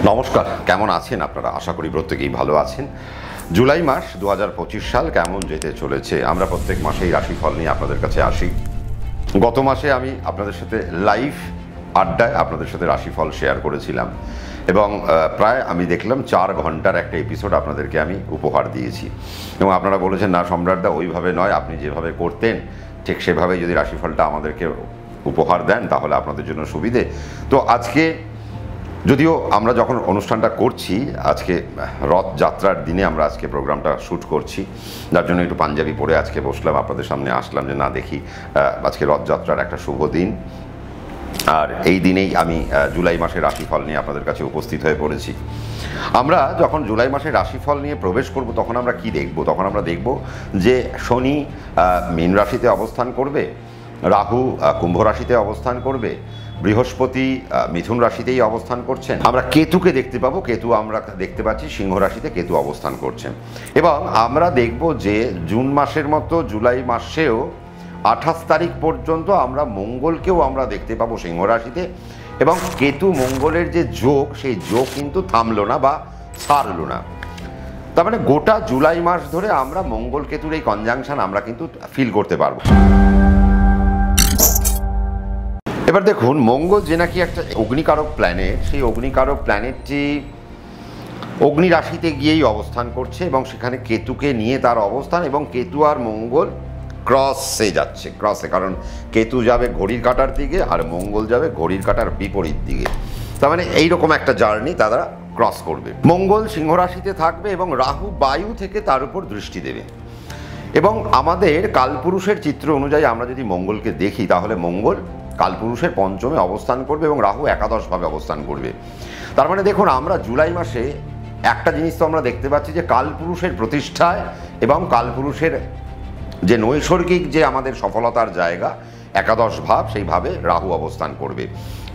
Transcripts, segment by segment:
নমস্কার, কেমন আছেন আপনারা? আশা করি প্রত্যেকেই ভালো আছেন। জুলাই মাস 2025 সাল কেমন যেতে চলেছে, আমরা প্রত্যেক মাসেই রাশিফল নিয়ে আপনাদের কাছে আসি। গত মাসে আমি আপনাদের সাথে লাইভ আড্ডায় আপনাদের সাথে রাশিফল শেয়ার করেছিলাম এবং প্রায় আমি দেখলাম 4 ঘন্টার একটা এপিসোড আপনাদেরকে আমি উপহার দিয়েছি এবং আপনারা বলেছেন, না সম্রাটদা ওইভাবে নয়, আপনি যেভাবে করতেন ঠিক সেভাবে যদি রাশিফলটা আমাদেরকে উপহার দেন তাহলে আপনাদের জন্য সুবিধে। তো আজকে যদিও আমরা যখন অনুষ্ঠানটা করছি, আজকে রথযাত্রার দিনে আমরা আজকে প্রোগ্রামটা শ্যুট করছি, যার জন্য একটু পাঞ্জাবি পরে আজকে বসলাম, আপনাদের সামনে আসলাম যে না দেখি আজকে রথযাত্রার একটা শুভ দিন। আর এই দিনেই আমি জুলাই মাসের রাশিফল নিয়ে আপনাদের কাছে উপস্থিত হয়ে পড়েছি। আমরা যখন জুলাই মাসের রাশিফল নিয়ে প্রবেশ করব তখন আমরা কি দেখব? তখন আমরা দেখব যে শনি মীন রাশিতে অবস্থান করবে, রাহু কুম্ভ রাশিতে অবস্থান করবে, বৃহস্পতি মিথুন রাশিতেই অবস্থান করছেন, আমরা কেতুকে দেখতে পাবো, কেতু আমরা দেখতে পাচ্ছি সিংহ রাশিতে কেতু অবস্থান করছেন। এবং আমরা দেখব যে জুন মাসের মতো জুলাই মাসেও 28 তারিখ পর্যন্ত আমরা মঙ্গলকেও আমরা দেখতে পাবো সিংহ রাশিতে, এবং কেতু মঙ্গলের যে যোগ, সেই যোগ কিন্তু থামলো না বা ছাড়লো না। তার মানে গোটা জুলাই মাস ধরে আমরা মঙ্গল কেতুর এই কনজাংশন আমরা কিন্তু ফিল করতে পারবো। এবার দেখুন, মঙ্গল যে নাকি একটা অগ্নিকারক প্ল্যানেট, সেই অগ্নিকারক প্ল্যানেটটি অগ্নি রাশিতে গিয়েই অবস্থান করছে এবং সেখানে কেতুকে নিয়ে তার অবস্থান, এবং কেতু আর মঙ্গল ক্রসে যাচ্ছে, ক্রসে, কারণ কেতু যাবে ঘড়ির কাঁটার দিকে আর মঙ্গল যাবে ঘড়ির কাঁটার বিপরীত দিকে। তার মানে এইরকম একটা জার্নি তারা ক্রস করবে। মঙ্গল সিংহ রাশিতে থাকবে এবং রাহু বায়ু থেকে তার উপর দৃষ্টি দেবে। এবং আমাদের কালপুরুষের চিত্র অনুযায়ী আমরা যদি মঙ্গলকে দেখি তাহলে মঙ্গল কালপুরুষের পঞ্চমে অবস্থান করবে এবং রাহু একাদশভাবে অবস্থান করবে। তার মানে দেখুন, আমরা জুলাই মাসে একটা জিনিস তো আমরা দেখতে পাচ্ছি যে কালপুরুষের প্রতিষ্ঠায় এবং কালপুরুষের যে নৈসর্গিক যে আমাদের সফলতার জায়গা একাদশ ভাব, সেইভাবে রাহু অবস্থান করবে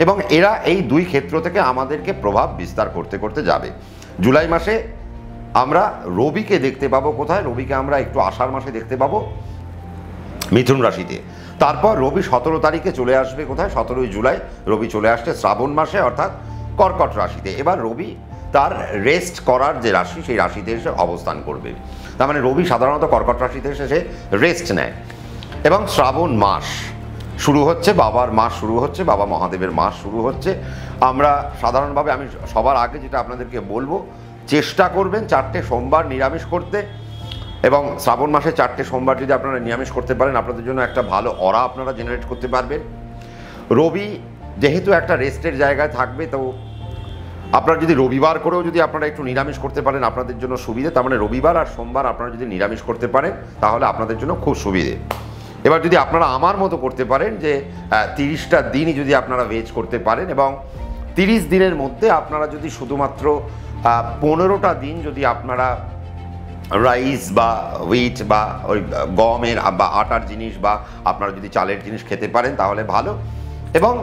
এবং এরা এই দুই ক্ষেত্র থেকে আমাদেরকে প্রভাব বিস্তার করতে করতে যাবে। জুলাই মাসে আমরা রবিকে দেখতে পাবো কোথায়? রবিকে আমরা একটু আষাঢ় মাসে দেখতে পাবো মিথুন রাশিতে। তারপর রবি 17 তারিখে চলে আসবে কোথায়? 17ই জুলাই রবি চলে আসছে শ্রাবণ মাসে, অর্থাৎ কর্কট রাশিতে। এবার রবি তার রেস্ট করার যে রাশি, সেই রাশিতে এসে অবস্থান করবে। তার মানে রবি সাধারণত কর্কট রাশিতে এসে সে রেস্ট নেয় এবং শ্রাবণ মাস শুরু হচ্ছে, বাবার মাস শুরু হচ্ছে, বাবা মহাদেবের মাস শুরু হচ্ছে। আমরা সাধারণভাবে, আমি সবার আগে যেটা আপনাদেরকে বলবো, চেষ্টা করবেন 4টে সোমবার নিরামিষ করতে, এবং শ্রাবণ মাসে 4টে সোমবার যদি আপনারা নিরামিষ করতে পারেন আপনাদের জন্য একটা ভালো অরা আপনারা জেনারেট করতে পারবেন। রবি যেহেতু একটা রেস্টের জায়গায় থাকবে, তো আপনারা যদি রবিবার করেও যদি আপনারা একটু নিরামিষ করতে পারেন আপনাদের জন্য সুবিধে। তার মানে রবিবার আর সোমবার আপনারা যদি নিরামিষ করতে পারেন তাহলে আপনাদের জন্য খুব সুবিধে। এবার যদি আপনারা আমার মতো করতে পারেন যে 30টা দিনই যদি আপনারা ভেজ করতে পারেন, এবং 30 দিনের মধ্যে আপনারা যদি শুধুমাত্র 15টা দিন যদি আপনারা রাইস বা হুইট বা ওই গমের বা আটার জিনিস বা আপনারা যদি চালের জিনিস খেতে পারেন তাহলে ভালো। এবং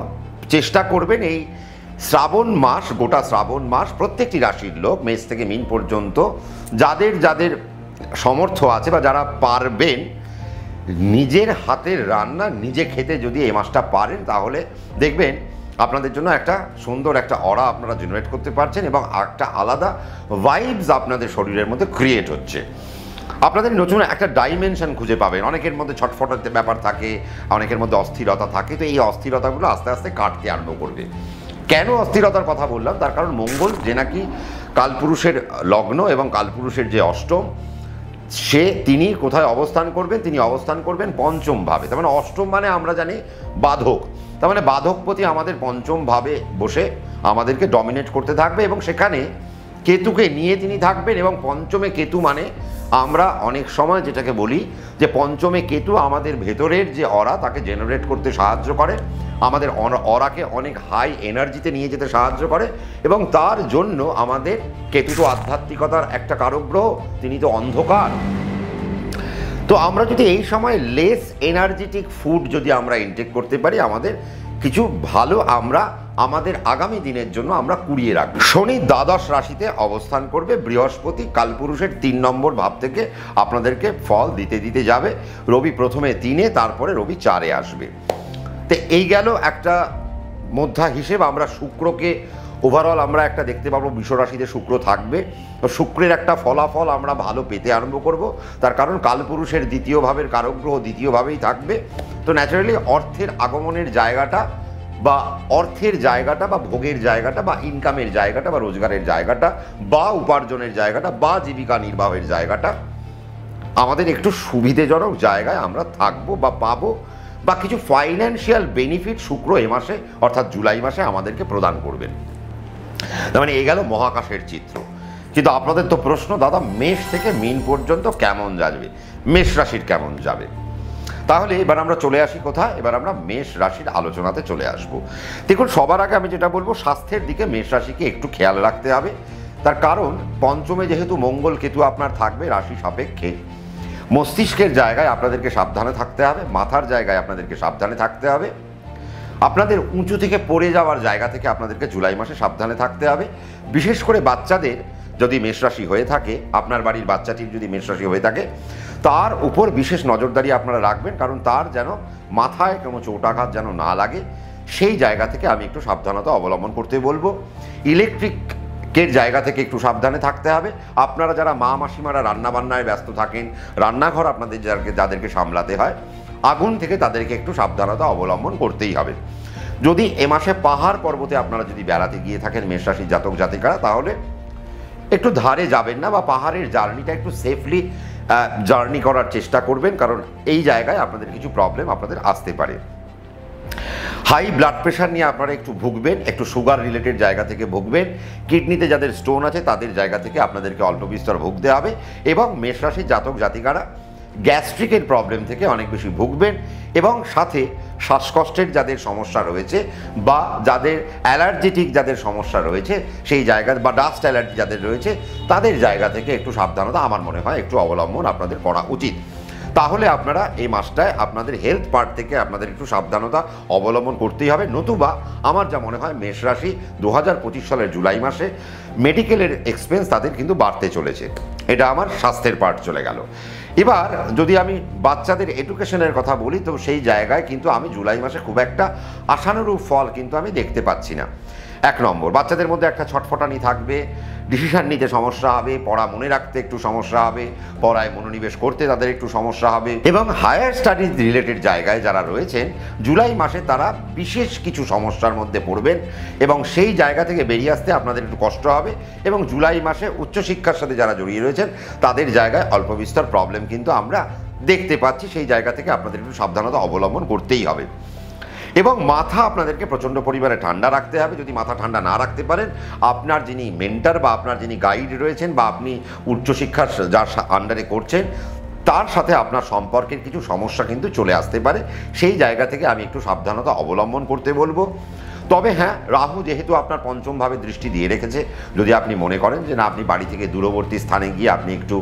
চেষ্টা করবেন এই শ্রাবণ মাস, গোটা শ্রাবণ মাস প্রত্যেকটি রাশির লোক, মেষ থেকে মীন পর্যন্ত, যাদের যাদের সমর্থ আছে বা যারা পারবেন, নিজের হাতের রান্না নিজে খেতে যদি এই মাসটা পারেন তাহলে দেখবেন আপনাদের জন্য একটা সুন্দর একটা অরা আপনারা জেনারেট করতে পারছেন এবং একটা আলাদা ভাইবস আপনাদের শরীরের মধ্যে ক্রিয়েট হচ্ছে। আপনাদের নতুন একটা ডাইমেনশন খুঁজে পাবেন। অনেকের মধ্যে ছটফটাতে ব্যাপার থাকে, অনেকের মধ্যে অস্থিরতা থাকে, তো এই অস্থিরতাগুলো আস্তে আস্তে কাটতে আরম্ভ করবে। কেন অস্থিরতার কথা বললাম? তার কারণ মঙ্গল যে নাকি কালপুরুষের লগ্ন এবং কালপুরুষের যে অষ্টম, তিনি কোথায় অবস্থান করবেন? তিনি অবস্থান করবেন পঞ্চম ভাবে। তার মানে অষ্টম মানে আমরা জানি বাধক, তার মানে বাধকপতি আমাদের পঞ্চম ভাবে বসে আমাদেরকে ডমিনেট করতে থাকবে এবং সেখানে কেতুকে নিয়ে তিনি থাকবেন। এবং পঞ্চমে কেতু মানে আমরা অনেক সময় যেটাকে বলি যে পঞ্চমে কেতু আমাদের ভেতরের যে অরা তাকে জেনারেট করতে সাহায্য করে, আমাদের অরাকে অনেক হাই এনার্জিতে নিয়ে যেতে সাহায্য করে, এবং তার জন্য আমাদের কেতু তো আধ্যাত্মিকতার একটা কারক গ্রহ, তিনি তো অন্ধকার। তো আমরা যদি এই সময় লেস এনার্জেটিক ফুড যদি আমরা ইনটেক করতে পারি, আমাদের কিছু ভালো আমরা আমাদের আগামী দিনের জন্য আমরা কুড়িয়ে রাখব। শনি দ্বাদশ রাশিতে অবস্থান করবে, বৃহস্পতি কালপুরুষের 3 নম্বর ভাব থেকে আপনাদেরকে ফল দিতে দিতে যাবে। রবি প্রথমে 3-এ, তারপরে রবি 4-এ আসবে। তো এই গেল একটা মধ্যা হিসেব। আমরা শুক্রকে ওভারঅল আমরা একটা দেখতে পাবো বৃষরাশিতে শুক্র থাকবে, তো শুক্রের একটা ফলাফল আমরা ভালো পেতে আরম্ভ করব। তার কারণ কালপুরুষের দ্বিতীয় ভাবের কারক গ্রহ দ্বিতীয় ভাবেই থাকবে। তো ন্যাচারালি অর্থের আগমনের জায়গাটা বা অর্থের জায়গাটা বা ভোগের জায়গাটা বা ইনকামের জায়গাটা বা রোজগারের জায়গাটা বা উপার্জনের জায়গাটা বা জীবিকা নির্বাহের জায়গাটা আমাদের একটু সুবিধেজনক জায়গায় আমরা থাকবো বা পাবো, বা কিছু ফাইন্যান্সিয়াল বেনিফিট শুক্র এ মাসে অর্থাৎ জুলাই মাসে আমাদেরকে প্রদান করবেন। তার মানে এ গেল মহাকাশের চিত্র। কিন্তু আপনাদের তো প্রশ্ন, দাদা মেষ থেকে মীন পর্যন্ত কেমন যাবে, মেষ রাশির কেমন যাবে? তাহলে এবার আমরা চলে আসি কোথায়, এবার আমরা মেষ রাশির আলোচনাতে চলে আসব। দেখুন, সবার আগে আমি যেটা বলবো, স্বাস্থ্যের দিকে মেষ রাশিকে একটু খেয়াল রাখতে হবে। তার কারণ পঞ্চমে যেহেতু মঙ্গল কেতু আপনার থাকবে রাশি সাপেক্ষে, মস্তিষ্কের জায়গায় আপনাদেরকে সাবধানে থাকতে হবে, মাথার জায়গায় আপনাদেরকে সাবধানে থাকতে হবে, আপনাদের উঁচু থেকে পড়ে যাওয়ার জায়গা থেকে আপনাদেরকে জুলাই মাসে সাবধানে থাকতে হবে। বিশেষ করে বাচ্চাদের যদি মেষ রাশি হয়ে থাকে, আপনার বাড়ির বাচ্চাটির যদি মেষ রাশি হয়ে থাকে, তার উপর বিশেষ নজরদারি আপনারা রাখবেন, কারণ তার যেন মাথায় কোনো চোটাঘাত যেন না লাগে, সেই জায়গা থেকে আমি একটু সাবধানতা অবলম্বন করতে বলবো। ইলেকট্রিকের জায়গা থেকে একটু সাবধানে থাকতে হবে। আপনারা যারা মা মাসিমারা রান্নাবান্নায় ব্যস্ত থাকেন, রান্নাঘর আপনাদের যাদেরকে সামলাতে হয়, আগুন থেকে তাদেরকে একটু সাবধানতা অবলম্বন করতেই হবে। যদি এ মাসে পাহাড় পর্বতে আপনারা যদি বেড়াতে গিয়ে থাকেন মেষ রাশির জাতক জাতিকারা, তাহলে একটু ধারে যাবেন না বা পাহাড়ের জার্নিটা একটু সেফলি জার্নি করার চেষ্টা করবেন, কারণ এই জায়গায় আপনাদের কিছু প্রবলেম আপনাদের আসতে পারে। হাই ব্লাড প্রেশার নিয়ে আপনারা একটু ভুগবেন, একটু সুগার রিলেটেড জায়গা থেকে ভুগবেন। কিডনিতে যাদের স্টোন আছে তাদের জায়গা থেকে আপনাদেরকে অল্প বিস্তর ভুগতে হবে। এবং মেষ রাশির জাতক জাতিকারা গ্যাস্ট্রিকের প্রবলেম থেকে অনেক বেশি ভুগবেন, এবং সাথে শ্বাসকষ্টের যাদের সমস্যা রয়েছে বা যাদের অ্যালার্জেটিক যাদের সমস্যা রয়েছে সেই জায়গা বা ডাস্ট অ্যালার্জি যাদের রয়েছে তাদের জায়গা থেকে একটু সাবধানতা আমার মনে হয় একটু অবলম্বন আপনাদের করা উচিত। তাহলে আপনারা এই মাসটায় আপনাদের হেলথ পার্ট থেকে আপনাদের একটু সাবধানতা অবলম্বন করতেই হবে। নতুবা আমার যা মনে হয় মেষ রাশি 2025 সালের জুলাই মাসে মেডিকেলের এক্সপেন্স তাদের কিন্তু বাড়তে চলেছে। এটা আমার স্বাস্থ্যের পার্ট চলে গেল। এবার যদি আমি বাচ্চাদের এডুকেশনের কথা বলি, তো সেই জায়গায় কিন্তু আমি জুলাই মাসে খুব একটা আশানুরূপ ফল কিন্তু আমি দেখতে পাচ্ছি না। 1 নম্বর, বাচ্চাদের মধ্যে একটা ছটফটানি থাকবে, ডিসিশন নিতে সমস্যা হবে, পড়া মনে রাখতে একটু সমস্যা হবে, পড়ায় মনোনিবেশ করতে তাদের একটু সমস্যা হবে, এবং হায়ার স্টাডিজ রিলেটেড জায়গায় যারা রয়েছেন জুলাই মাসে তারা বিশেষ কিছু সমস্যার মধ্যে পড়বেন, এবং সেই জায়গা থেকে বেরিয়ে আসতে আপনাদের একটু কষ্ট হবে। এবং জুলাই মাসে উচ্চশিক্ষার সাথে যারা জড়িয়ে রয়েছেন তাদের জায়গায় অল্প বিস্তর প্রবলেম কিন্তু আমরা দেখতে পাচ্ছি। সেই জায়গা থেকে আপনাদের একটু সাবধানতা অবলম্বন করতেই হবে। এবং মাথা আপনাদেরকে প্রচণ্ড পরিমাণে ঠান্ডা রাখতে হবে। যদি মাথা ঠান্ডা না রাখতে পারেন, আপনার যিনি মেন্টর বা আপনার যিনি গাইড রয়েছেন বা আপনি উচ্চশিক্ষার যার আন্ডারে করছেন তার সাথে আপনার সম্পর্কের কিছু সমস্যা কিন্তু চলে আসতে পারে। সেই জায়গা থেকে আমি একটু সাবধানতা অবলম্বন করতে বলবো। তবে হ্যাঁ, রাহু যেহেতু আপনার পঞ্চমভাবে দৃষ্টি দিয়ে রেখেছে, যদি আপনি মনে করেন যে না আপনি বাড়ি থেকে দূরবর্তী স্থানে গিয়ে আপনি একটু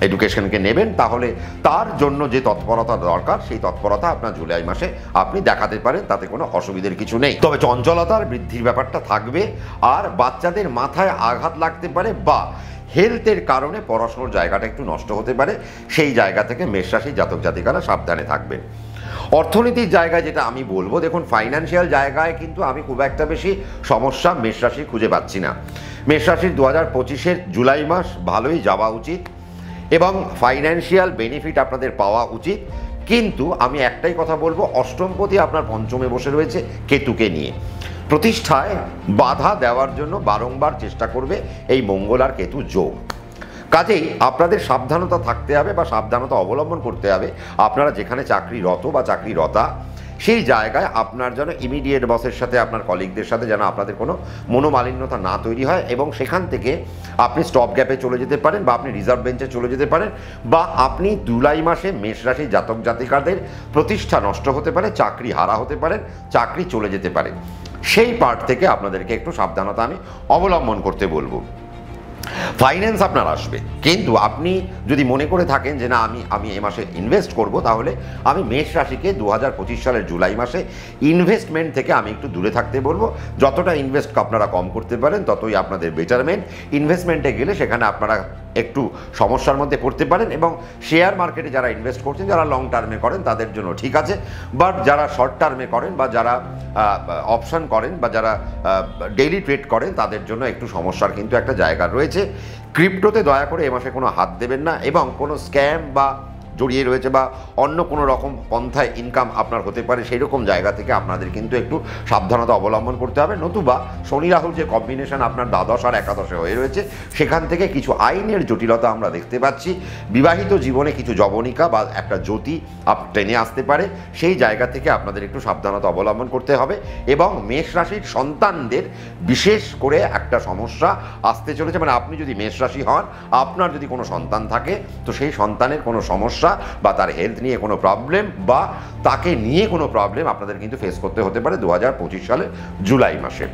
এডুকেশনকে নেবেন, তাহলে তার জন্য যে তৎপরতা দরকার সেই তৎপরতা আপনার জুলাই মাসে আপনি দেখাতে পারেন, তাতে কোনো অসুবিধার কিছু নেই। তবে চঞ্চলতার বৃদ্ধির ব্যাপারটা থাকবে, আর বাচ্চাদের মাথায় আঘাত লাগতে পারে বা হেলথের কারণে পড়াশোনার জায়গাটা একটু নষ্ট হতে পারে। সেই জায়গা থেকে মেষ রাশির জাতক জাতিকারা সাবধানে থাকবেন। অর্থনীতির জায়গায় যেটা আমি বলবো, দেখুন ফাইন্যান্সিয়াল জায়গায় কিন্তু আমি খুব একটা বেশি সমস্যা মেষ রাশি খুঁজে পাচ্ছি না। মেষ রাশির 2025-এর জুলাই মাস ভালোই যাওয়া উচিত এবং ফাইন্যান্সিয়াল বেনিফিট আপনাদের পাওয়া উচিত। কিন্তু আমি একটাই কথা বলবো, অষ্টমপতি আপনার পঞ্চমে বসে রয়েছে কেতুকে নিয়ে, প্রতিষ্ঠায় বাধা দেওয়ার জন্য বারংবার চেষ্টা করবে এই মঙ্গল আর কেতু যোগ। কাজেই আপনাদের সাবধানতা থাকতে হবে বা সাবধানতা অবলম্বন করতে হবে। আপনারা যেখানে চাকরিরত বা চাকরিরতা সেই জায়গায় আপনার যেন ইমিডিয়েট বসের সাথে আপনার কলিগদের সাথে যেন আপনাদের কোনো মনোমালিন্যতা না তৈরি হয়, এবং সেখান থেকে আপনি স্টপ গ্যাপে চলে যেতে পারেন বা আপনি রিজার্ভ বেঞ্চে চলে যেতে পারেন, বা আপনি জুলাই মাসে মেষ রাশি জাতক জাতিকাদের প্রতিষ্ঠা নষ্ট হতে পারে, চাকরি হারা হতে পারেন, চাকরি চলে যেতে পারে। সেই পার্ট থেকে আপনাদেরকে একটু সাবধানতা আমি অবলম্বন করতে বলবো। ফাইন্যান্স আপনার আসবে, কিন্তু আপনি যদি মনে করে থাকেন যে না আমি এই মাসে ইনভেস্ট করব, তাহলে আমি মেষ রাশিকে 2025 সালের জুলাই মাসে ইনভেস্টমেন্ট থেকে আমি একটু দূরে থাকতে বলবো। যতটা ইনভেস্ট আপনারা কম করতে পারেন ততই আপনাদের বেটারমেন্ট। ইনভেস্টমেন্টে গেলে সেখানে আপনারা একটু সমস্যার মধ্যে পড়তে পারেন, এবং শেয়ার মার্কেটে যারা ইনভেস্ট করছেন, যারা লং টার্মে করেন তাদের জন্য ঠিক আছে, বাট যারা শর্ট টার্মে করেন বা যারা অপশন করেন বা যারা ডেইলি ট্রেড করেন তাদের জন্য একটু সমস্যার কিন্তু একটা জায়গা রয়েছে। ক্রিপ্টোতে দয়া করে এ মাসে কোনো হাত দেবেন না, এবং কোনো স্ক্যাম বা জড়িয়ে রয়েছে বা অন্য কোনো রকম পন্থায় ইনকাম আপনার হতে পারে সেই রকম জায়গা থেকে আপনাদের কিন্তু একটু সাবধানতা অবলম্বন করতে হবে। নতুবা শনি রাহুর যে কম্বিনেশন আপনার দ্বাদশ আর একাদশে হয়ে রয়েছে, সেখান থেকে কিছু আইনের জটিলতা আমরা দেখতে পাচ্ছি। বিবাহিত জীবনে কিছু জবনিকা বা একটা জ্যোতি টেনে আসতে পারে, সেই জায়গা থেকে আপনাদের একটু সাবধানতা অবলম্বন করতে হবে। এবং মেষ রাশির সন্তানদের বিশেষ করে একটা সমস্যা আসতে চলেছে, মানে আপনি যদি মেষ রাশি হন, আপনার যদি কোনো সন্তান থাকে, তো সেই সন্তানের কোনো সমস্যা বা তার হেলথ নিয়ে কোনো প্রবলেম বা তাকে নিয়ে কোনো প্রবলেম আপনাদের কিন্তু ফেস করতে হতে পারে 2025 সালের জুলাই মাসে।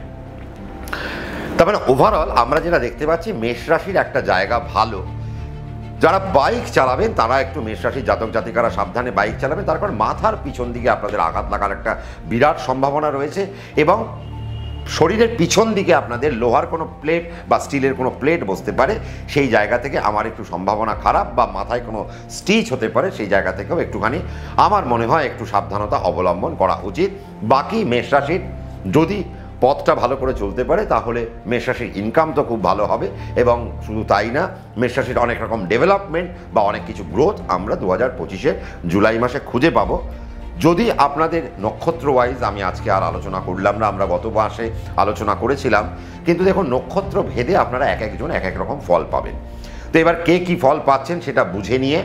তার মানে ওভারঅল আমরা যেটা দেখতে পাচ্ছি, মেষ রাশির একটা জায়গা ভালো। যারা বাইক চালাবেন তারা একটু মেষ রাশির জাতক জাতিকারা সাবধানে বাইক চালাবেন, তারপর মাথার পিছন দিকে আপনাদের আঘাত লাগার একটা বিরাট সম্ভাবনা রয়েছে, এবং শরীরের পিছন দিকে আপনাদের লোহার কোনো প্লেট বা স্টিলের কোনো প্লেট বসতে পারে, সেই জায়গা থেকে আমার একটু সম্ভাবনা খারাপ, বা মাথায় কোনো স্টিচ হতে পারে, সেই জায়গা থেকেও একটুখানি আমার মনে হয় একটু সাবধানতা অবলম্বন করা উচিত। বাকি মেষ রাশির যদি পথটা ভালো করে চলতে পারে তাহলে মেষ রাশির ইনকাম তো খুব ভালো হবে, এবং শুধু তাই না, মেষ রাশির অনেক রকম ডেভেলপমেন্ট বা অনেক কিছু গ্রোথ আমরা 2025 জুলাই মাসে খুঁজে পাবো। যদি আপনাদের নক্ষত্র ওয়াইজ আমি আজকে আর আলোচনা করলাম না, আমরা গত মাসে আলোচনা করেছিলাম, কিন্তু দেখুন নক্ষত্র ভেদে আপনারা এক একজন এক এক রকম ফল পাবেন। তো এবার কে কী ফল পাচ্ছেন সেটা বুঝে নিয়ে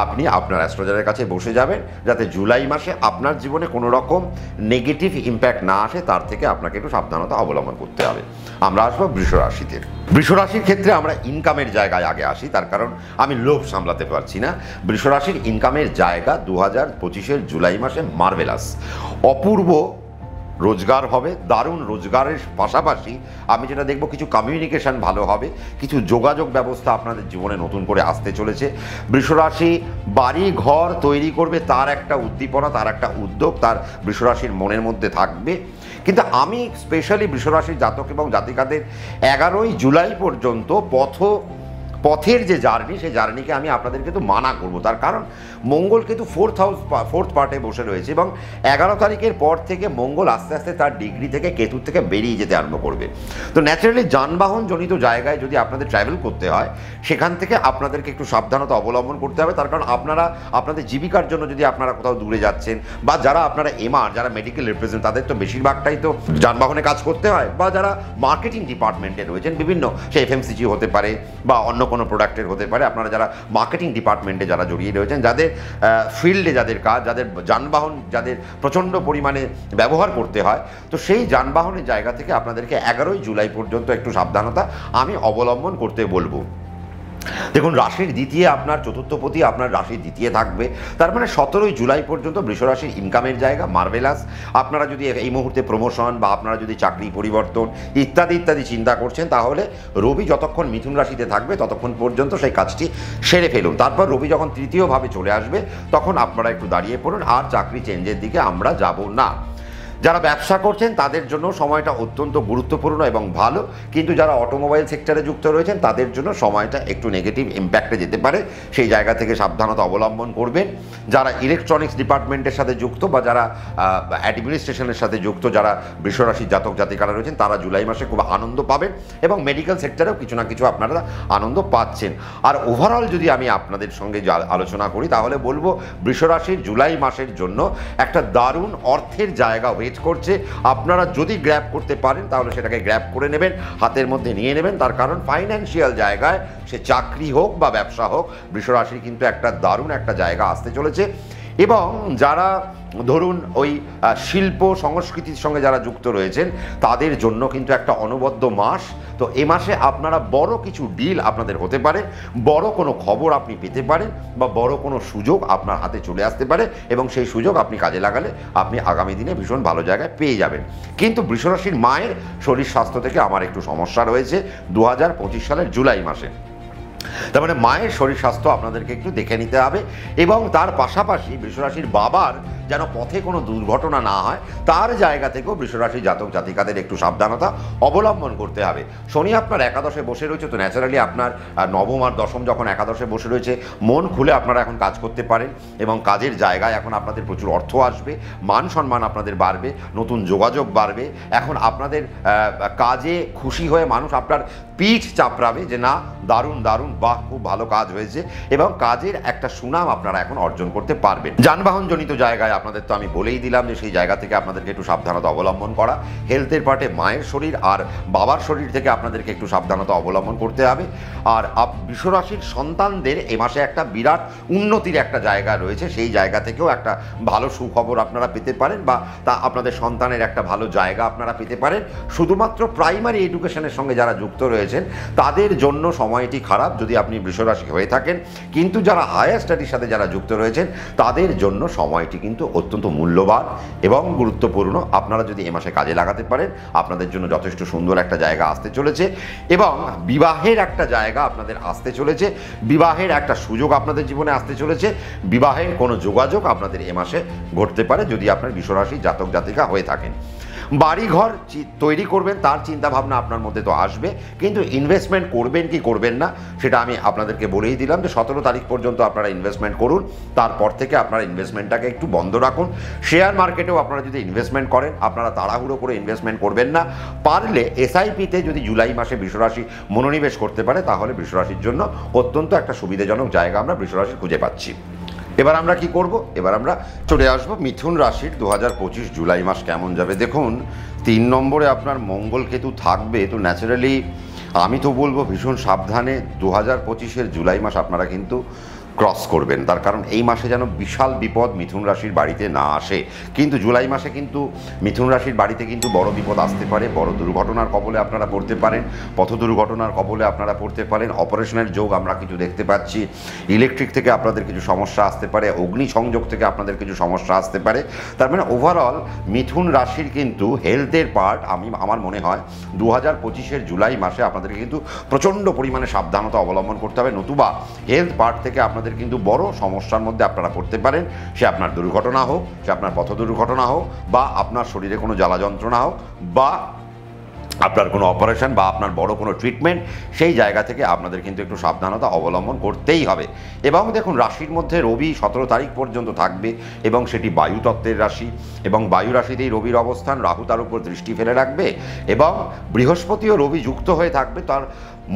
আপনি আপনার অ্যাস্ট্রোলজারের কাছে বসে যাবেন, যাতে জুলাই মাসে আপনার জীবনে কোনো রকম নেগেটিভ ইম্প্যাক্ট না আসে, তার থেকে আপনাকে একটু সাবধানতা অবলম্বন করতে হবে। আমরা আসবো বৃষ রাশিতে। বৃষ রাশির ক্ষেত্রে আমরা ইনকামের জায়গায় আগে আসি, তার কারণ আমি লোভ সামলাতে পারছি না। বৃষ রাশির ইনকামের জায়গা 2025 জুলাই মাসে মার্ভেলাস, অপূর্ব রোজগার হবে। দারুণ রোজগারের পাশাপাশি আমি যেটা দেখব, কিছু কমিউনিকেশন ভালো হবে, কিছু যোগাযোগ ব্যবস্থা আপনাদের জীবনে নতুন করে আসতে চলেছে। বৃষরাশি বাড়ি ঘর তৈরি করবে, তার একটা উদ্দীপনা, তার একটা উদ্যোগ তার বৃষরাশির মনের মধ্যে থাকবে। কিন্তু আমি স্পেশালি বৃষরাশির জাতক এবং জাতিকাদের 11ই জুলাই পর্যন্ত পথের যে জার্নি, সেই জার্নিকে আমি আপনাদেরকে তো মানা করবো। তার কারণ মঙ্গল কিন্তু ফোর্থ পার্টে বসে রয়েছে, এবং 11 তারিখের পর থেকে মঙ্গল আস্তে আস্তে তার ডিগ্রি থেকে কেতুর থেকে বেরিয়ে যেতে আরম্ভ করবে। তো ন্যাচারালি যানবাহন জনিত জায়গায় যদি আপনাদের ট্রাভেল করতে হয়, সেখান থেকে আপনাদেরকে একটু সাবধানতা অবলম্বন করতে হবে। তার কারণ আপনারা আপনাদের জীবিকার জন্য যদি আপনারা কোথাও দূরে যাচ্ছেন, বা যারা আপনারা এমআর, যারা মেডিকেল রিপ্রেজেন্ট, তাদের তো বেশিরভাগটাই তো যানবাহনে কাজ করতে হয়, বা যারা মার্কেটিং ডিপার্টমেন্টে রয়েছেন, বিভিন্ন সে এফএমসিজি হতে পারে বা অন্য কোনো প্রোডাক্টের হতে পারে, আপনারা যারা মার্কেটিং ডিপার্টমেন্টে যারা জড়িয়ে রয়েছেন, যাদের ফিল্ডে যাদের কাজ, যাদের যানবাহন যাদের প্রচণ্ড পরিমাণে ব্যবহার করতে হয়, তো সেই যানবাহনের জায়গা থেকে আপনাদেরকে 11ই জুলাই পর্যন্ত একটু সাবধানতা আমি অবলম্বন করতে বলবো। দেখুন রাশির দ্বিতীয় আপনার চতুর্থপতি আপনার রাশির দ্বিতীয় থাকবে, তার মানে 17ই জুলাই পর্যন্ত বৃষরাশির ইনকামের জায়গা মার্ভেলাস। আপনারা যদি এই মুহূর্তে প্রমোশন বা আপনারা যদি চাকরি পরিবর্তন ইত্যাদি ইত্যাদি চিন্তা করছেন, তাহলে রবি যতক্ষণ মিথুন রাশিতে থাকবে ততক্ষণ পর্যন্ত সেই কাজটি সেরে ফেলুন। তারপর রবি যখন তৃতীয়ভাবে চলে আসবে, তখন আপনারা একটু দাঁড়িয়ে পড়ুন, আর চাকরি চেঞ্জের দিকে আমরা যাব না। যারা ব্যবসা করছেন তাদের জন্য সময়টা অত্যন্ত গুরুত্বপূর্ণ এবং ভালো, কিন্তু যারা অটোমোবাইল সেক্টরে যুক্ত রয়েছেন তাদের জন্য সময়টা একটু নেগেটিভ ইম্প্যাক্টে যেতে পারে, সেই জায়গা থেকে সাবধানতা অবলম্বন করবেন। যারা ইলেকট্রনিক্স ডিপার্টমেন্টের সাথে যুক্ত বা যারা অ্যাডমিনিস্ট্রেশনের সাথে যুক্ত, যারা বৃষরাশির জাতক জাতিকারা রয়েছেন, তারা জুলাই মাসে খুব আনন্দ পাবেন, এবং মেডিকেল সেক্টরেও কিছু না কিছু আপনারা আনন্দ পাচ্ছেন। আর ওভারঅল যদি আমি আপনাদের সঙ্গে আলোচনা করি, তাহলে বলবো বৃষরাশির জুলাই মাসের জন্য একটা দারুণ অর্থের জায়গা করছে। আপনারা যদি গ্র্যাব করতে পারেন তাহলে সেটাকে গ্র্যাব করে নেবেন, হাতের মধ্যে নিয়ে নেবেন। তার কারণ ফাইন্যান্সিয়াল জায়গায়, সে চাকরি হোক বা ব্যবসা হোক, বৃষরাশির কিন্তু একটা দারুণ একটা জায়গা আসতে চলেছে। এবং যারা ধরুন ওই শিল্প সংস্কৃতির সঙ্গে যারা যুক্ত রয়েছেন, তাদের জন্য কিন্তু একটা অনবদ্য মাস। তো এ মাসে আপনারা বড় কিছু ডিল আপনাদের হতে পারে, বড় কোনো খবর আপনি পেতে পারেন, বা বড় কোনো সুযোগ আপনার হাতে চলে আসতে পারে, এবং সেই সুযোগ আপনি কাজে লাগালে আপনি আগামী দিনে ভীষণ ভালো জায়গায় পেয়ে যাবেন। কিন্তু বৃষরাশির মায়ের শরীর স্বাস্থ্য থেকে আমার একটু সমস্যা রয়েছে 2025 সালের জুলাই মাসে। তার মানে মায়ের শরীর স্বাস্থ্য আপনাদেরকে একটু দেখে নিতে হবে, এবং তার পাশাপাশি বৃষরাশির বাবার যেন পথে কোনো দুর্ঘটনা না হয় তার জায়গা থেকেও বৃষরাশি জাতক জাতিকাদের একটু সাবধানতা অবলম্বন করতে হবে। শনি আপনার একাদশে বসে রয়েছে, তো ন্যাচারালি আপনার নবম আর দশম যখন একাদশে বসে রয়েছে, মন খুলে আপনারা এখন কাজ করতে পারেন এবং কাজের জায়গায় এখন আপনাদের প্রচুর অর্থ আসবে, মান সম্মান আপনাদের বাড়বে, নতুন যোগাযোগ বাড়বে। এখন আপনাদের কাজে খুশি হয়ে মানুষ আপনার পিঠ চাপড়াবে যে না দারুণ দারুণ, বাহ খুব ভালো কাজ হয়েছে, এবং কাজের একটা সুনাম আপনারা এখন অর্জন করতে পারবেন। যানবাহনজনিত জায়গায় আপনাদের তো আমি বলেই দিলাম যে সেই জায়গা থেকে আপনাদেরকে একটু সাবধানতা অবলম্বন করা। হেলথের পার্টে মায়ের শরীর আর বাবার শরীর থেকে আপনাদেরকে একটু সাবধানতা অবলম্বন করতে হবে। আর বৃষরাশির সন্তানদের এ মাসে একটা বিরাট উন্নতির একটা জায়গা রয়েছে, সেই জায়গা থেকেও একটা ভালো সুখবর আপনারা পেতে পারেন, বা তা আপনাদের সন্তানের একটা ভালো জায়গা আপনারা পেতে পারেন। শুধুমাত্র প্রাইমারি এডুকেশনের সঙ্গে যারা যুক্ত রয়েছেন তাদের জন্য সময়টি খারাপ যদি আপনি বৃষরাশি হয়ে থাকেন, কিন্তু যারা হায়ার স্টাডির সাথে যারা যুক্ত রয়েছেন তাদের জন্য সময়টি কিন্তু অত্যন্ত মূল্যবান এবং গুরুত্বপূর্ণ। আপনারা যদি এ মাসে কাজে লাগাতে পারেন আপনাদের জন্য যথেষ্ট সুন্দর একটা জায়গা আসতে চলেছে, এবং বিবাহের একটা জায়গা আপনাদের আসতে চলেছে, বিবাহের একটা সুযোগ আপনাদের জীবনে আসতে চলেছে, বিবাহের কোনো যোগাযোগ আপনাদের এ মাসে ঘটতে পারে যদি আপনার বৃষরাশি জাতক জাতিকা হয়ে থাকেন। বাড়িঘর তৈরি করবেন তার চিন্তাভাবনা আপনার মধ্যে তো আসবে, কিন্তু ইনভেস্টমেন্ট করবেন কি করবেন না সেটা আমি আপনাদেরকে বলেই দিলাম যে 17 তারিখ পর্যন্ত আপনারা ইনভেস্টমেন্ট করুন, তারপর থেকে আপনারা ইনভেস্টমেন্টটাকে একটু বন্ধ রাখুন। শেয়ার মার্কেটেও আপনারা যদি ইনভেস্টমেন্ট করেন আপনারা তাড়াহুড়ো করে ইনভেস্টমেন্ট করবেন না, পারলে এসআইপিতে যদি জুলাই মাসে বৃষরাশি মনোনিবেশ করতে পারে তাহলে বৃষরাশির জন্য অত্যন্ত একটা সুবিধাজনক জায়গা আমরা বৃষরাশি খুঁজে পাচ্ছি। এবার আমরা কি করব, এবার আমরা চলে আসব মিথুন রাশির 2025 জুলাই মাস কেমন যাবে। দেখুন 3 নম্বরে আপনার মঙ্গল কেতু থাকবে, তো ন্যাচারালি আমি তো বলবো ভীষণ সাবধানে 2025-এর জুলাই মাস আপনারা কিন্তু ক্রস করবেন, তার কারণ এই মাসে যেন বিশাল বিপদ মিথুন রাশির বাড়িতে না আসে। কিন্তু জুলাই মাসে কিন্তু মিথুন রাশির বাড়িতে কিন্তু বড় বিপদ আসতে পারে, বড় দুর্ঘটনার কবলে আপনারা পড়তে পারেন, পথ দুর্ঘটনার কবলে আপনারা পড়তে পারেন, অপারেশনের যোগ আমরা কিছু দেখতে পাচ্ছি, ইলেকট্রিক থেকে আপনাদের কিছু সমস্যা আসতে পারে, অগ্নি সংযোগ থেকে আপনাদের কিছু সমস্যা আসতে পারে। তার মানে ওভারঅল মিথুন রাশির কিন্তু হেলথের পার্ট আমার মনে হয় 2025-এর জুলাই মাসে আপনাদেরকে কিন্তু প্রচণ্ড পরিমাণে সাবধানতা অবলম্বন করতে হবে, নতুবা হেলথ পার্ট থেকে আপনাদের কিন্তু বড় সমস্যার মধ্যে আপনারা পড়তে পারেন। সে আপনার দুর্ঘটনা হোক, সে আপনার পথ দুর্ঘটনা হোক, বা আপনার শরীরে কোনো জ্বালা যন্ত্রণা হোক, বা আপনার কোনো অপারেশন, বা আপনার বড় কোনো ট্রিটমেন্ট, সেই জায়গা থেকে আপনাদের কিন্তু একটু সাবধানতা অবলম্বন করতেই হবে। এবং দেখুন রাশির মধ্যে রবি 17 তারিখ পর্যন্ত থাকবে, এবং সেটি বায়ু তত্ত্বের রাশি, এবং বায়ু রাশিতেই রবির অবস্থান, রাহু তার উপর দৃষ্টি ফেলে রাখবে, এবং বৃহস্পতিও রবি যুক্ত হয়ে থাকবে। তার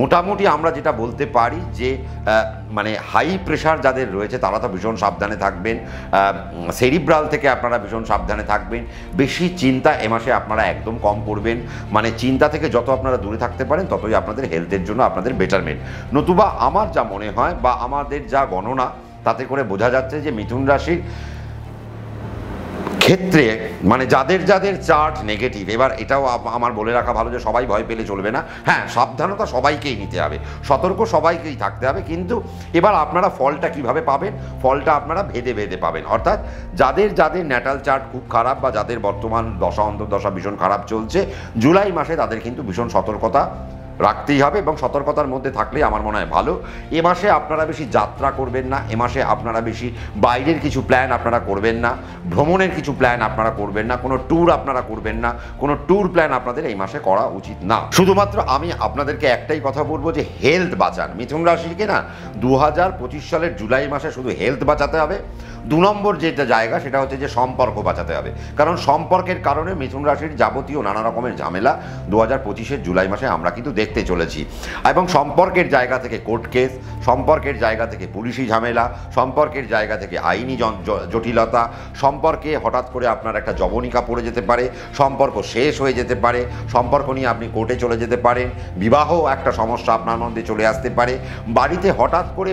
মোটামুটি আমরা যেটা বলতে পারি যে মানে হাই প্রেশার যাদের রয়েছে তারা তো ভীষণ সাবধানে থাকবেন, সেরিব্রাল থেকে আপনারা ভীষণ সাবধানে থাকবেন, বেশি চিন্তা এ মাসে আপনারা একদম কম করবেন, মানে চিন্তা থেকে যত আপনারা দূরে থাকতে পারেন ততই আপনাদের হেলথের জন্য আপনাদের বেটারমেন্ট। নতুবা আমার যা মনে হয় বা আমাদের যা গণনা তাতে করে বোঝা যাচ্ছে যে মিথুন রাশির ক্ষেত্রে মানে যাদের যাদের চার্ট নেগেটিভ, এবার এটাও আমার বলে রাখা ভালো যে সবাই ভয় পেলে চলবে না, হ্যাঁ সাবধানতা সবাইকেই নিতে হবে, সতর্ক সবাইকেই থাকতে হবে, কিন্তু এবার আপনারা ফলটা কিভাবে পাবেন, ফলটা আপনারা ভেদে ভেদে পাবেন। অর্থাৎ যাদের যাদের ন্যাটাল চার্ট খুব খারাপ বা যাদের বর্তমান দশা অন্তর্দশা ভীষণ খারাপ চলছে, জুলাই মাসে তাদের কিন্তু ভীষণ সতর্কতা রাখতেই হবে, এবং সতর্কতার মধ্যে থাকলেই আমার মনে হয় ভালো। এ মাসে আপনারা বেশি যাত্রা করবেন না, এ মাসে আপনারা বেশি বাইরের কিছু প্ল্যান আপনারা করবেন না, ভ্রমণের কিছু প্ল্যান আপনারা করবেন না, কোনো ট্যুর আপনারা করবেন না, কোনো ট্যুর প্ল্যান আপনাদের এই মাসে করা উচিত না। শুধুমাত্র আমি আপনাদেরকে একটাই কথা বলবো যে হেলথ বাঁচান। মিথুন রাশিকে না 2025 সালের জুলাই মাসে শুধু হেলথ বাঁচাতে হবে। 2 নম্বর যেটা জায়গা সেটা হচ্ছে যে সম্পর্ক বাঁচাতে হবে, কারণ সম্পর্কের কারণে মিথুন রাশির যাবতীয় নানা রকমের ঝামেলা 2025-এর জুলাই মাসে আমরা কিন্তু দেখতে চলেছি। এবং সম্পর্কের জায়গা থেকে কোর্ট কেস, সম্পর্কের জায়গা থেকে পুলিশি ঝামেলা, সম্পর্কের জায়গা থেকে আইনি জটিলতা, সম্পর্কে হঠাৎ করে আপনার একটা জবনিকা পড়ে যেতে পারে, সম্পর্ক শেষ হয়ে যেতে পারে, সম্পর্ক নিয়ে আপনি কোর্টে চলে যেতে পারেন, বিবাহ একটা সমস্যা আপনার মধ্যে চলে আসতে পারে, বাড়িতে হঠাৎ করে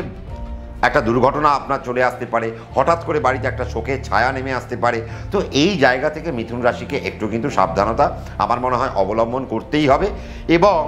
একটা দুর্ঘটনা আপনার চলে আসতে পারে, হঠাৎ করে বাড়িতে একটা শোকের ছায়া নেমে আসতে পারে। তো এই জায়গা থেকে মিথুন রাশিকে একটু কিন্তু সাবধানতা আমার মনে হয় অবলম্বন করতেই হবে। এবং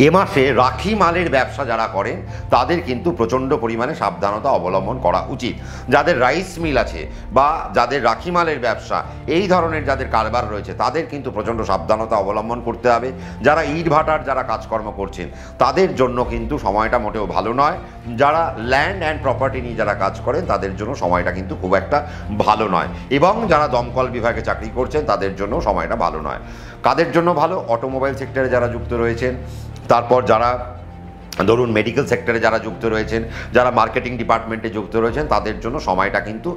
এ মাসে রাখি মালের ব্যবসা যারা করেন তাদের কিন্তু প্রচণ্ড পরিমাণে সাবধানতা অবলম্বন করা উচিত। যাদের রাইস মিল আছে বা যাদের রাখি মালের ব্যবসা, এই ধরনের যাদের কারবার রয়েছে, তাদের কিন্তু প্রচণ্ড সাবধানতা অবলম্বন করতে হবে। যারা ইট ভাটার যারা কাজকর্ম করছেন তাদের জন্য কিন্তু সময়টা মোটেও ভালো নয়। যারা ল্যান্ড অ্যান্ড প্রপার্টি নিয়ে যারা কাজ করেন তাদের জন্য সময়টা কিন্তু খুব একটা ভালো নয়। এবং যারা দমকল বিভাগে চাকরি করছেন তাদের জন্য সময়টা ভালো নয়। কাদের জন্য ভালো? অটোমোবাইল সেক্টরে যারা যুক্ত রয়েছেন, তারপর যারা ধরুন মেডিকেল সেক্টরে যারা যুক্ত রয়েছেন, যারা মার্কেটিং ডিপার্টমেন্টে যুক্ত রয়েছেন, তাদের জন্য সময়টা কিন্তু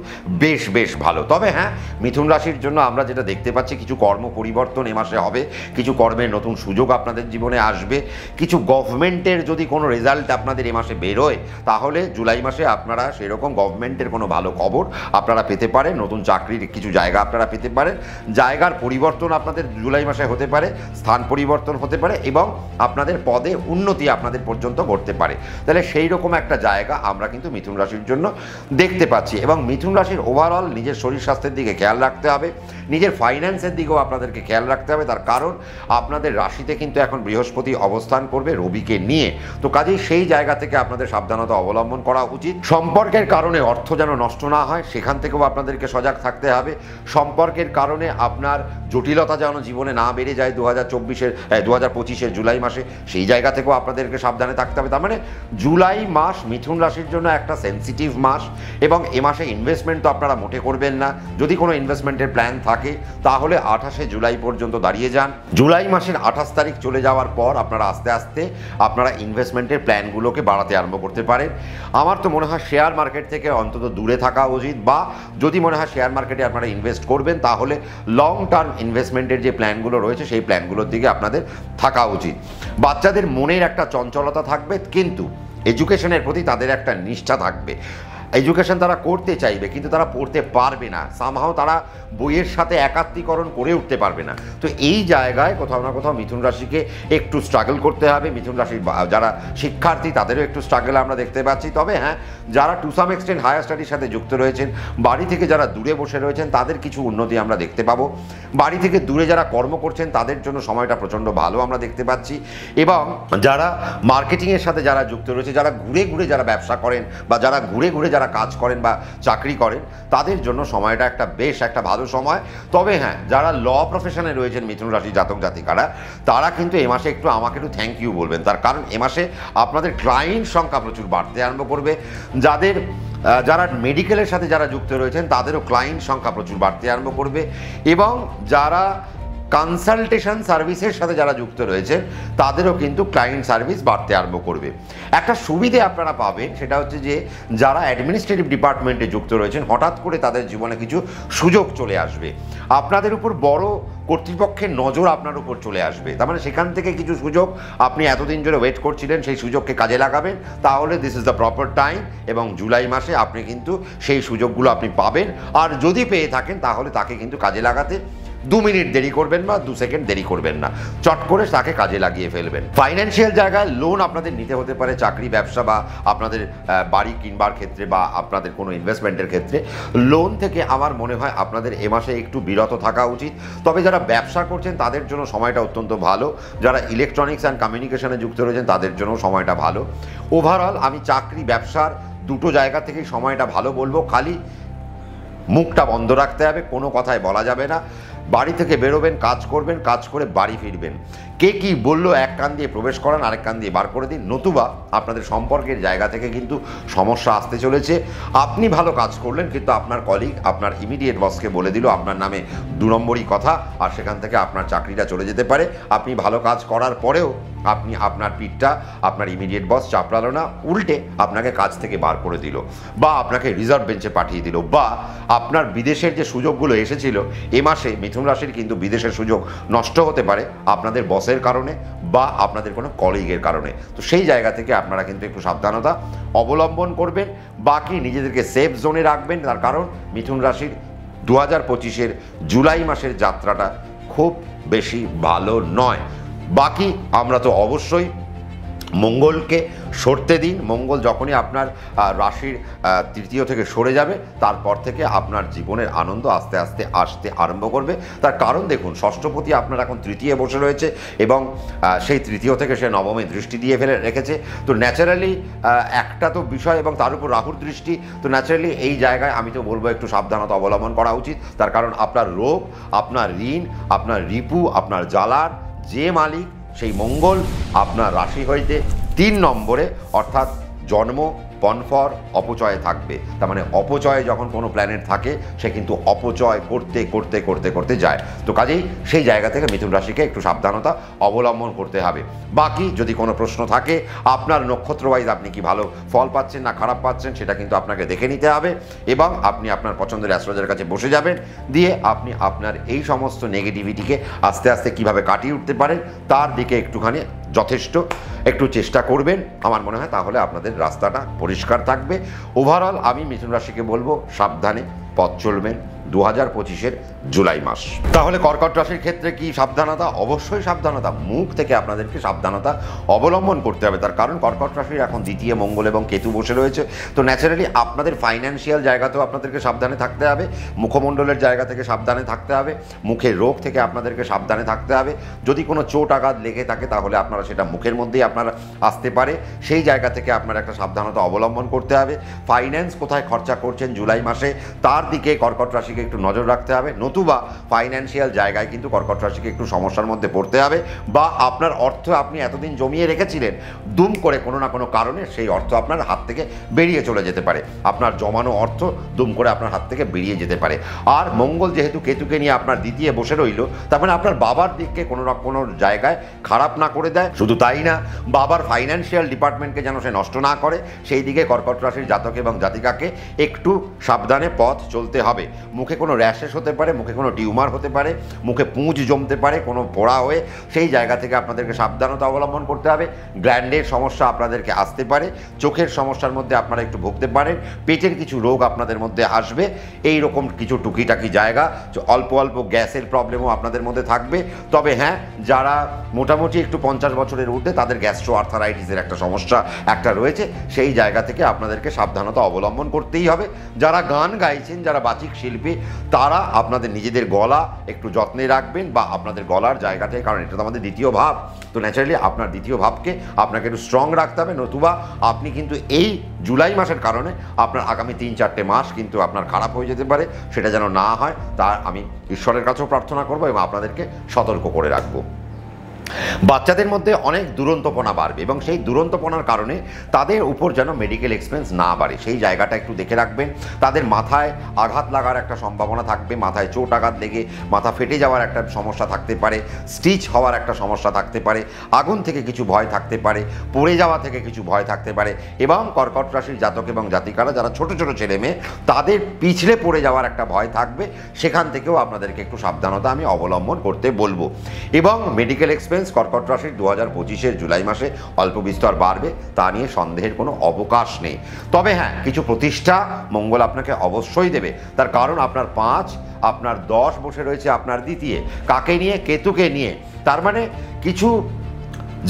বেশ ভালো। তবে হ্যাঁ, মিথুন রাশির জন্য আমরা যেটা দেখতে পাচ্ছি, কিছু কর্ম পরিবর্তন এ মাসে হবে, কিছু কর্মের নতুন সুযোগ আপনাদের জীবনে আসবে, কিছু গভর্নমেন্টের যদি কোনো রেজাল্ট আপনাদের এ মাসে বেরোয়, তাহলে জুলাই মাসে আপনারা সেরকম গভর্নমেন্টের কোনো ভালো খবর আপনারা পেতে পারেন, নতুন চাকরির কিছু জায়গা আপনারা পেতে পারেন, জায়গার পরিবর্তন আপনাদের জুলাই মাসে হতে পারে, স্থান পরিবর্তন হতে পারে এবং আপনাদের পদে উন্নতি আপনাদের পর্যন্ত ঘটতে পারে। তাহলে সেই রকম একটা জায়গা আমরা কিন্তু মিথুন রাশির জন্য দেখতে পাচ্ছি। এবং মিথুন রাশির ওভারঅল নিজের শরীর স্বাস্থ্যের দিকে খেয়াল রাখতে হবে, নিজের ফাইন্যান্সের দিকেও আপনাদেরকে খেয়াল রাখতে হবে। তার কারণ আপনাদের রাশিতে কিন্তু এখন বৃহস্পতি অবস্থান করবে রবিকে নিয়ে, তো কাজেই সেই জায়গা থেকে আপনাদের সাবধানতা অবলম্বন করা উচিত। সম্পর্কের কারণে অর্থ যেন নষ্ট না হয়, সেখান থেকেও আপনাদেরকে সজাগ থাকতে হবে। সম্পর্কের কারণে আপনার জটিলতা যেন জীবনে না বেড়ে যায় 2025-এর জুলাই মাসে, সেই জায়গা থেকেও আপনাদেরকে সাবধানে থাকতে হবে। তার মানে জুলাই মাস মিথুন রাশির জন্য একটা সেন্সিটিভ মাস এবং এ মাসে ইনভেস্টমেন্ট তো আপনারা মোটে করবেন না। যদি কোনো ইনভেস্টমেন্টের প্ল্যান থাকে তাহলে 28শে জুলাই পর্যন্ত দাঁড়িয়ে যান। জুলাই মাসের 28 তারিখ চলে যাওয়ার পর আপনারা আস্তে আস্তে আপনারা ইনভেস্টমেন্টের প্ল্যানগুলোকে বাড়াতে আরম্ভ করতে পারেন। আমার তো মনে হয় শেয়ার মার্কেট থেকে অন্তত দূরে থাকা উচিত, বা যদি মনে হয় শেয়ার মার্কেটে আপনারা ইনভেস্ট করবেন তাহলে লং টার্ম ইনভেস্টমেন্টের যে প্ল্যানগুলো রয়েছে সেই প্ল্যানগুলোর দিকে আপনাদের থাকা উচিত। বাচ্চাদের মনের একটা চঞ্চলতা থাকবে, কিন্তু এডুকেশনের প্রতি তাদের একটা নিষ্ঠা থাকবে। এডুকেশন তারা করতে চাইবে কিন্তু তারা পড়তে পারবে না, সামহাও তারা বইয়ের সাথে একাত্মীকরণ করে উঠতে পারবে না। তো এই জায়গায় কোথাও না কোথাও মিথুন রাশিকে একটু স্ট্রাগল করতে হবে। মিথুন রাশির যারা শিক্ষার্থী তাদেরও একটু স্ট্রাগল আমরা দেখতে পাচ্ছি। তবে হ্যাঁ, যারা টু সাম এক্সটেন্ট হায়ার স্টাডির সাথে যুক্ত রয়েছেন, বাড়ি থেকে যারা দূরে বসে রয়েছেন, তাদের কিছু উন্নতি আমরা দেখতে পাবো। বাড়ি থেকে দূরে যারা কর্ম করছেন তাদের জন্য সময়টা প্রচণ্ড ভালো আমরা দেখতে পাচ্ছি। এবং যারা মার্কেটিংয়ের সাথে যারা যুক্ত রয়েছে, যারা ঘুরে ঘুরে যারা ব্যবসা করেন বা যারা ঘুরে ঘুরে যারা কাজ করেন বা চাকরি করেন, তাদের জন্য সময়টা একটা ভালো সময়। তবে হ্যাঁ, যারা ল প্রফেশনে রয়েছেন মিথুন রাশি জাতক জাতিকারা, তারা কিন্তু এ মাসে আমাকে একটু থ্যাংক ইউ বলবেন। তার কারণ এ মাসে আপনাদের ক্লায়েন্ট সংখ্যা প্রচুর বাড়তে আরম্ভ করবে। যারা মেডিকেলের সাথে যারা যুক্ত রয়েছেন তাদেরও ক্লায়েন্ট সংখ্যা প্রচুর বাড়তে আরম্ভ করবে। এবং যারা কনসালটেশন সার্ভিসের সাথে যারা যুক্ত রয়েছেন তাদেরও কিন্তু ক্লায়েন্ট সার্ভিস বাড়তে আরম্ভ করবে। একটা সুবিধে আপনারা পাবেন, সেটা হচ্ছে যে যারা অ্যাডমিনিস্ট্রেটিভ ডিপার্টমেন্টে যুক্ত রয়েছেন, হঠাৎ করে তাদের জীবনে কিছু সুযোগ চলে আসবে। আপনাদের উপর বড় কর্তৃপক্ষের নজর আপনার উপর চলে আসবে। তার মানে সেখান থেকে কিছু সুযোগ আপনি এতদিন ধরে ওয়েট করছিলেন, সেই সুযোগকে কাজে লাগাবেন, তাহলে this is the proper time. এবং জুলাই মাসে আপনি কিন্তু সেই সুযোগগুলো আপনি পাবেন। আর যদি পেয়ে থাকেন তাহলে তাকে কিন্তু কাজে লাগাতে 2 মিনিট দেরি করবেন না, 2 সেকেন্ড দেরি করবেন না, চট করে তাকে কাজে লাগিয়ে ফেলবেন। ফাইন্যান্সিয়াল জায়গায় লোন আপনাদের নিতে হতে পারে, চাকরি ব্যবসা বা আপনাদের বাড়ি কিনবার ক্ষেত্রে বা আপনাদের কোনো ইনভেস্টমেন্টের ক্ষেত্রে লোন থেকে আমার মনে হয় আপনাদের এ মাসে একটু বিরত থাকা উচিত। তবে যারা ব্যবসা করছেন তাদের জন্য সময়টা অত্যন্ত ভালো। যারা ইলেকট্রনিক্স অ্যান্ড কমিউনিকেশনে যুক্ত রয়েছেন তাদের জন্য সময়টা ভালো। ওভারঅল আমি চাকরি ব্যবসার দুটো জায়গা থেকেই সময়টা ভালো বলবো। খালি মুখটা বন্ধ রাখতে হবে, কোনো কথাই বলা যাবে না। বাড়ি থেকে বেরোবেন, কাজ করবেন, কাজ করে বাড়ি ফিরবেন। কে কি বললো এক কান দিয়ে প্রবেশ করান, আরেক কান দিয়ে বার করে দিন, নতুবা আপনাদের সম্পর্কের জায়গা থেকে কিন্তু সমস্যা আসতে চলেছে। আপনি ভালো কাজ করলেন কিন্তু আপনার কলিগ আপনার ইমিডিয়েট বসকে বলে দিল আপনার নামে 2 নম্বরই কথা, আর সেখান থেকে আপনার চাকরিটা চলে যেতে পারে। আপনি ভালো কাজ করার পরেও আপনার পিঠটা আপনার ইমিডিয়েট বস চাপড়ালো না, উল্টে আপনাকে কাজ থেকে বার করে দিল, বা আপনাকে রিজার্ভ বেঞ্চে পাঠিয়ে দিল, বা আপনার বিদেশের যে সুযোগগুলো এসেছিল এ মাসে মিথুন রাশির কিন্তু বিদেশের সুযোগ নষ্ট হতে পারে আপনাদের বসের কারণে বা আপনাদের কোনো কলিগের কারণে। তো সেই জায়গা থেকে আপনারা কিন্তু একটু সাবধানতা অবলম্বন করবেন। বাকি নিজেদেরকে সেফ জোনে রাখবেন, তার কারণ মিথুন রাশির 2025-এর জুলাই মাসের যাত্রাটা খুব বেশি ভালো নয়। বাকি আমরা তো অবশ্যই মঙ্গলকে সরতে দিন। মঙ্গল যখনই আপনার রাশির তৃতীয় থেকে সরে যাবে, তারপর থেকে আপনার জীবনের আনন্দ আস্তে আস্তে আসতে আরম্ভ করবে। তার কারণ দেখুন, ষষ্ঠপতি আপনার এখন তৃতীয় বসে রয়েছে এবং সেই তৃতীয় থেকে সে নবমে দৃষ্টি দিয়ে রেখেছে। তো ন্যাচারালি একটা তো বিষয়, এবং তার উপর রাহুর দৃষ্টি, তো ন্যাচারালি এই জায়গায় আমি তো বলবো একটু সাবধানতা অবলম্বন করা উচিত। তার কারণ আপনার রোগ, আপনার ঋণ, আপনার রিপু, আপনার জ্বালার যে মালিক সেই মঙ্গল আপনার রাশি হইতে 3 নম্বরে, অর্থাৎ জন্ম, পনফর, অপচয়ে থাকবে। তার মানে অপচয়ে যখন কোনো প্ল্যানেট থাকে, সে কিন্তু অপচয় করতে করতে করতে করতে যায়। তো কাজেই সেই জায়গা থেকে মিথুন রাশিকে একটু সাবধানতা অবলম্বন করতে হবে। বাকি যদি কোনো প্রশ্ন থাকে, আপনার নক্ষত্র ওয়াইজ আপনি কি ভালো ফল পাচ্ছেন না খারাপ পাচ্ছেন, সেটা কিন্তু আপনাকে দেখে নিতে হবে এবং আপনি আপনার পছন্দের অ্যাস্ট্রোলজারের কাছে বসে যাবেন। দিয়ে আপনি আপনার এই সমস্ত নেগেটিভিটিকে আস্তে আস্তে কিভাবে কাটিয়ে উঠতে পারেন তার দিকে একটুখানি যথেষ্ট একটু চেষ্টা করবেন। আমার মনে হয় তাহলে আপনাদের রাস্তাটা পরিষ্কার থাকবে। ওভারঅল আমি মিথুন রাশিকে বলবো সাবধানে পথ চলবেন 2025-এর জুলাই মাস। তাহলে কর্কট রাশির ক্ষেত্রে কি সাবধানতা? অবশ্যই সাবধানতা। মুখ থেকে আপনাদেরকে সাবধানতা অবলম্বন করতে হবে। তার কারণ কর্কট রাশির এখন দ্বিতীয় মঙ্গল এবং কেতু বসে রয়েছে। তো ন্যাচারালি আপনাদের ফাইন্যান্সিয়াল জায়গাতেও আপনাদেরকে সাবধানে থাকতে হবে, মুখমণ্ডলের জায়গা থেকে সাবধানে থাকতে হবে, মুখের রোগ থেকে আপনাদেরকে সাবধানে থাকতে হবে। যদি কোনো চোট আঘাত লেগে থাকে তাহলে আপনারা সেটা মুখের মধ্যেই আপনারা আসতে পারে, সেই জায়গা থেকে আপনার একটা সাবধানতা অবলম্বন করতে হবে। ফাইন্যান্স কোথায় খরচা করছেন জুলাই মাসে তার দিকে কর্কট রাশিকে একটু নজর রাখতে হবে, নতুবা ফাইন্যান্সিয়াল জায়গায় কিন্তু কর্কট রাশিকে একটু সমস্যার মধ্যে পড়তে হবে। বা আপনার অর্থ আপনি এতদিন জমিয়ে রেখেছিলেন, দুম করে কোনো না কোনো কারণে সেই অর্থ আপনার হাত থেকে বেরিয়ে চলে যেতে পারে। আপনার জমানো অর্থ দুম করে আপনার হাত থেকে বেরিয়ে যেতে পারে। আর মঙ্গল যেহেতু কেতুকে নিয়ে আপনার দ্বিতীয় বসে রইল, তার মানে আপনার বাবার দিককে কোনো না কোনো জায়গায় খারাপ না করে দেয়। শুধু তাই না, বাবার ফাইন্যান্সিয়াল ডিপার্টমেন্টকে যেন সে নষ্ট না করে, সেই দিকে কর্কট রাশির জাতক এবং জাতিকাকে একটু সাবধানে পথ চলতে হবে। মুখে কোনো র্যাশেস হতে পারে, মুখে কোনো টিউমার হতে পারে, মুখে পুঁজ জমতে পারে কোনো পোড়া হয়ে, সেই জায়গা থেকে আপনাদেরকে সাবধানতা অবলম্বন করতে হবে। গ্ল্যান্ডের সমস্যা আপনাদেরকে আসতে পারে, চোখের সমস্যার মধ্যে আপনারা একটু ভুগতে পারেন, পেটের কিছু রোগ আপনাদের মধ্যে আসবে, এই রকম কিছু টুকিটাকি জায়গা, অল্প অল্প গ্যাসের প্রবলেমও আপনাদের মধ্যে থাকবে। তবে হ্যাঁ, যারা মোটামুটি একটু 50 বছরের ঊর্ধ্বে তাদের গ্যাস্ট্রো আর্থারাইটিসের একটা সমস্যা একটা রয়েছে, সেই জায়গা থেকে আপনাদেরকে সাবধানতা অবলম্বন করতেই হবে। যারা গান গাইছেন, যারা বাচিক শিল্পী, তারা আপনাদের নিজেদের গলা একটু যত্নে রাখবেন, বা আপনাদের গলার জায়গাটায়, কারণ এটা তো আমাদের দ্বিতীয় ভাব, তো ন্যাচারালি আপনার দ্বিতীয় ভাবকে আপনাকে একটু স্ট্রং রাখতে হবে। নতুবা আপনি কিন্তু এই জুলাই মাসের কারণে আপনার আগামী 3-4টে মাস কিন্তু আপনার খারাপ হয়ে যেতে পারে। সেটা যেন না হয় তা আমি ঈশ্বরের কাছেও প্রার্থনা করব এবং আপনাদেরকে সতর্ক করে রাখবো। বাচ্চাদের মধ্যে অনেক দুরন্তপনা বাড়বে এবং সেই দুরন্তপনার কারণে তাদের উপর যেন মেডিকেল এক্সপেন্স না বাড়ে, সেই জায়গাটা একটু দেখে রাখবেন। তাদের মাথায় আঘাত লাগার একটা সম্ভাবনা থাকবে, মাথায় চোট আঘাত লেগে মাথা ফেটে যাওয়ার একটা সমস্যা থাকতে পারে, স্টিচ হওয়ার একটা সমস্যা থাকতে পারে, আগুন থেকে কিছু ভয় থাকতে পারে, পড়ে যাওয়া থেকে কিছু ভয় থাকতে পারে। এবং কর্কট রাশির জাতক এবং জাতিকারা যারা ছোট ছোট ছেলে মেয়ে, তাদের পিছলে পড়ে যাওয়ার একটা ভয় থাকবে, সেখান থেকেও আপনাদেরকে একটু সাবধানতা আমি অবলম্বন করতে বলবো। এবং মেডিকেল এক্সপেন্স কর্কট রাশির 2025-এর জুলাই মাসে অল্প বিস্তর বাড়বে, তা নিয়ে সন্দেহের কোনো অবকাশ নেই। তবে হ্যাঁ, কিছু প্রতিষ্ঠা মঙ্গল আপনাকে অবশ্যই দেবে। তার কারণ আপনার 5, আপনার 10 বসে রয়েছে আপনার দ্বিতীয়, কাকে নিয়ে? কেতুকে নিয়ে। তার মানে কিছু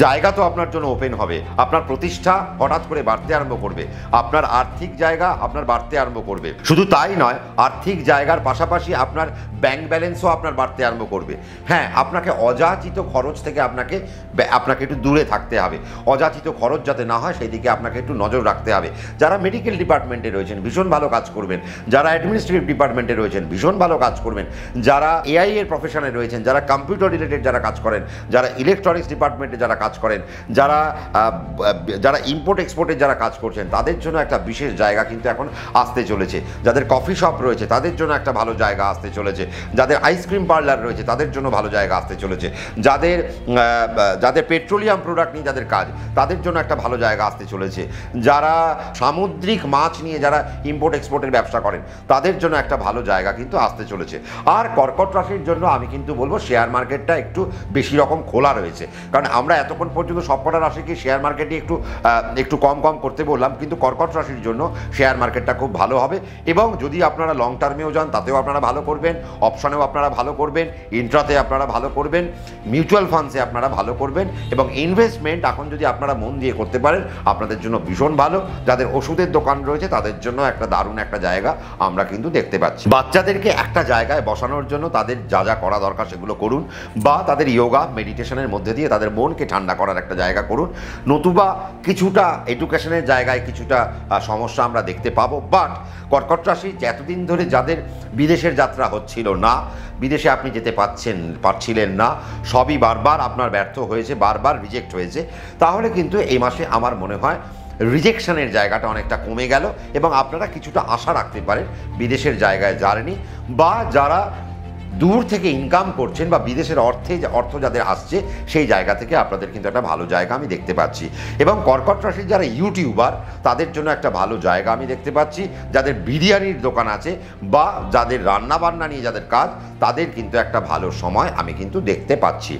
জায়গা তো আপনার জন্য ওপেন হবে, আপনার প্রতিষ্ঠা হঠাৎ করে বাড়তে আরম্ভ করবে, আপনার আর্থিক জায়গা আপনার বাড়তে আরম্ভ করবে। শুধু তাই নয়, আর্থিক জায়গার পাশাপাশি আপনার ব্যাংক ব্যালেন্সও আপনার বাড়তে আরম্ভ করবে। হ্যাঁ, আপনাকে অযাচিত খরচ থেকে আপনাকে একটু দূরে থাকতে হবে। অযাচিত খরচ যাতে না হয় সেই দিকে আপনাকে একটু নজর রাখতে হবে। যারা মেডিকেল ডিপার্টমেন্টে রয়েছেন ভীষণ ভালো কাজ করবেন, যারা অ্যাডমিনিস্ট্রেটিভ ডিপার্টমেন্টে রয়েছেন ভীষণ ভালো কাজ করবেন, যারা এআই এর প্রফেশনে রয়েছেন, যারা কম্পিউটার রিলেটেড যারা কাজ করেন, যারা ইলেকট্রনিক্স ডিপার্টমেন্টে যারা কাজ করেন, যারা ইম্পোর্ট এক্সপোর্টের যারা কাজ করছেন, তাদের জন্য একটা বিশেষ জায়গা কিন্তু এখন আসতে চলেছে। যাদের কফি শপ রয়েছে তাদের জন্য একটা ভালো জায়গা আসতে চলেছে, যাদের আইসক্রিম পার্লার রয়েছে তাদের জন্য ভালো জায়গা আসতে চলেছে, যাদের পেট্রোলিয়াম প্রোডাক্ট নিয়ে যাদের কাজ তাদের জন্য একটা ভালো জায়গা আসতে চলেছে, যারা সামুদ্রিক মাছ নিয়ে যারা ইম্পোর্ট এক্সপোর্টের ব্যবসা করেন তাদের জন্য একটা ভালো জায়গা কিন্তু আসতে চলেছে। আর কর্কট রাশির জন্য আমি কিন্তু বলবো শেয়ার মার্কেটটা একটু বেশি রকম খোলা রয়েছে, কারণ আমরা এতক্ষণ পর্যন্ত সবকটা রাশিকে শেয়ার মার্কেটে একটু কম করতে বললাম, কিন্তু কর্কট রাশির জন্য শেয়ার মার্কেটটা খুব ভালো হবে। এবং যদি আপনারা লং টার্মেও যান তাতেও আপনারা ভালো করবেন, অপশনেও আপনারা ভালো করবেন, ইন্ট্রাতে আপনারা ভালো করবেন, মিউচুয়াল ফান্ডসে আপনারা ভালো করবেন, এবং ইনভেস্টমেন্ট এখন যদি আপনারা মন দিয়ে করতে পারেন আপনাদের জন্য ভীষণ ভালো। যাদের ওষুধের দোকান রয়েছে তাদের জন্য একটা দারুণ একটা জায়গা আমরা কিন্তু দেখতে পাচ্ছি। বাচ্চাদেরকে একটা জায়গায় বসানোর জন্য তাদের যা যা করা দরকার সেগুলো করুন, বা তাদের যোগা মেডিটেশনের মধ্যে দিয়ে তাদের মনকে ঠান্ডা করার একটা জায়গা করুন। নতুবা কিছুটা এডুকেশনের জায়গায় কিছুটা সমস্যা আমরা দেখতে পাবো। বাট কর্কট রাশি এতদিন ধরে যাদের বিদেশের যাত্রা হচ্ছিল না, বিদেশে আপনি যেতে পারছিলেন না, সবই বারবার আপনার ব্যর্থ হয়েছে, বারবার রিজেক্ট হয়েছে, তাহলে কিন্তু এই মাসে আমার মনে হয় রিজেকশনের জায়গাটা অনেকটা কমে গেল এবং আপনারা কিছুটা আশা রাখতে পারেন বিদেশের জায়গায় জার্নি, বা যারা দূর থেকে ইনকাম করছেন বা বিদেশের অর্থ যাদের আসছে সেই জায়গা থেকে আপনাদের কিন্তু একটা ভালো জায়গা আমি দেখতে পাচ্ছি। এবং কর্কট রাশির যারা ইউটিউবার তাদের জন্য একটা ভালো জায়গা আমি দেখতে পাচ্ছি। যাদের বিরিয়ানির দোকান আছে বা যাদের রান্নাবান্না নিয়ে যাদের কাজ, তাদের কিন্তু একটা ভালো সময় আমি কিন্তু দেখতে পাচ্ছি।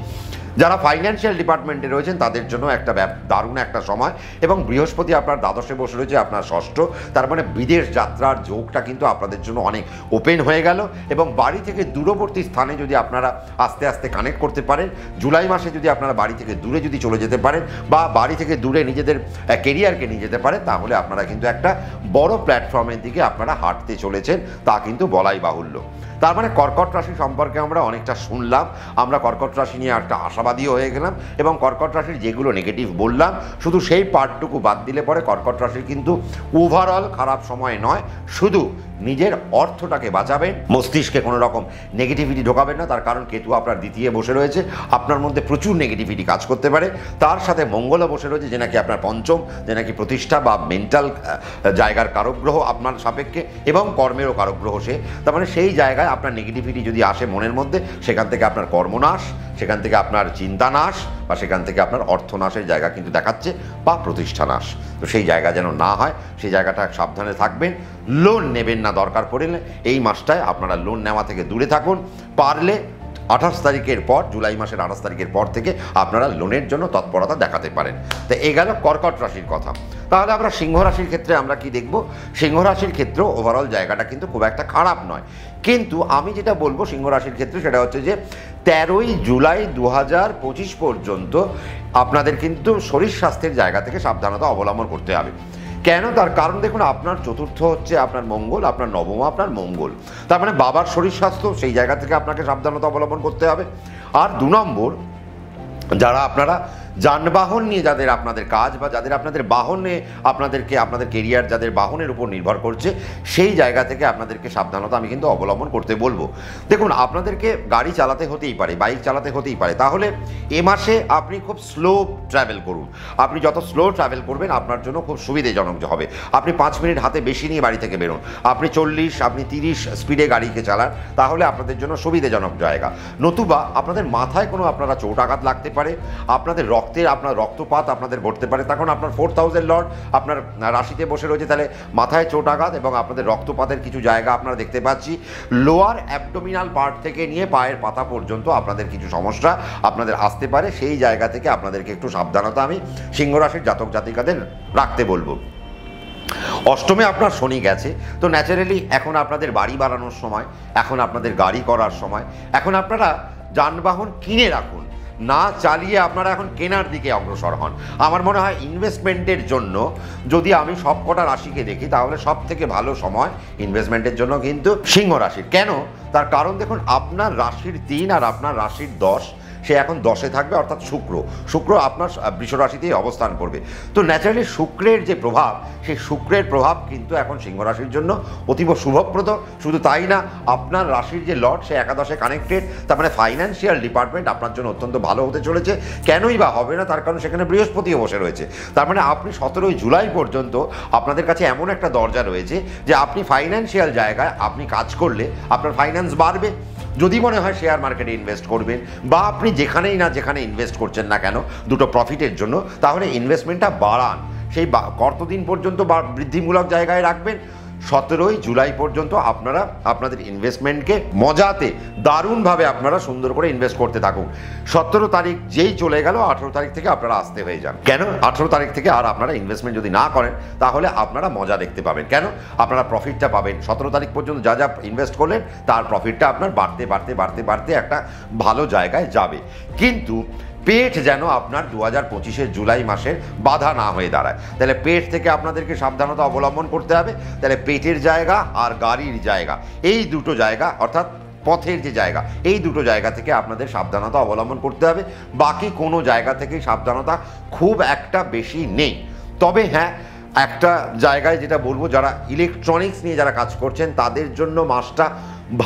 যারা ফাইন্যান্সিয়াল ডিপার্টমেন্টে রয়েছেন তাদের জন্য একটা দারুণ একটা সময়। এবং বৃহস্পতি আপনার দ্বাদশে বসে রয়েছে, আপনার ষষ্ঠ, তার মানে বিদেশ যাত্রার যোগটা কিন্তু আপনাদের জন্য অনেক ওপেন হয়ে গেল। এবং বাড়ি থেকে দূরবর্তী স্থানে যদি আপনারা আস্তে আস্তে কানেক্ট করতে পারেন, জুলাই মাসে যদি আপনারা বাড়ি থেকে দূরে যদি চলে যেতে পারেন বা বাড়ি থেকে দূরে নিজেদের কেরিয়ারকে নিয়ে যেতে পারেন, তাহলে আপনারা কিন্তু একটা বড় প্ল্যাটফর্মের দিকে আপনারা হাঁটতে চলেছেন, তা কিন্তু বলাই বাহুল্য। তার মানে কর্কট রাশি সম্পর্কে আমরা অনেকটা শুনলাম, আমরা কর্কট রাশি নিয়ে একটা আশাবাদীও হয়ে গেলাম, এবং কর্কট রাশির যেগুলো নেগেটিভ বললাম শুধু সেই পার্টটুকু বাদ দিলে পরে কর্কট রাশির কিন্তু ওভারঅল খারাপ সময় নয়। শুধু নিজের অর্থটাকে বাঁচাবেন, মস্তিষ্কে কোনো রকম নেগেটিভিটি ঢোকাবেন না, তার কারণ কেতু আপনার দ্বিতীয় বসে রয়েছে, আপনার মধ্যে প্রচুর নেগেটিভিটি কাজ করতে পারে। তার সাথে মঙ্গলও বসে রয়েছে, যে নাকি আপনার পঞ্চম, যে নাকি প্রতিষ্ঠা বা মেন্টাল জায়গার কারকগ্রহ আপনার সাপেক্ষে, এবং কর্মেরও কারকগ্রহ সে। তার মানে সেই জায়গায় আপনার নেগেটিভিটি যদি আসে মনের মধ্যে, সেখান থেকে আপনার কর্মনাশ, সেখান থেকে আপনার চিন্তানাশ, বা সেখান থেকে আপনার অর্থনাশের জায়গা কিন্তু দেখাচ্ছে, বা প্রতিষ্ঠানাশ। তো সেই জায়গা যেন না হয়, সেই জায়গাটা সাবধানে থাকবেন। লোন নেবেন না দরকার পড়লে, এই মাসটায় আপনারা লোন নেওয়া থেকে দূরে থাকুন। পারলে 28 তারিখের পর, জুলাই মাসের 28 তারিখের পর থেকে আপনারা লোনের জন্য তৎপরতা দেখাতে পারেন। তো এই গেল কর্কট রাশির কথা। তাহলে আমরা সিংহ রাশির ক্ষেত্রে আমরা কি দেখব? সিংহ রাশির ক্ষেত্রেও ওভারঅল জায়গাটা কিন্তু খুব একটা খারাপ নয়, কিন্তু আমি যেটা বলবো সিংহ রাশির ক্ষেত্রে সেটা হচ্ছে যে 13ই জুলাই 2025 পর্যন্ত আপনাদের কিন্তু শরীর স্বাস্থ্যের জায়গা থেকে সাবধানতা অবলম্বন করতে হবে। কেন? তার কারণ দেখুন, আপনার চতুর্থ হচ্ছে আপনার মঙ্গল, আপনার নবম আপনার মঙ্গল, তার মানে বাবার শরীর স্বাস্থ্য, সেই জায়গা থেকে আপনাকে সাবধানতা অবলম্বন করতে হবে। আর 2 নম্বর, যারা আপনারা যানবাহন নিয়ে যাদের আপনাদের কাজ, বা যাদের আপনাদের বাহনে আপনাদের কেরিয়ার যাদের বাহনের উপর নির্ভর করছে, সেই জায়গা থেকে আপনাদেরকে সাবধানতা আমি কিন্তু অবলম্বন করতে বলবো। দেখুন, আপনাদেরকে গাড়ি চালাতে হতেই পারে, বাইক চালাতে হতেই পারে, তাহলে এ মাসে আপনি খুব স্লো ট্রাভেল করুন। আপনি যত স্লো ট্রাভেল করবেন আপনার জন্য খুব সুবিধাজনক হবে। আপনি 5 মিনিট হাতে বেশি নিয়ে বাড়ি থেকে বেরোন, আপনি 40, আপনি 30 স্পিডে গাড়িকে চালান, তাহলে আপনাদের জন্য সুবিধাজনক জায়গা। নতুবা আপনাদের মাথায় কোনো আপনারা চোট আঘাত লাগতে পারে, আপনাদের আপনার রক্তপাত আপনাদের ঘটতে পারে, তখন আপনার 4000 লর্ড আপনার রাশিতে বসে রয়েছে, তাহলে মাথায় চোট আঘাত এবং আপনাদের রক্তপাতের কিছু জায়গা আপনারা দেখতে পাচ্ছি। লোয়ার অ্যাবডোমিনাল পার্ট থেকে নিয়ে পায়ের পাতা পর্যন্ত আপনাদের কিছু সমস্যা আপনাদের আসতে পারে, সেই জায়গা থেকে আপনাদেরকে একটু সাবধানতা আমি সিংহ রাশির জাতক জাতিকাদের রাখতে বলবো। অষ্টমে আপনার শনি গেছে, তো ন্যাচারালি এখন আপনাদের বাড়ি বানানোর সময়, এখন আপনাদের গাড়ি করার সময়, এখন আপনারা যানবাহন কিনে রাখুন, না চালিয়ে আপনারা এখন কেনার দিকে অগ্রসর হন। আমার মনে হয় ইনভেস্টমেন্টের জন্য যদি আমি সব কটা রাশিকে দেখি, তাহলে সব থেকে ভালো সময় ইনভেস্টমেন্টের জন্য কিন্তু সিংহ রাশির। কেন? তার কারণ দেখুন, আপনার রাশির 3 আর আপনার রাশির 10, সে এখন 10-এ থাকবে, অর্থাৎ শুক্র আপনার বৃষ রাশিতেই অবস্থান করবে। তো ন্যাচারালি শুক্রের যে প্রভাব, সেই শুক্রের প্রভাব কিন্তু এখন সিংহ রাশির জন্য অতীব শুভপ্রদ। শুধু তাই না, আপনার রাশির যে লর্ড সে একাদশে কানেক্টেড, তার মানে ফাইন্যান্সিয়াল ডিপার্টমেন্ট আপনার জন্য অত্যন্ত ভালো হতে চলেছে। কেনই বা হবে না? তার কারণ সেখানে বৃহস্পতিও বসে রয়েছে। তার মানে আপনি 17ই জুলাই পর্যন্ত আপনাদের কাছে এমন একটা দরজা রয়েছে যে আপনি ফাইন্যান্সিয়াল জায়গায় আপনি কাজ করলে আপনার ফাইন্যান্স বাড়বে। যদি মনে হয় শেয়ার মার্কেটে ইনভেস্ট করবেন, বা আপনি যেখানে ইনভেস্ট করছেন না কেন দুটো প্রফিটের জন্য, তাহলে ইনভেস্টমেন্টটা বাড়ান, সেই কতদিন পর্যন্ত বৃদ্ধিমূলক জায়গায় রাখবেন। 17ই জুলাই পর্যন্ত আপনারা আপনাদের ইনভেস্টমেন্টকে মজাতে দারুণভাবে আপনারা সুন্দর করে ইনভেস্ট করতে থাকুন। 17 তারিখ যেই চলে গেল, 18 তারিখ থেকে আপনারা আসতে হয়ে যান। কেন 18 তারিখ থেকে আর আপনারা ইনভেস্টমেন্ট যদি না করেন তাহলে আপনারা মজা দেখতে পাবেন। কেন আপনারা প্রফিটটা পাবেন 17 তারিখ পর্যন্ত যা যা ইনভেস্ট করলেন তার প্রফিটটা আপনার বাড়তে বাড়তে বাড়তে বাড়তে একটা ভালো জায়গায় যাবে। কিন্তু পেট যেন আপনার 2025-এর জুলাই মাসের বাধা না হয়ে দাঁড়ায়। তাহলে পেট থেকে আপনাদেরকে সাবধানতা অবলম্বন করতে হবে। তাহলে পেটের জায়গা আর গাড়ির জায়গা, এই দুটো জায়গা অর্থাৎ পথের যে জায়গা, এই দুটো জায়গা থেকে আপনাদের সাবধানতা অবলম্বন করতে হবে। বাকি কোনো জায়গা থেকেই সাবধানতা খুব একটা বেশি নেই। তবে হ্যাঁ, একটা জায়গায় যেটা বলবো, যারা ইলেকট্রনিক্স নিয়ে যারা কাজ করছেন তাদের জন্য মাসটা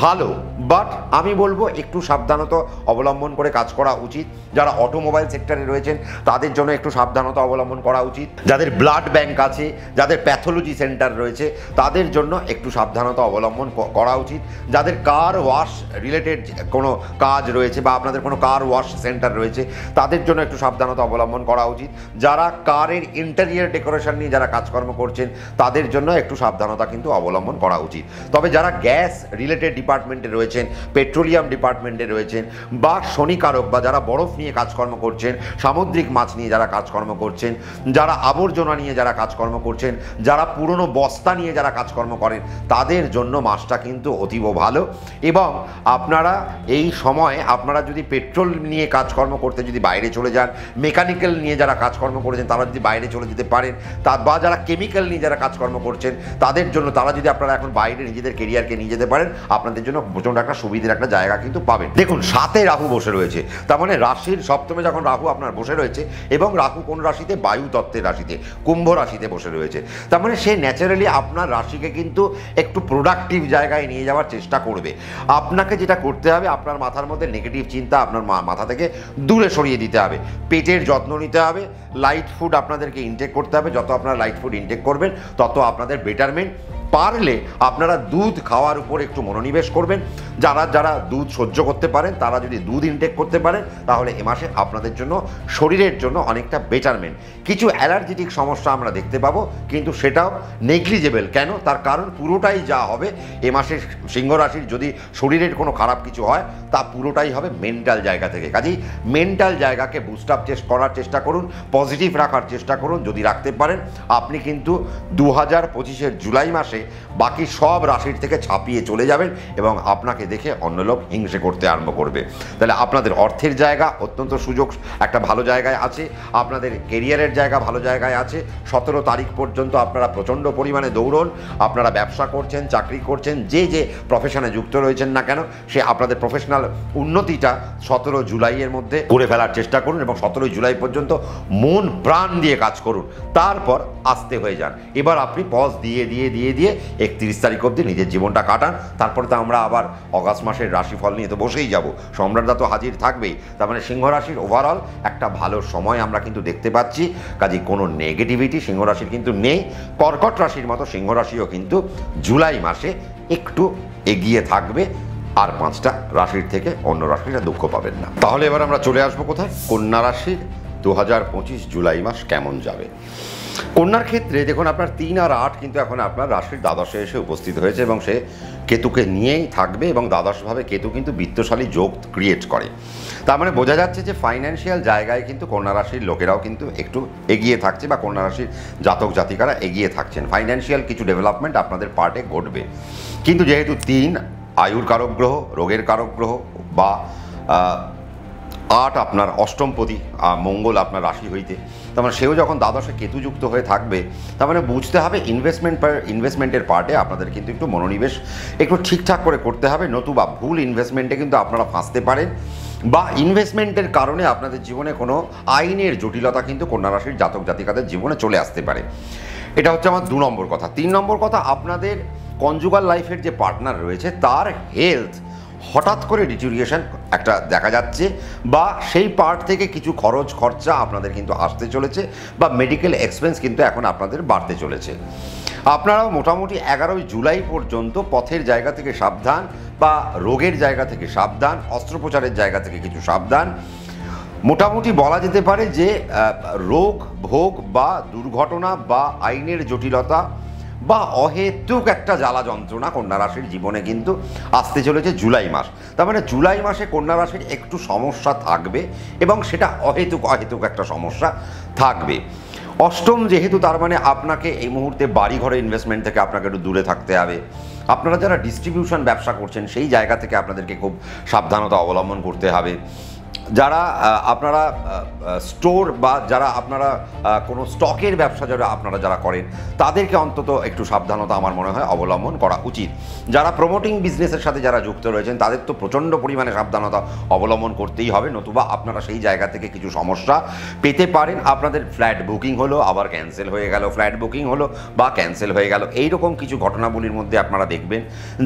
ভালো, বাট আমি বলবো একটু সাবধানতা অবলম্বন করে কাজ করা উচিত। যারা অটোমোবাইল সেক্টরে রয়েছেন তাদের জন্য একটু সাবধানতা অবলম্বন করা উচিত। যাদের ব্লাড ব্যাংক আছে, যাদের প্যাথোলজি সেন্টার রয়েছে তাদের জন্য একটু সাবধানতা অবলম্বন করা উচিত। যাদের কার ওয়াশ রিলেটেড কোনো কাজ রয়েছে বা আপনাদের কোনো কার ওয়াশ সেন্টার রয়েছে তাদের জন্য একটু সাবধানতা অবলম্বন করা উচিত। যারা কারের ইন্টেরিয়র ডেকোরেশন নিয়ে যারা কাজকর্ম করছেন তাদের জন্য একটু সাবধানতা কিন্তু অবলম্বন করা উচিত। তবে যারা গ্যাস রিলেটেড ডিপার্টমেন্টে রয়েছেন, পেট্রোলিয়াম ডিপার্টমেন্টে রয়েছেন, বা খনিকারক বা যারা বরফ নিয়ে কাজকর্ম করছেন, সামুদ্রিক মাছ নিয়ে যারা কাজকর্ম করছেন, যারা আবর্জনা নিয়ে যারা কাজকর্ম করছেন, যারা পুরনো বস্তা নিয়ে যারা কাজকর্ম করেন তাদের জন্য মাসটা কিন্তু অতীব ভালো। এবং আপনারা এই সময় আপনারা যদি পেট্রোল নিয়ে কাজকর্ম করতে যদি বাইরে চলে যান, মেকানিক্যাল নিয়ে যারা কাজকর্ম করেছেন তারা যদি বাইরে চলে যেতে পারেন, বা যারা কেমিক্যাল নিয়ে যারা কাজকর্ম করছেন তাদের জন্য, তারা যদি আপনারা এখন বাইরে নিজেদের কেরিয়ারকে নিয়ে যেতে পারেন, আপনাদের জন্য প্রচণ্ড একটা সুবিধার একটা জায়গা কিন্তু পাবেন। দেখুন 7-এ রাহু বসে রয়েছে, তার মানে রাশির সপ্তমে যখন রাহু আপনার বসে রয়েছে, এবং রাহু কোন রাশিতে? বায়ু তত্ত্বের রাশিতে, কুম্ভ রাশিতে বসে রয়েছে। তার মানে সে ন্যাচারালি আপনার রাশিকে কিন্তু একটু প্রোডাক্টিভ জায়গায় নিয়ে যাওয়ার চেষ্টা করবে। আপনাকে যেটা করতে হবে, আপনার মাথার মধ্যে নেগেটিভ চিন্তা আপনার মাথা থেকে দূরে সরিয়ে দিতে হবে। পেটের যত্ন নিতে হবে, লাইট ফুড আপনাদেরকে ইনটেক করতে হবে। যত আপনারা লাইট ফুড ইনটেক করবেন তত আপনাদের বেটারমেন্ট। পারলে আপনারা দুধ খাওয়ার উপর একটু মনোনিবেশ করবেন। যারা যারা দুধ সহ্য করতে পারেন তারা যদি দুধ ইনটেক করতে পারেন তাহলে এ মাসে আপনাদের জন্য শরীরের জন্য অনেকটা বেটারমেন্ট। কিছু অ্যালার্জেটিক সমস্যা আমরা দেখতে পাবো, কিন্তু সেটাও নেগলিজেবল। কেন? তার কারণ পুরোটাই যা হবে এ মাসে সিংহ রাশির যদি শরীরের কোনো খারাপ কিছু হয় তা পুরোটাই হবে মেন্টাল জায়গা থেকে। কাজেই মেন্টাল জায়গাকে বুস্ট আপ করার চেষ্টা করুন, পজিটিভ রাখার চেষ্টা করুন। যদি রাখতে পারেন আপনি কিন্তু 2025-এর জুলাই মাসে বাকি সব রাশির থেকে ছাপিয়ে চলে যাবেন এবং আপনাকে দেখে অন্য লোক হিংসে করতে আরম্ভ করবে। তাহলে আপনাদের অর্থের জায়গা অত্যন্ত সুযোগ একটা ভালো জায়গায় আছে, আপনাদের কেরিয়ারের জায়গা ভালো জায়গায় আছে। 17 তারিখ পর্যন্ত আপনারা প্রচণ্ড পরিমাণে দৌড়ন। আপনারা ব্যবসা করছেন, চাকরি করছেন, যে যে প্রফেশনে যুক্ত রয়েছেন না কেন, সে আপনাদের প্রফেশনাল উন্নতিটা 17 জুলাইয়ের মধ্যে করে ফেলার চেষ্টা করুন এবং 17 জুলাই পর্যন্ত মন প্রাণ দিয়ে কাজ করুন। তারপর আস্তে হয়ে যান। এবার আপনি পজ দিয়ে দিয়ে দিয়ে দিয়ে 31 তারিখ অবধি নিজের জীবনটা কাটান। তারপরে তো আমরা আবার অগাস্ট মাসের রাশিফল নিয়ে তো বসেই যাব, সম্রাটদা তো হাজির থাকবেই। তার মানে সিংহ রাশির ওভারঅল একটা ভালো সময় আমরা কিন্তু দেখতে পাচ্ছি। কাজে কোনো নেগেটিভিটি সিংহ রাশির কিন্তু নেই। কর্কট রাশির মতো সিংহ রাশিও কিন্তু জুলাই মাসে একটু এগিয়ে থাকবে, আর 5টা রাশির থেকে অন্য রাশিরা দুঃখ পাবেন না। তাহলে এবার আমরা চলে আসবো কোথায়? কন্যা রাশির 2025 জুলাই মাস কেমন যাবে। কন্যার ক্ষেত্রে দেখুন, আপনার 3 আর 8 কিন্তু এখন আপনার রাশির দ্বাদশে এসে উপস্থিত হয়েছে এবং সে কেতুকে নিয়েই থাকবে এবং দ্বাদশভাবে কেতু কিন্তু বিত্তশালী যোগ ক্রিয়েট করে। তার মানে বোঝা যাচ্ছে যে ফাইন্যান্সিয়াল জায়গায় কিন্তু কন্যা রাশির লোকেরাও কিন্তু একটু এগিয়ে থাকছে বা কন্যা রাশির জাতক জাতিকারা এগিয়ে থাকছেন। ফাইন্যান্সিয়াল কিছু ডেভেলপমেন্ট আপনাদের পার্টে ঘটবে। কিন্তু যেহেতু 3 আয়ুর কারক গ্রহ, রোগের কারক গ্রহ, বা 8 আপনার অষ্টমপতি মঙ্গল আপনার রাশি হইতে, তার মানে সেও যখন দ্বাদশে কেতুযুক্ত হয়ে থাকবে, তার মানে বুঝতে হবে ইনভেস্টমেন্টের পার্টে আপনাদের কিন্তু একটু মনোনিবেশ একটু ঠিকঠাক করে করতে হবে, নতুবা ভুল ইনভেস্টমেন্টে কিন্তু আপনারা ফাঁসতে পারেন, বা ইনভেস্টমেন্টের কারণে আপনাদের জীবনে কোনো আইনের জটিলতা কিন্তু কন্যা রাশির জাতক জাতিকাদের জীবনে চলে আসতে পারে। এটা হচ্ছে আমার 2 নম্বর কথা। 3 নম্বর কথা, আপনাদের কনজুগাল লাইফের যে পার্টনার রয়েছে তার হেলথ হঠাৎ করে ডিটেরিয়েশন একটা দেখা যাচ্ছে, বা সেই পার্ট থেকে কিছু খরচা আপনাদের কিন্তু আসতে চলেছে, বা মেডিকেল এক্সপেন্স কিন্তু এখন আপনাদের বাড়তে চলেছে। আপনারাও মোটামুটি 11 জুলাই পর্যন্ত পথের জায়গা থেকে সাবধান, বা রোগের জায়গা থেকে সাবধান, অস্ত্রোপচারের জায়গা থেকে কিছু সাবধান। মোটামুটি বলা যেতে পারে যে রোগ ভোগ বা দুর্ঘটনা বা আইনের জটিলতা বা অহেতুক একটা জ্বালা যন্ত্রণা কন্যা রাশির জীবনে কিন্তু আসতে চলেছে জুলাই মাস। তার মানে জুলাই মাসে কন্যা রাশির একটু সমস্যা থাকবে এবং সেটা অহেতুক একটা সমস্যা থাকবে। অষ্টম যেহেতু, তার মানে আপনাকে এই মুহূর্তে বাড়ি ঘরে ইনভেস্টমেন্ট থেকে আপনাকে একটু দূরে থাকতে হবে। আপনারা যারা ডিস্ট্রিবিউশন ব্যবসা করছেন সেই জায়গা থেকে আপনাদেরকে খুব সাবধানতা অবলম্বন করতে হবে। যারা আপনারা স্টোর বা যারা আপনারা কোনো স্টকের ব্যবসা যারা করেন তাদেরকে অন্তত একটু সাবধানতা আমার মনে হয় অবলম্বন করা উচিত। যারা প্রমোটিং বিজনেসের সাথে যারা যুক্ত রয়েছেন তাদের তো প্রচণ্ড পরিমাণে সাবধানতা অবলম্বন করতেই হবে, নতুবা আপনারা সেই জায়গা থেকে কিছু সমস্যা পেতে পারেন। আপনাদের ফ্ল্যাট বুকিং হলো আবার ক্যান্সেল হয়ে গেল, ফ্ল্যাট বুকিং হলো বা ক্যান্সেল হয়ে গেল, এইরকম কিছু ঘটনাবলীর মধ্যে আপনারা দেখবেন।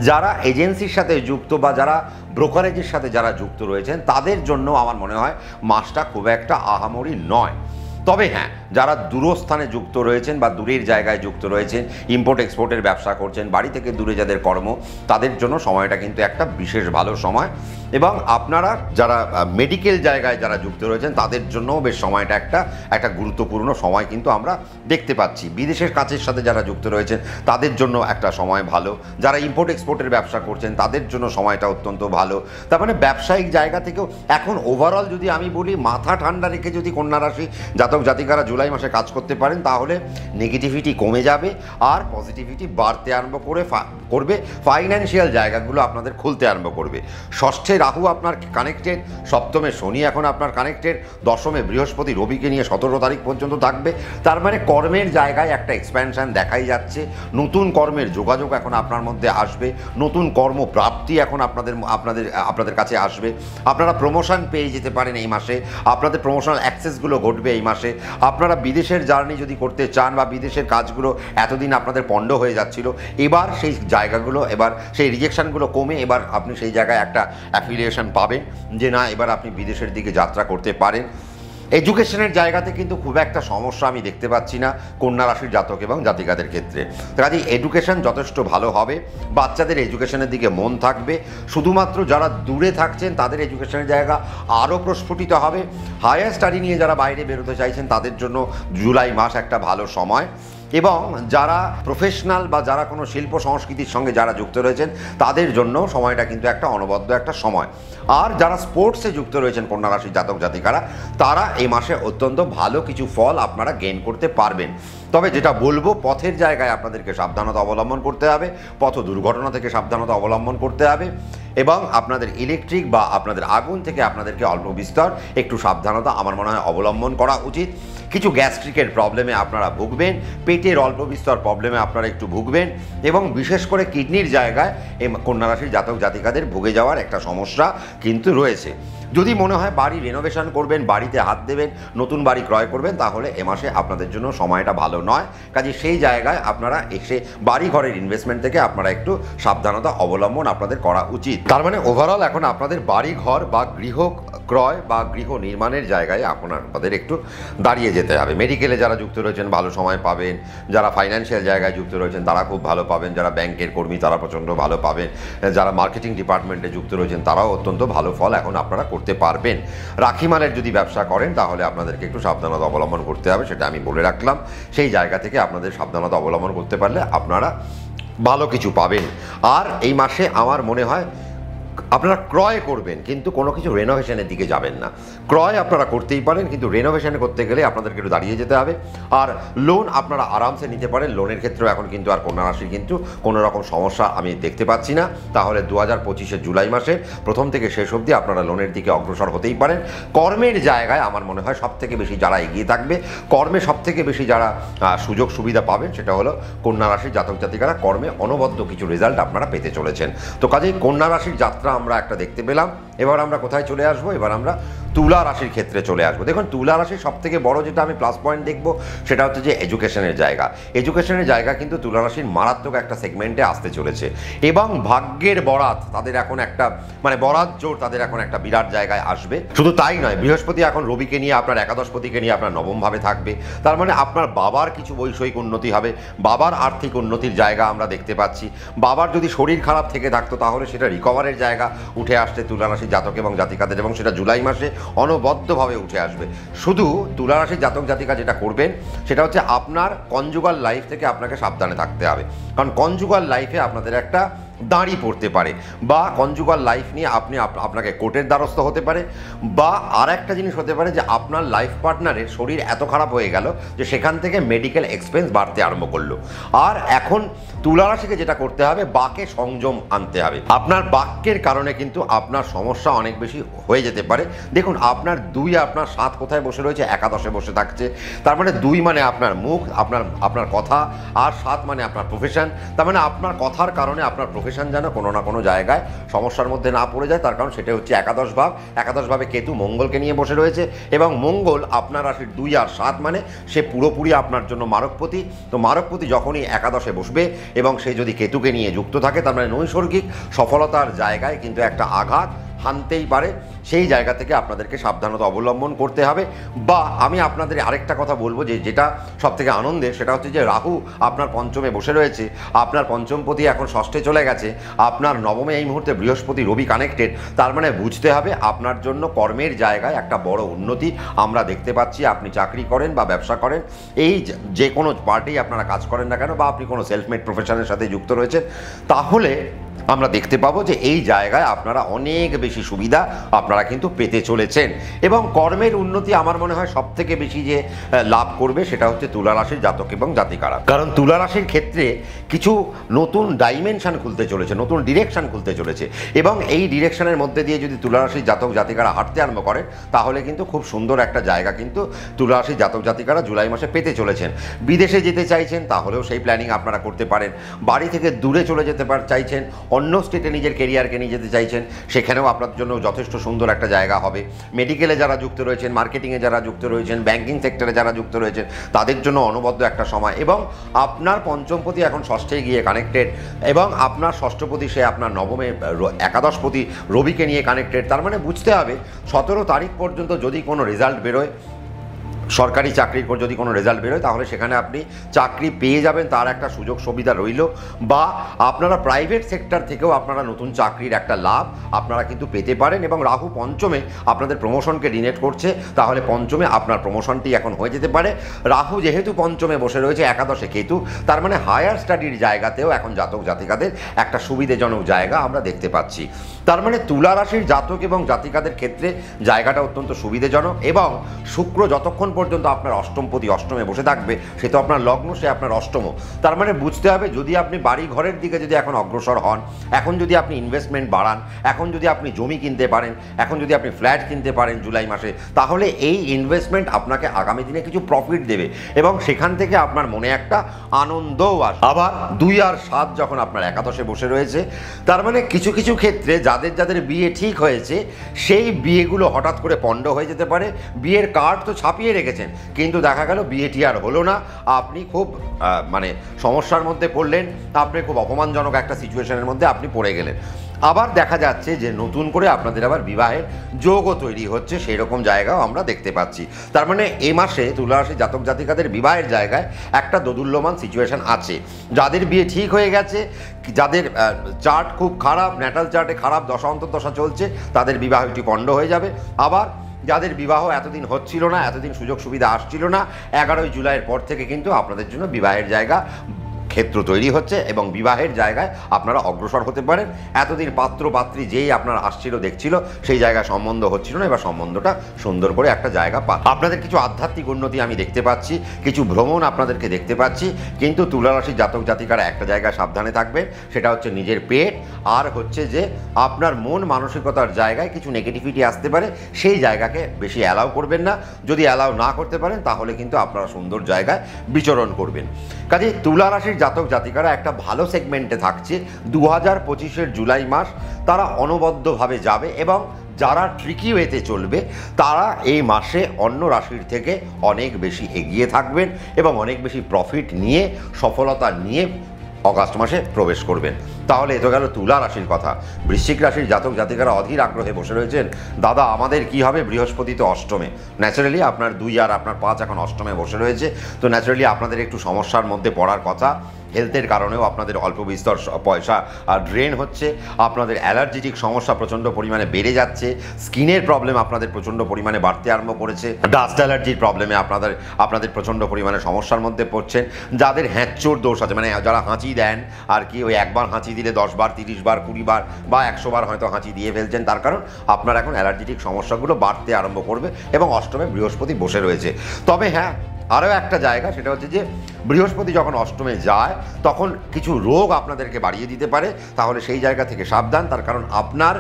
যারা এজেন্সির সাথে যুক্ত বা যারা ব্রোকারেজের সাথে যারা যুক্ত রয়েছেন তাদের জন্য আমার মনে হয় মাসটা খুব একটা আহামরি নয়। তবে হ্যাঁ, যারা দূরস্থানে যুক্ত রয়েছেন বা দূরের জায়গায় যুক্ত রয়েছেন, ইম্পোর্ট এক্সপোর্টের ব্যবসা করছেন, বাড়ি থেকে দূরে যাদের কর্ম, তাদের জন্য সময়টা কিন্তু একটা বিশেষ ভালো সময়। এবং আপনারা যারা মেডিকেল জায়গায় যারা যুক্ত রয়েছেন তাদের জন্যও বেশ সময়টা একটা গুরুত্বপূর্ণ সময় কিন্তু আমরা দেখতে পাচ্ছি। বিদেশের কাছের সাথে যারা যুক্ত রয়েছেন তাদের জন্য একটা সময় ভালো। যারা ইম্পোর্ট এক্সপোর্টের ব্যবসা করছেন তাদের জন্য সময়টা অত্যন্ত ভালো। তার মানে ব্যবসায়িক জায়গা থেকেও এখন ওভারঅল যদি আমি বলি, মাথা ঠান্ডা রেখে যদি কন্যা রাশি জাতক জাতিকারা জুলাই মাসে কাজ করতে পারেন তাহলে নেগেটিভিটি কমে যাবে আর পজিটিভিটি বাড়তে আরম্ভ করবে। ফাইন্যান্সিয়াল জায়গাগুলো আপনাদের খুলতে আরম্ভ করবে। ষষ্ঠে রাহু আপনার কানেক্টেড, সপ্তমে শনি এখন আপনার কানেক্টেড, দশমে বৃহস্পতি রবিকে নিয়ে 17 তারিখ পর্যন্ত থাকবে। তার মানে কর্মের জায়গায় একটা এক্সপ্যানশন দেখাই যাচ্ছে। নতুন কর্মের যোগাযোগ এখন আপনার মধ্যে আসবে, নতুন কর্মপ্রাপ্তি এখন আপনাদের কাছে আসবে। আপনারা প্রমোশন পেয়ে যেতে পারেন এই মাসে, আপনাদের প্রমোশনাল অ্যাক্সেসগুলো ঘটবে এই মাসে। আপনারা বিদেশের জার্নি যদি করতে চান বা বিদেশের কাজগুলো এতদিন আপনাদের পণ্ড হয়ে যাচ্ছিল, এবার সেই জায়গাগুলো, এবার সেই রিজেকশনগুলো কমে এবার আপনি সেই জায়গায় একটা অ্যাফিলিয়েশন পাবেন যে না, এবার আপনি বিদেশের দিকে যাত্রা করতে পারেন। এডুকেশনের জায়গাতে কিন্তু খুব একটা সমস্যা আমি দেখতে পাচ্ছি না কন্যা রাশির জাতক এবং জাতিকাদের ক্ষেত্রে। কাজে এডুকেশন যথেষ্ট ভালো হবে, বাচ্চাদের এডুকেশনের দিকে মন থাকবে। শুধুমাত্র যারা দূরে থাকছেন তাদের এডুকেশনের জায়গা আরও প্রস্ফুটিত হবে। হায়ার স্টাডি নিয়ে যারা বাইরে বেরোতে চাইছেন তাদের জন্য জুলাই মাস একটা ভালো সময়। এবং যারা প্রফেশনাল বা যারা কোনো শিল্প সংস্কৃতির সঙ্গে যারা যুক্ত রয়েছেন তাদের জন্য সময়টা কিন্তু একটা অনবদ্য একটা সময়। আর যারা স্পোর্টসে যুক্ত রয়েছেন কন্যা রাশির জাতক জাতিকারা, তারা এই মাসে অত্যন্ত ভালো কিছু ফল আপনারা গেইন করতে পারবেন। তবে যেটা বলবো, পথের জায়গায় আপনাদেরকে সাবধানতা অবলম্বন করতে হবে, পথ দুর্ঘটনা থেকে সাবধানতা অবলম্বন করতে হবে এবং আপনাদের ইলেকট্রিক বা আপনাদের আগুন থেকে আপনাদেরকে অল্প বিস্তর একটু সাবধানতা আমার মনে হয় অবলম্বন করা উচিত। কিছু গ্যাস্ট্রিকের প্রবলেমে আপনারা ভুগবেন, পেটের অল্প বিস্তর প্রবলেমে আপনারা একটু ভুগবেন এবং বিশেষ করে কিডনির জায়গায় এই কন্যা রাশির জাতক জাতিকাদের ভুগে যাওয়ার একটা সমস্যা কিন্তু রয়েছে। যদি মনে হয় বাড়ি রেনোভেশন করবেন, বাড়িতে হাত দেবেন, নতুন বাড়ি ক্রয় করবেন, তাহলে এ মাসে আপনাদের জন্য সময়টা ভালো নয়। কাজে সেই জায়গায় আপনারা এসে বাড়ি ঘরের ইনভেস্টমেন্ট থেকে আপনারা একটু সাবধানতা অবলম্বন আপনাদের করা উচিত। তার মানে ওভারঅল এখন আপনাদের বাড়ি ঘর বা গৃহ ক্রয় বা গৃহ নির্মাণের জায়গায় আপনাদের একটু দাঁড়িয়ে যেতে হবে। মেডিকেলে যারা যুক্ত রয়েছেন ভালো সময় পাবেন, যারা ফাইন্যান্সিয়াল জায়গায় যুক্ত রয়েছেন তারা খুব ভালো পাবেন, যারা ব্যাংকের কর্মী তারা প্রচণ্ড ভালো পাবেন, যারা মার্কেটিং ডিপার্টমেন্টে যুক্ত রয়েছেন তারাও অত্যন্ত ভালো ফল এখন আপনারা করতে পারবেন। রাখি মালের যদি ব্যবসা করেন তাহলে আপনাদেরকে একটু সাবধানতা অবলম্বন করতে হবে, সেটা আমি বলে রাখলাম। সেই জায়গা থেকে আপনাদের সাবধানতা অবলম্বন করতে পারলে আপনারা ভালো কিছু পাবেন। আর এই মাসে আমার মনে হয় আপনারা ক্রয় করবেন কিন্তু কোনো কিছু রেনোভেশনের দিকে যাবেন না। ক্রয় আপনারা করতেই পারেন কিন্তু রেনোভেশন করতে গেলে আপনাদেরকে একটু দাঁড়িয়ে যেতে হবে। আর লোন আপনারা আরামসে নিতে পারেন, লোনের ক্ষেত্রেও এখন কিন্তু আর কন্যা রাশির কিন্তু কোনো রকম সমস্যা আমি দেখতে পাচ্ছি না। তাহলে 2025 জুলাই মাসের প্রথম থেকে শেষ অবধি আপনারা লোনের দিকে অগ্রসর হতেই পারেন। কর্মের জায়গায় আমার মনে হয় সবথেকে বেশি যারা এগিয়ে থাকবে, কর্মে সবথেকে বেশি যারা সুযোগ সুবিধা পাবেন সেটা হলো কন্যা রাশির জাতক জাতিকারা। কর্মে অনবদ্য কিছু রেজাল্ট আপনারা পেতে চলেছেন। তো কাজেই কন্যা রাশির যাত্রা আমরা একটা দেখতে পেলাম। এবার আমরা কোথায় চলে আসবো? এবার আমরা তুলা রাশির ক্ষেত্রে চলে আসবো। দেখুন, তুলা রাশির সবথেকে বড় যেটা আমি প্লাস পয়েন্ট দেখবো সেটা হচ্ছে যে এডুকেশনের জায়গা। এডুকেশনের জায়গা কিন্তু তুলা রাশির মারাত্মক একটা সেগমেন্টে আসতে চলেছে এবং ভাগ্যের বরাত তাদের এখন একটা বরাত জোর তাদের এখন একটা বিরাট জায়গায় আসবে। শুধু তাই নয়, বৃহস্পতি এখন রবিকে নিয়ে আপনার একাদশপতিকে নিয়ে আপনার নবমভাবে থাকবে। তার মানে আপনার বাবার কিছু বৈষয়িক উন্নতি হবে, বাবার আর্থিক উন্নতির জায়গা আমরা দেখতে পাচ্ছি। বাবার যদি শরীর খারাপ থেকে থাকতো তাহলে সেটা রিকভারের জায়গা উঠে আসছে তুলা রাশির জাতক এবং জাতিকাদের, এবং সেটা জুলাই মাসে অনবদ্যভাবে উঠে আসবে। শুধু তুলা রাশির জাতক জাতিকা যেটা করবেন সেটা হচ্ছে আপনার কনজুগাল লাইফ থেকে আপনাকে সাবধানে থাকতে হবে, কারণ কনজুগাল লাইফে আপনাদের একটা দাঁড়ি পড়তে পারে, বা কনজুগাল লাইফ নিয়ে আপনাকে কোর্টের দ্বারস্থ হতে পারে, বা আর একটা জিনিস হতে পারে যে আপনার লাইফ পার্টনারের শরীর এত খারাপ হয়ে গেল যে সেখান থেকে মেডিকেল এক্সপেন্স বাড়তে আরম্ভ করলো। আর এখন তুলা রাশিকে যেটা করতে হবে, বাকে সংযম আনতে হবে। আপনার বাক্যের কারণে কিন্তু আপনার সমস্যা অনেক বেশি হয়ে যেতে পারে। দেখুন, আপনার 2 আপনার 7 কোথায় বসে রয়েছে, একাদশে বসে থাকছে। তার মানে 2 মানে আপনার মুখ, আপনার কথা, আর 7 মানে আপনার প্রফেশন। তার মানে আপনার কথার কারণে আপনার প্রফেশন যেন কোনো না কোনো জায়গায় সমস্যার মধ্যে না পড়ে যায়। তার কারণ সেটা হচ্ছে একাদশ ভাব। একাদশ ভাবে কেতু মঙ্গলকে নিয়ে বসে রয়েছে, এবং মঙ্গল আপনার রাশির 2 আর 7 মানে সে পুরোপুরি আপনার জন্য মারকপতি। তো মারকপতি যখনই একাদশে বসবে এবং সে যদি কেতুকে নিয়ে যুক্ত থাকে, তার মানে নৈসর্গিক সফলতার জায়গায় কিন্তু একটা আঘাত হানতেই পারে। সেই জায়গা থেকে আপনাদেরকে সাবধানতা অবলম্বন করতে হবে। বা আমি আপনাদের আরেকটা কথা বলবো, যেটা সবথেকে আনন্দের, সেটা হচ্ছে যে রাহু আপনার পঞ্চমে বসে রয়েছে, আপনার পঞ্চমপতি এখন ষষ্ঠে চলে গেছে, আপনার নবমে এই মুহূর্তে বৃহস্পতি রবি কানেক্টেড। তার মানে বুঝতে হবে আপনার জন্য কর্মের জায়গায় একটা বড় উন্নতি আমরা দেখতে পাচ্ছি। আপনি চাকরি করেন বা ব্যবসা করেন, এই যে কোনো পার্টেই আপনারা কাজ করেন না কেন, বা আপনি কোনো সেলফ মেড প্রফেশনের সাথে যুক্ত রয়েছেন, তাহলে আমরা দেখতে পাবো যে এই জায়গায় আপনারা অনেক বেশি সুবিধা আপনারা কিন্তু পেতে চলেছেন। এবং কর্মের উন্নতি আমার মনে হয় সব থেকে বেশি যে লাভ করবে সেটা হচ্ছে তুলা রাশির জাতক এবং জাতিকারা। কারণ তুলা রাশির ক্ষেত্রে কিছু নতুন ডাইমেনশন খুলতে চলেছে, নতুন ডিরেকশন খুলতে চলেছে, এবং এই ডিরেকশনের মধ্যে দিয়ে যদি তুলা রাশির জাতক জাতিকারা হাঁটতে আরম্ভ করেন, তাহলে কিন্তু খুব সুন্দর একটা জায়গা কিন্তু তুলা রাশির জাতক জাতিকারা জুলাই মাসে পেতে চলেছেন। বিদেশে যেতে চাইছেন তাহলেও সেই প্ল্যানিং আপনারা করতে পারেন। বাড়ি থেকে দূরে চলে যেতে চাইছেন, অন্য স্টেটে নিজের কেরিয়ারকে নিয়ে যেতে চাইছেন, সেখানেও আপনার জন্য যথেষ্ট সুন্দর একটা জায়গা হবে। মেডিকেলে যারা যুক্ত রয়েছেন, মার্কেটিংয়ে যারা যুক্ত রয়েছেন, ব্যাংকিং সেক্টরে যারা যুক্ত রয়েছেন, তাদের জন্য অনবদ্য একটা সময়। এবং আপনার পঞ্চমপতি এখন ষষ্ঠে গিয়ে কানেক্টেড, এবং আপনার ষষ্ঠপতি সে আপনার নবমে একাদশপতি রবিকে নিয়ে কানেক্টেড। তার মানে বুঝতে হবে 17 তারিখ পর্যন্ত যদি কোনো রেজাল্ট বেরোয়, সরকারি চাকরির পর যদি কোনো রেজাল্ট বেরোয়, তাহলে সেখানে আপনি চাকরি পেয়ে যাবেন, তার একটা সুযোগ সুবিধা রইল। বা আপনারা প্রাইভেট সেক্টর থেকেও আপনারা নতুন চাকরির একটা লাভ আপনারা কিন্তু পেতে পারেন। এবং রাহু পঞ্চমে আপনাদের প্রমোশনকে ডিনেট করছে, তাহলে পঞ্চমে আপনার প্রমোশনটি এখন হয়ে যেতে পারে। রাহু যেহেতু পঞ্চমে বসে রয়েছে, একাদশে কেতু, তার মানে হায়ার স্টাডির জায়গাতেও এখন জাতক জাতিকাদের একটা সুবিধাজনক জায়গা আমরা দেখতে পাচ্ছি। তার মানে তুলা রাশির জাতক এবং জাতিকাদের ক্ষেত্রে জায়গাটা অত্যন্ত সুবিধাজনক। এবং শুক্র যতক্ষণ পর্যন্ত আপনার অষ্টমপতি অষ্টমে বসে থাকবে, সে তো আপনার লগ্ন, সে আপনার অষ্টম। তার মানে বুঝতে হবে, যদি আপনি বাড়ি ঘরের দিকে যদি এখন অগ্রসর হন, এখন যদি আপনি ইনভেস্টমেন্ট বাড়ান, এখন যদি আপনি জমি কিনতে পারেন, এখন যদি আপনি ফ্ল্যাট কিনতে পারেন জুলাই মাসে, তাহলে এই ইনভেস্টমেন্ট আপনাকে আগামী দিনে কিছু প্রফিট দেবে, এবং সেখান থেকে আপনার মনে একটা আনন্দও আসে। আবার 2 আর 7 যখন আপনার একাদশে বসে রয়েছে, তার মানে কিছু কিছু ক্ষেত্রে যাদের বিয়ে ঠিক হয়েছে, সেই বিয়েগুলো হঠাৎ করে পণ্ড হয়ে যেতে পারে। বিয়ের কার্ড তো ছাপিয়ে রেখেছেন, কিন্তু দেখা গেল বিয়েটি আর হলো না, আপনি খুব মানে সমস্যার মধ্যে পড়লেন, আপনি খুব অপমানজনক একটা সিচুয়েশনের মধ্যে আপনি পড়ে গেলেন। আবার দেখা যাচ্ছে যে নতুন করে আপনাদের আবার বিবাহের যোগও তৈরি হচ্ছে, সেই রকম জায়গাও আমরা দেখতে পাচ্ছি। তার মানে এ মাসে তুলা রাশির জাতক জাতিকাদের বিবাহের জায়গায় একটা দোদুল্যমান সিচুয়েশন আছে। যাদের বিয়ে ঠিক হয়ে গেছে, যাদের চার্ট খুব খারাপ, ন্যাটাল চার্টে খারাপ দশা অন্তর্দশা চলছে, তাদের বিবাহটি পণ্ড হয়ে যাবে। আবার যাদের বিবাহ এতদিন হচ্ছিল না, এতদিন সুযোগ সুবিধা আসছিল না, 11ই জুলাইয়ের পর থেকে কিন্তু আপনাদের জন্য বিবাহের জায়গা ক্ষেত্র তৈরি হচ্ছে, এবং বিবাহের জায়গায় আপনারা অগ্রসর হতে পারেন। এতদিন পাত্র পাত্রী যেই আপনার আসছিল দেখছিল, সেই জায়গায় সম্বন্ধ হচ্ছিল না, এবার সম্বন্ধটা সুন্দর করে একটা জায়গা আপনাদের কিছু আধ্যাত্মিক উন্নতি আমি দেখতে পাচ্ছি, কিছু ভ্রমণ আপনাদেরকে দেখতে পাচ্ছি। কিন্তু তুলা রাশির জাতক জাতিকারা একটা জায়গায় সাবধানে থাকবেন, সেটা হচ্ছে নিজের পেট, আর হচ্ছে যে আপনার মন মানসিকতার জায়গায় কিছু নেগেটিভিটি আসতে পারে, সেই জায়গাকে বেশি অ্যালাউ করবেন না। যদি অ্যালাউ না করতে পারেন, তাহলে কিন্তু আপনারা সুন্দর জায়গায় বিচরণ করবেন। কাজে তুলা রাশির জাতক জাতিকারা একটা ভালো সেগমেন্টে থাকছে 2025-এর জুলাই মাস, তারা অনবদ্যভাবে যাবে। এবং যারা ট্রিকি ওয়েতে চলবে, তারা এই মাসে অন্য রাশির থেকে অনেক বেশি এগিয়ে থাকবেন, এবং অনেক বেশি প্রফিট নিয়ে, সফলতা নিয়ে অগাস্ট মাসে প্রবেশ করবেন। তাহলে এ তো গেল তুলা রাশির কথা। বৃশ্চিক রাশির জাতক জাতিকারা অধীর আগ্রহে বসে রয়েছেন, দাদা আমাদের কি হবে, বৃহস্পতি তো অষ্টমে, ন্যাচারালি আপনার 2 আর আপনার 5 এখন অষ্টমে বসে রয়েছে, তো ন্যাচারালি আপনাদের একটু সমস্যার মধ্যে পড়ার কথা। হেলথের কারণেও আপনাদের অল্প বিস্তর পয়সা ড্রেন হচ্ছে, আপনাদের অ্যালার্জিটিক সমস্যা প্রচণ্ড পরিমাণে বেড়ে যাচ্ছে, স্কিনের প্রবলেম আপনাদের প্রচণ্ড পরিমাণে বাড়তে আরম্ভ করেছে, ডাস্ট অ্যালার্জির প্রবলেমে আপনাদের প্রচণ্ড পরিমাণে সমস্যার মধ্যে পড়ছেন। যাদের হ্যাঁচোর দোষ আছে, মানে যারা হাঁচি দেন আর কি, ওই একবার হাঁচি দিলে 10 বার 30 বার 20 বার বা 100 বার হয়তো হাঁচি দিয়ে ফেলছেন, তার কারণ আপনার এখন অ্যালার্জিটিক সমস্যাগুলো বাড়তে আরম্ভ করবে এবং অষ্টমে বৃহস্পতি বসে রয়েছে। তবে হ্যাঁ, আরও একটা জায়গা, সেটা হচ্ছে যে বৃহস্পতি যখন অষ্টমে যায় তখন কিছু রোগ আপনাদেরকে বাড়িয়ে দিতে পারে, তাহলে সেই জায়গা থেকে সাবধান। তার কারণ আপনার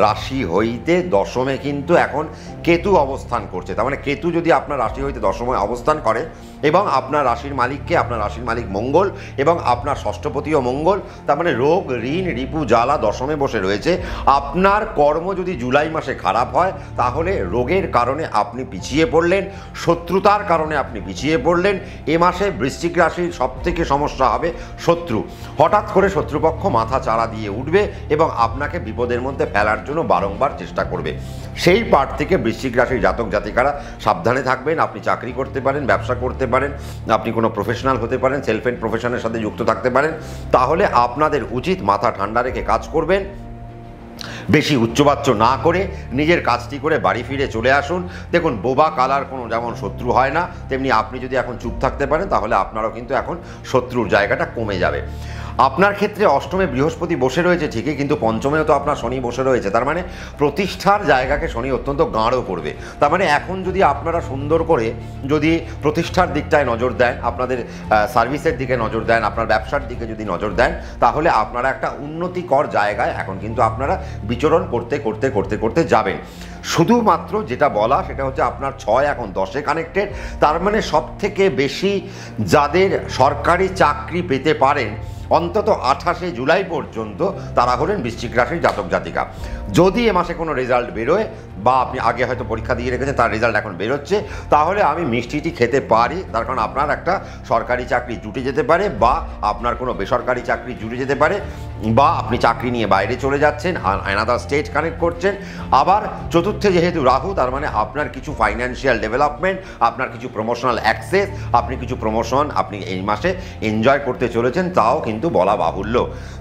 রাশি হইতে দশমে কিন্তু এখন কেতু অবস্থান করছে। তার মানে কেতু যদি আপনার রাশি হইতে দশমে অবস্থান করে এবং আপনার রাশির মালিককে, আপনার রাশির মালিক মঙ্গল এবং আপনার ষষ্ঠপতিও মঙ্গল, তার মানে রোগ ঋণ রিপু জ্বালা দশমে বসে রয়েছে। আপনার কর্ম যদি জুলাই মাসে খারাপ হয় তাহলে রোগের কারণে আপনি পিছিয়ে পড়লেন, শত্রুতার কারণে আপনি পিছিয়ে পড়লেন। এ মাসে বৃশ্চিক রাশির সবথেকে সমস্যা হবে শত্রু। হঠাৎ করে শত্রুপক্ষ মাথা চাড়া দিয়ে উঠবে এবং আপনাকে বিপদের মধ্যে ফেলার জন্য বারংবার চেষ্টা করবে। সেই পার্ট থেকে বৃশ্চিক রাশির জাতক জাতিকারা সাবধানে থাকবেন। আপনি চাকরি করতে পারেন, ব্যবসা করতে পারেন, আপনি কোনো প্রফেশনাল হতে পারেন, সেলফ এন্ড প্রফেশনের সাথে যুক্ত থাকতে পারেন, তাহলে আপনাদের উচিত মাথা ঠান্ডা রেখে কাজ করবেন, বেশি উচ্চবাচ্য না করে নিজের কাজটি করে বাড়ি ফিরে চলে আসুন। দেখুন, বোবা কালার কোনো যেমন শত্রু হয় না, তেমনি আপনি যদি এখন চুপ থাকতে পারেন তাহলে আপনারও কিন্তু এখন শত্রুর জায়গাটা কমে যাবে। আপনার ক্ষেত্রে অষ্টমে বৃহস্পতি বসে রয়েছে ঠিকই, কিন্তু পঞ্চমেও তো আপনার শনি বসে রয়েছে, তার মানে প্রতিষ্ঠার জায়গাকে শনি অত্যন্ত গাঢ় করবে। তার মানে এখন যদি আপনারা সুন্দর করে যদি প্রতিষ্ঠার দিকটায় নজর দেন, আপনাদের সার্ভিসের দিকে নজর দেন, আপনার ব্যবসার দিকে যদি নজর দেন, তাহলে আপনারা একটা উন্নতিকর জায়গায় এখন কিন্তু আপনারা বিচরণ করতে করতে করতে করতে যাবেন। শুধুমাত্র যেটা বলা সেটা হচ্ছে আপনার 6 এখন 10-এ কানেক্টেড, তার মানে সব থেকে বেশি যাদের সরকারি চাকরি পেতে পারেন অন্তত 28শে জুলাই পর্যন্ত তারা হলেন বৃশ্চিক রাশির জাতক জাতিকা। যদি এ মাসে কোনো রেজাল্ট বেরোয় বা আপনি আগে হয়তো পরীক্ষা দিয়ে রেখেছেন, তার রেজাল্ট এখন বেরোচ্ছে, তাহলে আমি মিষ্টিটি খেতে পারি, তার কারণ আপনার একটা সরকারি চাকরি জুটে যেতে পারে বা আপনার কোনো বেসরকারি চাকরি জুটে যেতে পারে, বা আপনি চাকরি নিয়ে বাইরে চলে যাচ্ছেন, অ্যানাদার স্টেট কানেক্ট করছেন। আবার চতুর্থে যেহেতু রাহু, তার মানে আপনার কিছু ফাইন্যান্সিয়াল ডেভেলপমেন্ট, আপনার কিছু প্রমোশনাল অ্যাক্সেস, আপনি কিছু প্রমোশন আপনি এই মাসে এনজয় করতে চলেছেন, তাও কিন্তু বলা বাহুল্য।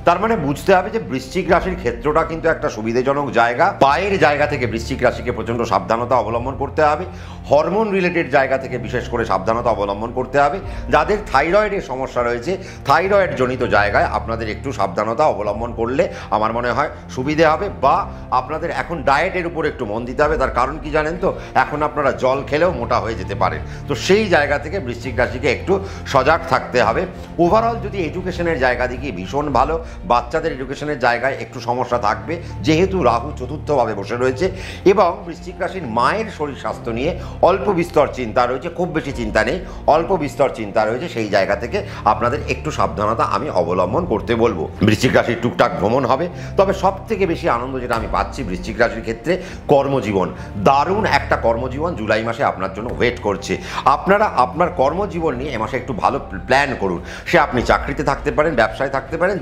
তার মানে বুঝতে হবে যে বৃশ্চিক রাশির ক্ষেত্রটা কিন্তু একটা সুবিধাজনক জায়গা। পায়ের জায়গা থেকে বৃশ্চিক রাশিকে প্রচণ্ড সাবধানতা অবলম্বন করতে হবে, হরমোন রিলেটেড জায়গা থেকে বিশেষ করে সাবধানতা অবলম্বন করতে হবে। যাদের থাইরয়েডের সমস্যা রয়েছে, থাইরয়েড জনিত জায়গায় আপনাদের একটু সাবধানতা অবলম্বন করলে আমার মনে হয় সুবিধে হবে, বা আপনাদের এখন ডায়েটের উপর একটু মন দিতে হবে। তার কারণ কি জানেন তো, এখন আপনারা জল খেলেও মোটা হয়ে যেতে পারেন, তো সেই জায়গা থেকে বৃশ্চিক রাশিকে একটু সজাগ থাকতে হবে। ওভারঅল যদি এডুকেশনের জায়গা দিকে ভীষণ ভালো, বাচ্চাদের এডুকেশনের জায়গায় একটু সমস্যা থাকবে যেহেতু রাহু চতুর্থভাবে বসে রয়েছে, এবং বৃশ্চিক রাশির মায়ের শরীর স্বাস্থ্য নিয়ে অল্প বিস্তর চিন্তা রয়েছে, খুব বেশি চিন্তা নেই, অল্প বিস্তর চিন্তা রয়েছে। সেই জায়গা থেকে আপনাদের একটু সাবধানতা আমি অবলম্বন করতে বলবো। বৃশ্চিক রাশির টুকটাক ভ্রমণ হবে, তবে সব থেকে বেশি আনন্দ যেটা আমি পাচ্ছি বৃশ্চিক রাশির ক্ষেত্রে, কর্মজীবন। দারুণ একটা কর্মজীবন জুলাই মাসে আপনার জন্য ওয়েট করছে। আপনারা আপনার কর্মজীবন নিয়ে এ মাসে একটু ভালো প্ল্যান করুন। সে আপনি চাকরিতে থাকতে পারেন, ব্যবসায় থাকতে পারেন,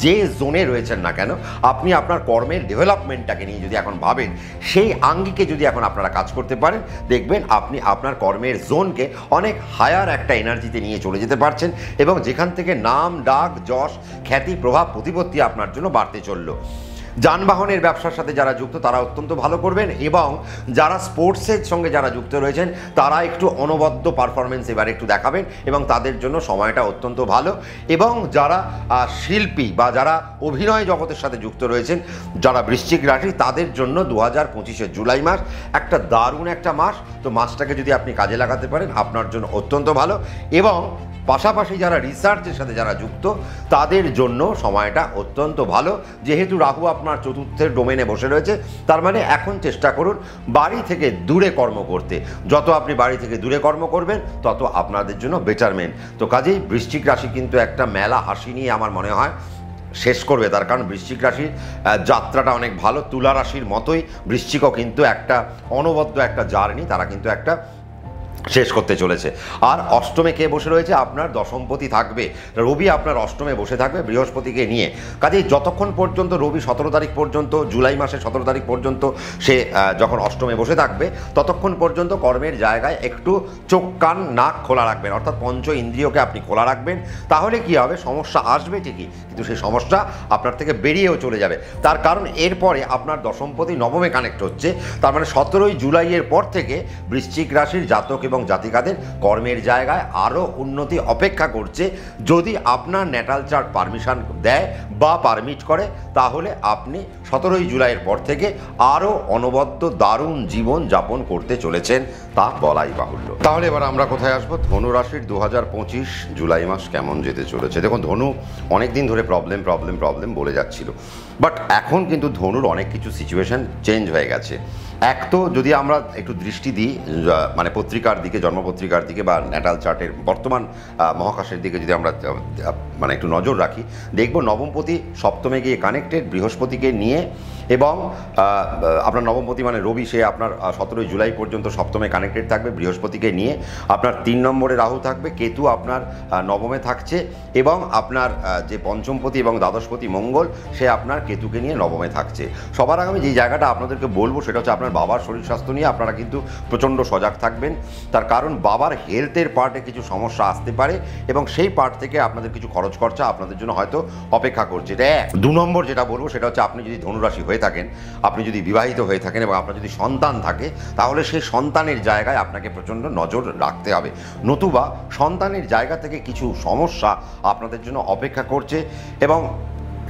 যে জোনে রয়েছেন না কেন, আপনি আপনার কর্মের ডেভেলপমেন্টটাকে নিয়ে যদি এখন ভাবেন, সেই আঙ্গিকে যদি এখন আপনারা কাজ করতে পারেন, দেখবেন আপনি আপনার কর্মের জোনকে অনেক হায়ার একটা এনার্জিতে নিয়ে চলে যেতে পারছেন, এবং যেখান থেকে নাম ডাক যশ খ্যাতি প্রভাব প্রতিপত্তি আপনার জন্য বাড়তে চললো। যানবাহনের ব্যবসার সাথে যারা যুক্ত তারা অত্যন্ত ভালো করবেন, এবং যারা স্পোর্টসের সঙ্গে যারা যুক্ত রয়েছেন তারা একটু অনবদ্য পারফরমেন্স এবার একটু দেখাবেন, এবং তাদের জন্য সময়টা অত্যন্ত ভালো। এবং যারা শিল্পী বা যারা অভিনয় জগতের সাথে যুক্ত রয়েছেন, যারা বৃশ্চিক রাশি, তাদের জন্য 2025-এর জুলাই মাস একটা দারুণ একটা মাস। তো মাসটাকে যদি আপনি কাজে লাগাতে পারেন আপনার জন্য অত্যন্ত ভালো, এবং পাশাপাশি যারা রিসার্চের সাথে যারা যুক্ত তাদের জন্য সময়টা অত্যন্ত ভালো। যেহেতু রাহু আপনার চতুর্থের ডোমেনে বসে রয়েছে, তার মানে এখন চেষ্টা করুন বাড়ি থেকে দূরে কর্ম করতে। যত আপনি বাড়ি থেকে দূরে কর্ম করবেন তত আপনাদের জন্য বেটারমেন্ট। তো কাজেই বৃশ্চিক রাশি কিন্তু একটা মেলা হাসি নিয়ে আমার মনে হয় শেষ করবে, তার কারণ বৃশ্চিক রাশির যাত্রাটা অনেক ভালো। তুলা রাশির মতোই বৃশ্চিকও কিন্তু একটা অনবদ্য একটা জার্নি, তারা কিন্তু একটা শেষ করতে চলেছে। আর অষ্টমে কে বসে রয়েছে? আপনার দশমপতি থাকবে, রবি আপনার অষ্টমে বসে থাকবে বৃহস্পতিকে নিয়ে। কাজেই যতক্ষণ পর্যন্ত রবি 17 তারিখ পর্যন্ত, জুলাই মাসের 17 তারিখ পর্যন্ত সে যখন অষ্টমে বসে থাকবে, ততক্ষণ পর্যন্ত কর্মের জায়গায় একটু চোখ কান নাক খোলা রাখবেন, অর্থাৎ পঞ্চ ইন্দ্রিয়কে আপনি খোলা রাখবেন। তাহলে কি হবে? সমস্যা আসবে ঠিকই, কিন্তু সেই সমস্যা আপনার থেকে বেরিয়েও চলে যাবে। তার কারণ এরপরে আপনার দশমপতি নবমে কানেক্ট হচ্ছে, তার মানে 17ই জুলাইয়ের পর থেকে বৃশ্চিক রাশির জাতক এবং জাতিকাদের কর্মের জায়গায় আরও উন্নতি অপেক্ষা করছে। যদি আপনার ন্যাটাল চার্ট পারমিশন দেয় বা পারমিট করে, তাহলে আপনি 17ই জুলাইয়ের পর থেকে আরও অনবদ্য দারুণ জীবন যাপন করতে চলেছেন, তা বলাই বাহুল্য। তাহলে এবার আমরা কোথায় আসবো? ধনু রাশির 2025 জুলাই মাস কেমন যেতে চলেছে। দেখুন, ধনু অনেক দিন ধরে প্রবলেম প্রবলেম প্রবলেম বলে যাচ্ছিল, বাট এখন কিন্তু ধনুর অনেক কিছু সিচুয়েশন চেঞ্জ হয়ে গেছে। এক তো যদি আমরা একটু দৃষ্টি দিই মানে পত্রিকার দিকে, জন্মপত্রিকার দিকে বা ন্যাটাল চার্টের বর্তমান মহাকাশের দিকে যদি আমরা মানে একটু নজর রাখি, দেখব নবমপতি সপ্তমে গিয়ে কানেক্টেড বৃহস্পতিকে নিয়ে, এবং আপনার নবমপতি মানে রবি, সে আপনার 17ই জুলাই পর্যন্ত সপ্তমে কানেক্টেড থাকবে বৃহস্পতিকে নিয়ে। আপনার 3 নম্বরে রাহু থাকবে, কেতু আপনার নবমে থাকছে, এবং আপনার যে পঞ্চমপতি এবং দ্বাদশপতি মঙ্গল, সে আপনার কেতুকে নিয়ে নবমে থাকছে। সবার আগে আমি যে জায়গাটা আপনাদেরকে বলবো সেটা হচ্ছে আপনার বাবার শরীর স্বাস্থ্য নিয়ে আপনারা কিন্তু প্রচণ্ড সজাগ থাকবেন। তার কারণ বাবার হেলথের পার্টে কিছু সমস্যা আসতে পারে, এবং সেই পার্ট থেকে আপনাদের কিছু খরচ খরচা আপনাদের জন্য হয়তো অপেক্ষা করছে। এটা 2 নম্বর যেটা বলবো সেটা হচ্ছে, আপনি যদি ধনুরাশি হয়ে থাকেন, আপনি যদি বিবাহিত হয়ে থাকেন এবং আপনার যদি সন্তান থাকে, তাহলে সেই সন্তানের জায়গায় আপনাকে প্রচণ্ড নজর রাখতে হবে, নতুবা সন্তানের জায়গা থেকে কিছু সমস্যা আপনাদের জন্য অপেক্ষা করছে, এবং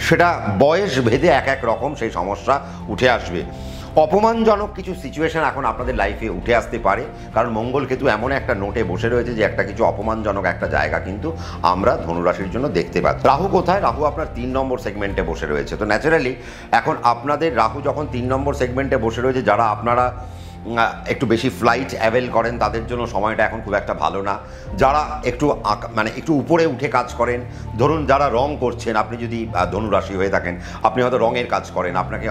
সেটা বয়স ভেদে এক এক রকম সেই সমস্যা উঠে আসবে। অপমানজনক কিছু সিচুয়েশন এখন আপনাদের লাইফে উঠে আসতে পারে, কারণ মঙ্গল কেতু এমন একটা নোটে বসে রয়েছে যে একটা কিছু অপমানজনক একটা জায়গা কিন্তু আমরা ধনুরাশির জন্য দেখতে পাচ্ছি। রাহু কোথায়? রাহু আপনার 3 নম্বর সেগমেন্টে বসে রয়েছে। তো ন্যাচারালি এখন আপনাদের রাহু যখন 3 নম্বর সেগমেন্টে বসে রয়েছে, যারা আপনারা একটু বেশি ফ্লাইট অ্যাভেল করেন তাদের জন্য সময়টা এখন খুব একটা ভালো না। যারা একটু মানে একটু উপরে উঠে কাজ করেন, ধরুন যারা রং করছেন, আপনি যদি ধনুরাশি হয়ে থাকেন, আপনি হয়তো রঙের কাজ করেন, আপনাকে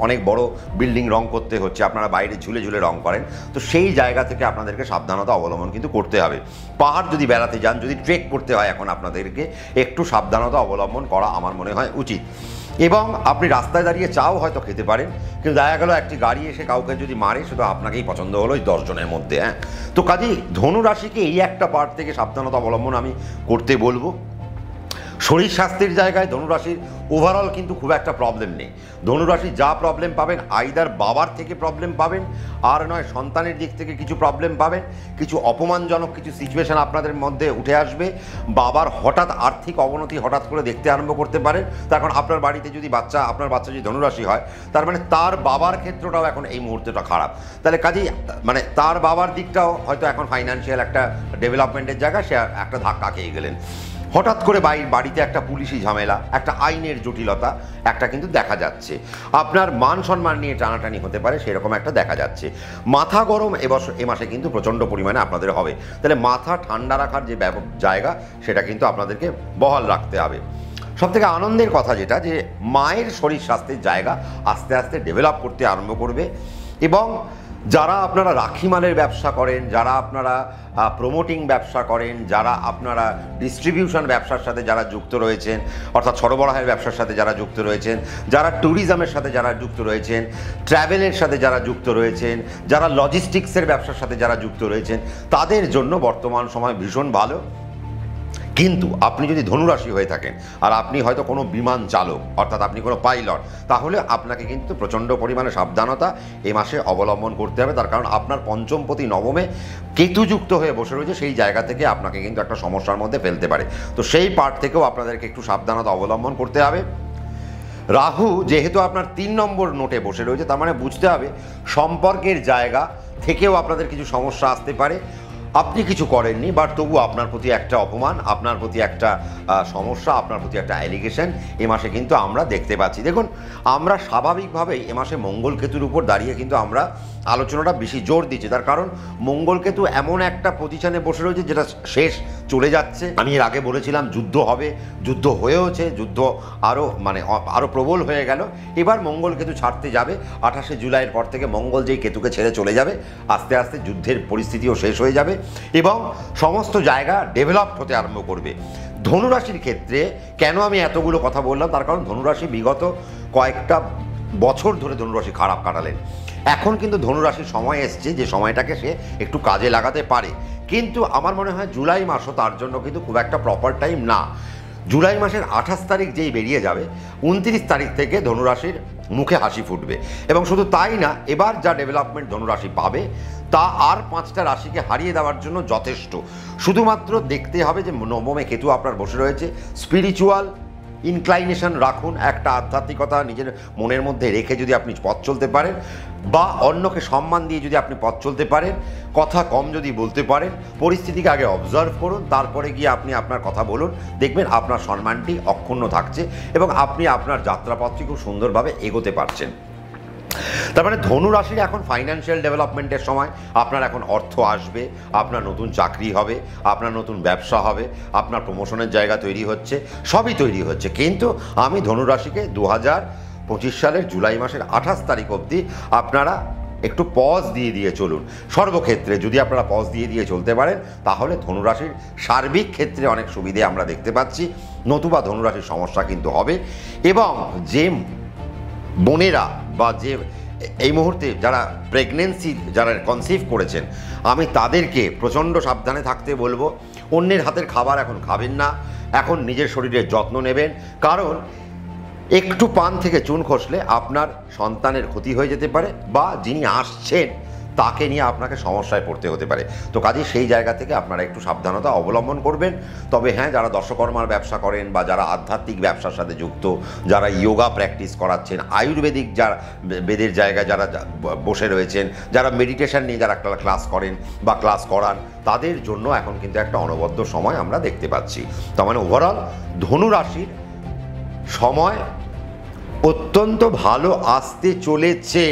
অনেক বড় বিল্ডিং রং করতে হচ্ছে, আপনারা বাইরে ঝুলে ঝুলে রং করেন, তো সেই জায়গা থেকে আপনাদেরকে সাবধানতা অবলম্বন কিন্তু করতে হবে। পাহাড় যদি বেড়াতে যান, যদি ট্রেক করতে হয়, এখন আপনাদেরকে একটু সাবধানতা অবলম্বন করা আমার মনে হয় উচিত। এবং আপনি রাস্তায় দাঁড়িয়ে চাও হয়তো খেতে পারেন, কিন্তু দেখা গেল একটি গাড়ি এসে কাউকে যদি মারে, শুধু আপনাকেই পছন্দ হলো ওই 10 জনের মধ্যে। তো কাজেই ধনুরাশিকে এই একটা পার্ট থেকে সাবধানতা অবলম্বন আমি করতে বলবো। শরীর স্বাস্থ্যের জায়গায় ধনুরাশির ওভারঅল কিন্তু খুব একটা প্রবলেম নেই। ধনুরাশি যা প্রবলেম পাবেন, আইদার বাবার থেকে প্রবলেম পাবেন, আর নয় সন্তানের দিক থেকে কিছু প্রবলেম পাবেন, কিছু অপমানজনক কিছু সিচুয়েশন আপনাদের মধ্যে উঠে আসবে। বাবার হঠাৎ আর্থিক অবনতি হঠাৎ করে দেখতে আরম্ভ করতে পারেন। তার কারণ আপনার বাড়িতে যদি আপনার বাচ্চা যদি ধনুরাশি হয়, তার মানে তার বাবার ক্ষেত্রটাও এখন এই মুহূর্তটা খারাপ। তাহলে কাজেই মানে তার বাবার দিকটাও হয়তো এখন ফাইন্যান্সিয়াল একটা ডেভেলপমেন্টের জায়গা, সে একটা ধাক্কা খেয়ে গেলেন। হঠাৎ করে বাড়িতে একটা পুলিশি ঝামেলা, একটা আইনের জটিলতা একটা কিন্তু দেখা যাচ্ছে। আপনার মান সম্মান নিয়ে টানাটানি হতে পারে, সেরকম একটা দেখা যাচ্ছে। মাথা গরম এ মাসে কিন্তু প্রচণ্ড পরিমাণে আপনাদের হবে। তাহলে মাথা ঠান্ডা রাখার যে জায়গা, সেটা কিন্তু আপনাদেরকে বহাল রাখতে হবে। সবথেকে আনন্দের কথা যেটা, যে মায়ের শরীর স্বাস্থ্যের জায়গা আস্তে আস্তে ডেভেলপ করতে আরম্ভ করবে। এবং যারা আপনারা রাখি মালের ব্যবসা করেন, যারা আপনারা প্রমোটিং ব্যবসা করেন, যারা আপনারা ডিস্ট্রিবিউশন ব্যবসার সাথে যারা যুক্ত রয়েছেন, অর্থাৎ সরবরাহের ব্যবসার সাথে যারা যুক্ত রয়েছেন, যারা ট্যুরিজমের সাথে যারা যুক্ত রয়েছেন, ট্রাভেলের সাথে যারা যুক্ত রয়েছেন, যারা লজিস্টিক্সের ব্যবসার সাথে যারা যুক্ত রয়েছেন, তাদের জন্য বর্তমান সময় ভীষণ ভালো। কিন্তু আপনি যদি ধনুরাশি হয়ে থাকেন আর আপনি হয়তো কোনো বিমান চালক, অর্থাৎ আপনি কোনো পাইলট, তাহলে আপনাকে কিন্তু প্রচণ্ড পরিমাণে সাবধানতা এ মাসে অবলম্বন করতে হবে। তার কারণ আপনার পঞ্চমপতি নবমে কেতুযুক্ত হয়ে বসে রয়েছে, সেই জায়গা থেকে আপনাকে কিন্তু একটা সমস্যার মধ্যে ফেলতে পারে। তো সেই পার্ট থেকেও আপনাদেরকে একটু সাবধানতা অবলম্বন করতে হবে। রাহু যেহেতু আপনার 3 নম্বর নোটে বসে রয়েছে, তার মানে বুঝতে হবে সম্পর্কের জায়গা থেকেও আপনাদের কিছু সমস্যা আসতে পারে। আপনি কিছু করেননি, বাট তবু আপনার প্রতি একটা অপমান, আপনার প্রতি একটা সমস্যা, আপনার প্রতি একটা অ্যালিগেশন এ মাসে কিন্তু আমরা দেখতে পাচ্ছি। দেখুন, আমরা স্বাভাবিকভাবেই এ মাসে মঙ্গল কেতুর উপর দাঁড়িয়ে কিন্তু আমরা আলোচনাটা বেশি জোর দিচ্ছে। তার কারণ মঙ্গল কেতু এমন একটা পজিশনে বসে রয়েছে যেটা শেষ চলে যাচ্ছে। আমি এর আগে বলেছিলাম যুদ্ধ হবে, যুদ্ধ হয়েওছে, যুদ্ধ আরও প্রবল হয়ে গেল। এবার মঙ্গল কেতু ছাড়তে যাবে 28শে জুলাইয়ের পর থেকে। মঙ্গল যেই কেতুকে ছেড়ে চলে যাবে, আস্তে আস্তে যুদ্ধের পরিস্থিতিও শেষ হয়ে যাবে এবং সমস্ত জায়গা ডেভেলপ হতে আরম্ভ করবে। ধনুরাশির ক্ষেত্রে কেন আমি এতগুলো কথা বললাম, তার কারণ ধনুরাশি বিগত কয়েকটা বছর ধরে ধনুরাশি খারাপ কাটালেন। এখন কিন্তু ধনুরাশির সময় এসছে যে সময়টাকে সে একটু কাজে লাগাতে পারে, কিন্তু আমার মনে হয় জুলাই মাসও তার জন্য কিন্তু খুব একটা প্রপার টাইম না। জুলাই মাসের 28 তারিখ যেই বেরিয়ে যাবে, 29 তারিখ থেকে ধনুরাশির মুখে হাসি ফুটবে। এবং শুধু তাই না, এবার যা ডেভেলপমেন্ট ধনুরাশি পাবে তা আর 5টা রাশিকে হারিয়ে দেওয়ার জন্য যথেষ্ট। শুধুমাত্র দেখতে হবে যে নবমে কেতু আপনার বসে রয়েছে, স্পিরিচুয়াল ইনক্লাইনেশন রাখুন, একটা আধ্যাত্মিকতা নিজের মনের মধ্যে রেখে যদি আপনি পথ চলতে পারেন বা অন্যকে সম্মান দিয়ে যদি আপনি পথ চলতে পারেন, কথা কম যদি বলতে পারেন, পরিস্থিতিকে আগে অবজার্ভ করুন, তারপরে গিয়ে আপনি আপনার কথা বলুন, দেখবেন আপনার সম্মানটি অক্ষুণ্ণ থাকছে এবং আপনি আপনার যাত্রাপথটি খুব সুন্দরভাবে এগোতে পারছেন। তার মানে ধনুরাশির এখন ফাইন্যান্সিয়াল ডেভেলপমেন্টের সময়। আপনার এখন অর্থ আসবে, আপনার নতুন চাকরি হবে, আপনার নতুন ব্যবসা হবে, আপনার প্রমোশনের জায়গা তৈরি হচ্ছে, সবই তৈরি হচ্ছে। কিন্তু আমি ধনুরাশিকে 2025 সালের জুলাই মাসের 28 তারিখ অবধি আপনারা একটু পজ দিয়ে চলুন। সর্বক্ষেত্রে যদি আপনারা পজ দিয়ে চলতে পারেন, তাহলে ধনুরাশির সার্বিক ক্ষেত্রে অনেক সুবিধে আমরা দেখতে পাচ্ছি। নতুবা ধনুরাশির সমস্যা কিন্তু হবে। এবং যে বোনেরা বা যে এই মুহূর্তে যারা প্রেগনেন্সি যারা কনসিভ করেছেন, আমি তাদেরকে প্রচণ্ড সাবধানে থাকতে বলবো। অন্যের হাতের খাবার এখন খাবেন না, এখন নিজের শরীরের যত্ন নেবেন। কারণ একটু পান থেকে চুন খসলে আপনার সন্তানের ক্ষতি হয়ে যেতে পারে বা যিনি আসছেন তাকে নিয়ে আপনাকে সমস্যায় পড়তে হতে পারে। তো কাজেই সেই জায়গা থেকে আপনারা একটু সাবধানতা অবলম্বন করবেন। তবে হ্যাঁ, যারা দর্শকর্মার ব্যবসা করেন বা যারা আধ্যাত্মিক ব্যবসার সাথে যুক্ত, যারা যোগা প্র্যাকটিস করাচ্ছেন, আয়ুর্বেদিক যারা বেদের জায়গায় যারা বসে রয়েছেন, যারা মেডিটেশন নিয়ে যারা ক্লাস করেন বা ক্লাস করান, তাদের জন্য এখন কিন্তু একটা অনবদ্য সময় আমরা দেখতে পাচ্ছি। তার মানে ওভারঅল ধনুরাশির সময় অত্যন্ত ভালো আসতে চলেছে।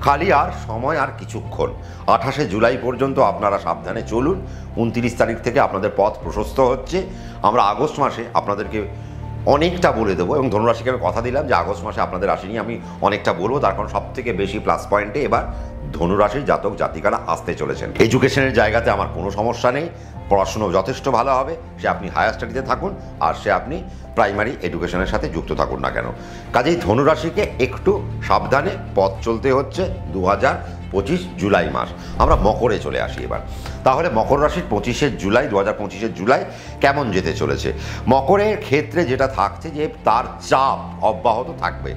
খালি আর সময় আর কিছুক্ষণ, 28শে জুলাই পর্যন্ত আপনারা সাবধানে চলুন। 29 তারিখ থেকে আপনাদের পথ প্রশস্ত হচ্ছে। আমরা আগস্ট মাসে আপনাদেরকে অনেকটা বলে দেবো এবং ধনুরাশিকে আমি কথা দিলাম যে আগস্ট মাসে আপনাদের রাশি নিয়ে আমি অনেকটা বলবো। তার কারণ সবথেকে বেশি প্লাস পয়েন্টে এবার ধনুরাশির জাতক জাতিকারা আসতে চলেছেন। এডুকেশনের জায়গাতে আমার কোনো সমস্যা নেই, পড়াশুনো যথেষ্ট ভালো হবে। সে আপনি হায়ার স্টাডিতে থাকুন আর সে আপনি প্রাইমারি এডুকেশনের সাথে যুক্ত থাকুন না কেন। কাজেই ধনুরাশিকে একটু সাবধানে পথ চলতে হচ্ছে 2025 জুলাই মাস। আমরা মকরে চলে আসি এবার। তাহলে মকর রাশির 2025 জুলাই কেমন যেতে চলেছে? মকরের ক্ষেত্রে যেটা থাকছে যে তার চাপ অব্যাহত থাকবে,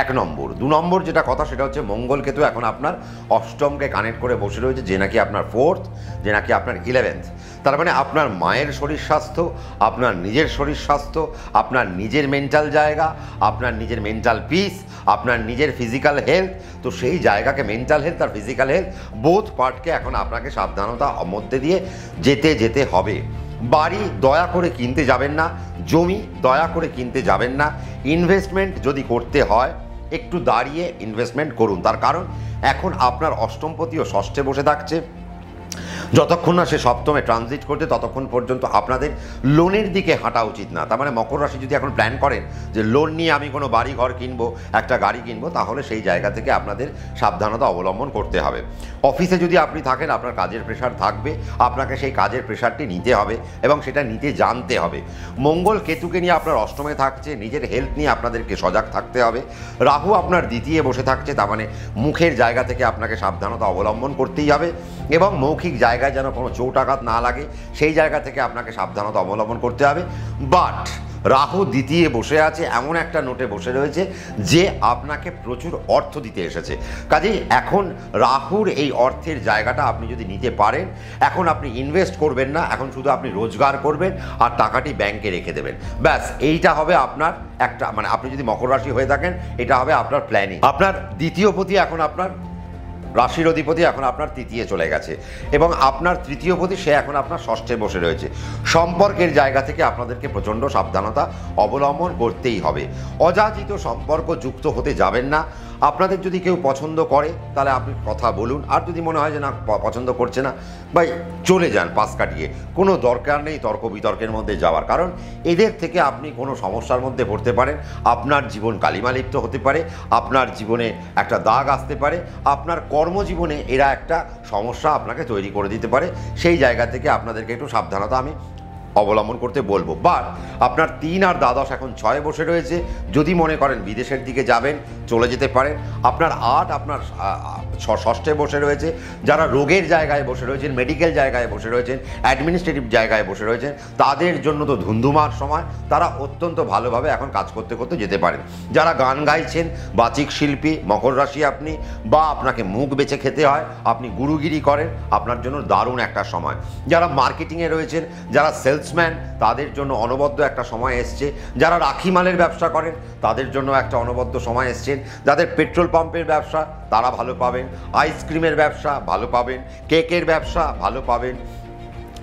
1 নম্বর। 2 নম্বর যেটা কথা সেটা হচ্ছে মঙ্গল কেতু এখন আপনার অষ্টমকে কানেক্ট করে বসে রয়েছে, যে নাকি আপনার 4th, যে নাকি আপনার 11th। তার মানে আপনার মায়ের শরীর স্বাস্থ্য, আপনার নিজের শরীর স্বাস্থ্য, আপনার নিজের মেন্টাল জায়গা, আপনার নিজের মেন্টাল পিস, আপনার নিজের ফিজিক্যাল হেলথ, তো সেই জায়গাকে মেন্টাল হেলথ আর ফিজিক্যাল হেলথ বোথ পার্টকে এখন আপনাকে সাবধানতা মধ্যে দিয়ে যেতে হবে। বাড়ি দয়া করে কিনতে যাবেন না, জমি দয়া করে কিনতে যাবেন না। ইনভেস্টমেন্ট যদি করতে হয় একটু দাঁড়িয়ে ইনভেস্টমেন্ট করুন। তার কারণ এখন আপনার অষ্টমপতিও ষষ্ঠে বসে থাকছে। যতক্ষণ না সে সপ্তমে ট্রানজিট করতে ততক্ষণ পর্যন্ত আপনাদের লোনের দিকে হাঁটা উচিত না। তার মানে মকর রাশি যদি এখন প্ল্যান করেন যে লোন নিয়ে আমি কোনো বাড়ি ঘর কিনবো, একটা গাড়ি কিনবো, তাহলে সেই জায়গা থেকে আপনাদের সাবধানতা অবলম্বন করতে হবে। অফিসে যদি আপনি থাকেন আপনার কাজের প্রেশার থাকবে, আপনাকে সেই কাজের প্রেশারটি নিতে হবে এবং সেটা নিতে জানতে হবে। মঙ্গল কেতুকে নিয়ে আপনার অষ্টমে থাকছে, নিজের হেলথ নিয়ে আপনাদেরকে সজাগ থাকতে হবে। রাহু আপনার দ্বিতীয় বসে থাকছে, তার মানে মুখের জায়গা থেকে আপনাকে সাবধানতা অবলম্বন করতেই হবে এবং মৌখিক জায়গায় যেন কোনো চোটাঘাত না লাগে সেই জায়গা থেকে আপনাকে সাবধানতা অবলম্বন করতে হবে। বাট রাহু দ্বিতীয় বসে আছে, এমন একটা নোটে বসে রয়েছে যে আপনাকে প্রচুর অর্থ দিতে এসেছে। কাজেই এখন রাহুর এই অর্থের জায়গাটা আপনি যদি নিতে পারেন, এখন আপনি ইনভেস্ট করবেন না, এখন শুধু আপনি রোজগার করবেন আর টাকাটি ব্যাংকে রেখে দেবেন। ব্যাস এইটা হবে আপনার একটা, মানে আপনি যদি মকর রাশি হয়ে থাকেন এটা হবে আপনার প্ল্যানিং। আপনার দ্বিতীয় পতি এখন আপনার রাশির অধিপতি এখন আপনার তৃতীয় চলে গেছে এবং আপনার তৃতীয় পতি সে এখন আপনার ষষ্ঠে বসে রয়েছে। সম্পর্কের জায়গা থেকে আপনাদেরকে প্রচণ্ড সাবধানতা অবলম্বন করতেই হবে। অযাচিত সম্পর্ক যুক্ত হতে যাবেন না। আপনাদের যদি কেউ পছন্দ করে তাহলে আপনি কথা বলুন, আর যদি মনে হয় যে না পছন্দ করছে না, ভাই চলে যান পাশ কাটিয়ে। কোনো দরকার নেই তর্ক বিতর্কের মধ্যে যাওয়ার, কারণ এদের থেকে আপনি কোনো সমস্যার মধ্যে পড়তে পারেন, আপনার জীবন কালিমালিপ্ত হতে পারে, আপনার জীবনে একটা দাগ আসতে পারে, আপনার কর্মজীবনে এরা একটা সমস্যা আপনাকে তৈরি করে দিতে পারে। সেই জায়গা থেকে আপনাদেরকে একটু সাবধানতা আমি অবলম্বন করতে বলবো। বাট আপনার 3 আর দ্বাদশ এখন 6 বসে রয়েছে, যদি মনে করেন বিদেশের দিকে যাবেন চলে যেতে পারেন। আপনার 8 আপনার ষষ্ঠে বসে রয়েছে, যারা রোগের জায়গায় বসে রয়েছেন, মেডিকেল জায়গায় বসে রয়েছেন, অ্যাডমিনিস্ট্রেটিভ জায়গায় বসে রয়েছেন, তাদের জন্য তো ধুন্ধুমার সময়, তারা অত্যন্ত ভালোভাবে এখন কাজ করতে করতে যেতে পারেন। যারা গান গাইছেন, বাচিক শিল্পী, মকর রাশি আপনি, বা আপনাকে মুখ বেছে খেতে হয়, আপনি গুরুগিরি করেন, আপনার জন্য দারুণ একটা সময়। যারা মার্কেটিংয়ে রয়েছেন, যারা সেলসম্যান, তাদের জন্য অনবদ্য একটা সময় এসছে। যারা রাখি মালের ব্যবসা করেন তাদের জন্য একটা অনবদ্য সময় এসছেন। যাদের পেট্রোল পাম্পের ব্যবসা তারা ভালো পাবেন, আইসক্রিমের ব্যবসা ভালো পাবেন, কেকের ব্যবসা ভালো পাবেন,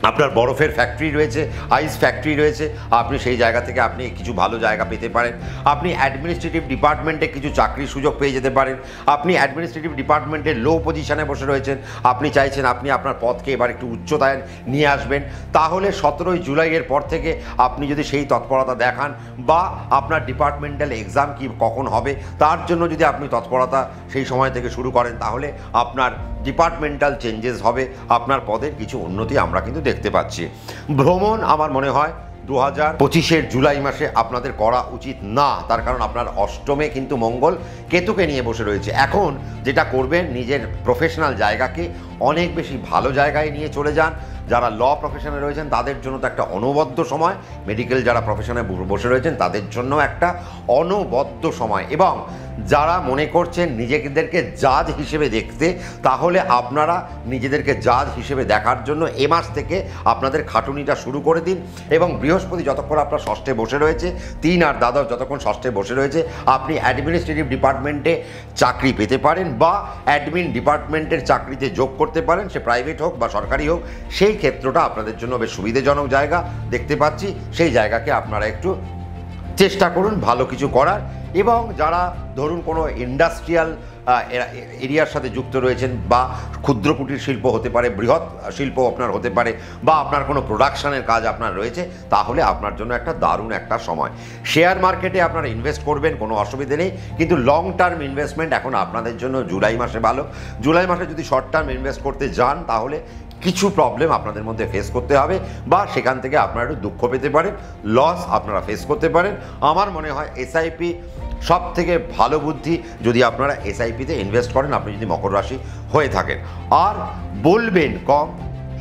আপনার বরফের ফ্যাক্টরি রয়েছে, আইস ফ্যাক্টরি রয়েছে, আপনি সেই জায়গা থেকে আপনি কিছু ভালো জায়গা পেতে পারেন। আপনি অ্যাডমিনিস্ট্রেটিভ ডিপার্টমেন্টে কিছু চাকরির সুযোগ পেয়ে যেতে পারেন। আপনি অ্যাডমিনিস্ট্রেটিভ ডিপার্টমেন্টের লো পজিশনে বসে রয়েছেন, আপনি চাইছেন আপনি আপনার পদকে এবার একটু উচ্চতায় নিয়ে আসবেন, তাহলে 17 জুলাইয়ের পর থেকে আপনি যদি সেই তৎপরতা দেখান, বা আপনার ডিপার্টমেন্টাল এক্সাম কি কখন হবে তার জন্য যদি আপনি তৎপরতা সেই সময় থেকে শুরু করেন, তাহলে আপনার ডিপার্টমেন্টাল চেঞ্জেস হবে, আপনার পদের কিছু উন্নতি আমরা কিন্তু দেখতে পাচ্ছি। ভ্রমণ আমার মনে হয় 2025-এর জুলাই মাসে আপনাদের করা উচিত না, তার কারণ আপনার অষ্টমে কিন্তু মঙ্গল কেতুকে নিয়ে বসে রয়েছে। এখন যেটা করবেন, নিজের প্রফেশনাল জায়গাকে অনেক বেশি ভালো জায়গায় নিয়ে চলে যান। যারা ল প্রফেশনে রয়েছেন তাদের জন্য তো একটা অনবদ্য সময়, মেডিকেল যারা প্রফেশনে বসে রয়েছেন তাদের জন্য একটা অনবদ্য সময়, এবং যারা মনে করছেন নিজেদেরকে জাজ হিসেবে দেখতে, তাহলে আপনারা নিজেদেরকে জাজ হিসেবে দেখার জন্য এ মাস থেকে আপনাদের খাটুনিটা শুরু করে দিন। এবং বৃহস্পতি যতক্ষণ আপনার ষষ্ঠে বসে রয়েছে, 3 আর দ্বাদশ যতক্ষণ ষষ্ঠে বসে রয়েছে, আপনি অ্যাডমিনিস্ট্রেটিভ ডিপার্টমেন্টে চাকরি পেতে পারেন, বা অ্যাডমিন ডিপার্টমেন্টের চাকরিতে যোগ করতে পারেন, সে প্রাইভেট হোক বা সরকারি হোক। সেই ক্ষেত্রটা আপনাদের জন্য বেশ সুবিধাজনক জায়গা দেখতে পাচ্ছি। সেই জায়গাকে আপনারা একটু চেষ্টা করুন ভালো কিছু করার। এবং যারা ধরুন কোনো ইন্ডাস্ট্রিয়াল এরিয়ার সাথে যুক্ত রয়েছেন, বা ক্ষুদ্র কুটির শিল্প হতে পারে, বৃহৎ শিল্প আপনার হতে পারে, বা আপনার কোনো প্রোডাকশনের কাজ আপনার রয়েছে, তাহলে আপনার জন্য একটা দারুণ একটা সময়। শেয়ার মার্কেটে আপনারা ইনভেস্ট করবেন, কোনো অসুবিধে নেই, কিন্তু লং টার্ম ইনভেস্টমেন্ট এখন আপনাদের জন্য জুলাই মাসে ভালো। জুলাই মাসে যদি শর্ট টার্ম ইনভেস্ট করতে যান, তাহলে কিছু প্রবলেম আপনাদের মধ্যে ফেস করতে হবে, বা সেখান থেকে আপনারা একটু দুঃখ পেতে পারেন, লস আপনারা ফেস করতে পারেন। আমার মনে হয় এসআইপি সব থেকে ভালো বুদ্ধি, যদি আপনারা এসআইপিতে ইনভেস্ট করেন, আপনি যদি মকর রাশি হয়ে থাকেন। আর বলবেন কম,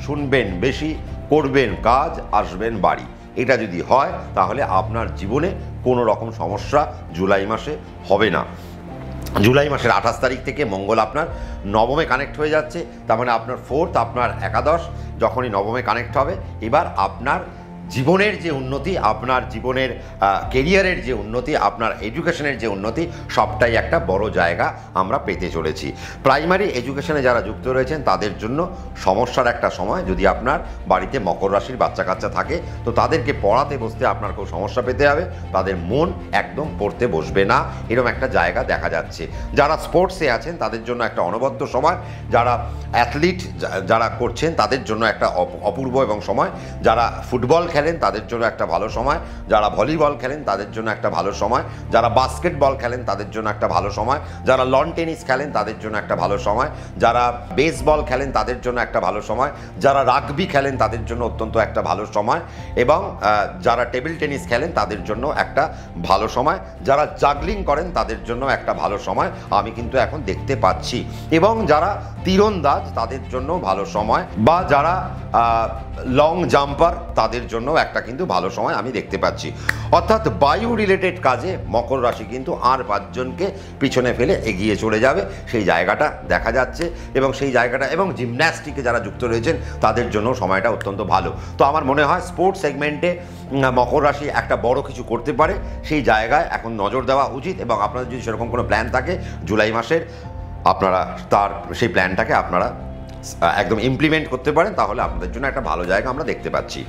শুনবেন বেশি, করবেন কাজ, আসবেন বাড়ি, এটা যদি হয় তাহলে আপনার জীবনে কোনো রকম সমস্যা জুলাই মাসে হবে না। জুলাই মাসের 28 তারিখ থেকে মঙ্গল আপনার নবমে কানেক্ট হয়ে যাচ্ছে, তার মানে আপনার 4th, আপনার একাদশ যখনই নবমে কানেক্ট হবে, এবার আপনার জীবনের যে উন্নতি, আপনার জীবনের কেরিয়ারের যে উন্নতি, আপনার এডুকেশনের যে উন্নতি, সবটাই একটা বড় জায়গা আমরা পেতে চলেছি। প্রাইমারি এডুকেশনে যারা যুক্ত রয়েছেন তাদের জন্য সমস্যার একটা সময়। যদি আপনার বাড়িতে মকর রাশির বাচ্চা কাচ্চা থাকে, তো তাদেরকে পড়াতে বসতে আপনার খুব সমস্যা পেতে হবে, তাদের মন একদম পড়তে বসবে না, এরকম একটা জায়গা দেখা যাচ্ছে। যারা স্পোর্টসে আছেন তাদের জন্য একটা অনবদ্য সময়, যারা অ্যাথলিট যারা করছেন তাদের জন্য একটা অপূর্ব এবং সময়, যারা ফুটবল খেলেন তাদের জন্য একটা ভালো সময়, যারা ভলিবল খেলেন তাদের জন্য একটা ভালো সময়, যারা বাস্কেটবল খেলেন তাদের জন্য একটা ভালো সময়, যারা লন টেনিস খেলেন তাদের জন্য একটা ভালো সময়, যারা বেসবল খেলেন তাদের জন্য একটা ভালো সময়, যারা রাগবি খেলেন তাদের জন্য অত্যন্ত একটা ভালো সময়, এবং যারা টেবিল টেনিস খেলেন তাদের জন্য একটা ভালো সময়, যারা জাগলিং করেন তাদের জন্য একটা ভালো সময় আমি কিন্তু এখন দেখতে পাচ্ছি, এবং যারা তীরন্দাজ তাদের জন্য ভালো সময়, বা যারা লং জাম্পার তাদের জন্য একটা কিন্তু ভালো সময় আমি দেখতে পাচ্ছি। অর্থাৎ বায়ু রিলেটেড কাজে মকর রাশি কিন্তু আর 5 জনকে পিছনে ফেলে এগিয়ে চলে যাবে, সেই জায়গাটা দেখা যাচ্ছে। এবং সেই জায়গাটা, এবং জিমন্যাস্টিকে যারা যুক্ত রয়েছেন তাদের জন্য সময়টা অত্যন্ত ভালো। তো আমার মনে হয় স্পোর্টস সেগমেন্টে মকর রাশি একটা বড় কিছু করতে পারে, সেই জায়গায় এখন নজর দেওয়া উচিত। এবং আপনাদের যদি সেরকম কোনো প্ল্যান থাকে জুলাই মাসের, আপনারা তার সেই প্ল্যানটাকে আপনারা একদম ইমপ্লিমেন্ট করতে পারেন, তাহলে আপনাদের জন্য একটা ভালো জায়গা আমরা দেখতে পাচ্ছি।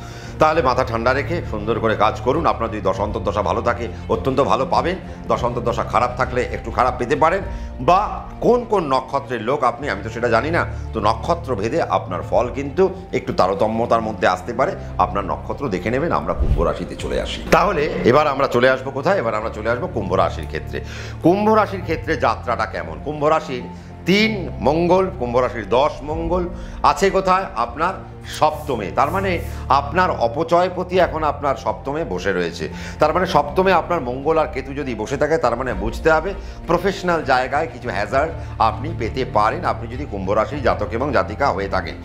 তাহলে মাথা ঠান্ডা রেখে সুন্দর করে কাজ করুন। আপনার যদি দশান্তর দশা ভালো থাকে অত্যন্ত ভালো পাবেন, দশান্তর দশা খারাপ থাকলে একটু খারাপ পেতে পারেন, বা কোন কোন নক্ষত্রের লোক আপনি, আমি তো সেটা জানি না, তো নক্ষত্র ভেদে আপনার ফল কিন্তু একটু তারতম্যতার মধ্যে আসতে পারে। আপনার নক্ষত্র দেখে নেবেন। আমরা কুম্ভ রাশিতে চলে আসি। তাহলে এবার আমরা চলে আসবো কোথায়? এবার আমরা চলে আসবো কুম্ভ রাশির ক্ষেত্রে। কুম্ভ রাশির ক্ষেত্রে যাত্রাটা কেমন? কুম্ভ রাশির 3 মঙ্গল, কুম্ভ রাশির 10 মঙ্গল আছে কোথায়? আপনার সপ্তমে। তার মানে আপনার অপচয়পতি এখন আপনার সপ্তমে বসে রয়েছে। তার মানে সপ্তমে আপনার মঙ্গল আর কেতু যদি বসে থাকে, তার মানে বুঝতে হবে প্রফেশনাল জায়গায় কিছু হ্যাজার্ড আপনি পেতে পারেন, আপনি যদি কুম্ভ রাশির জাতক এবং জাতিকা হয়ে থাকেন।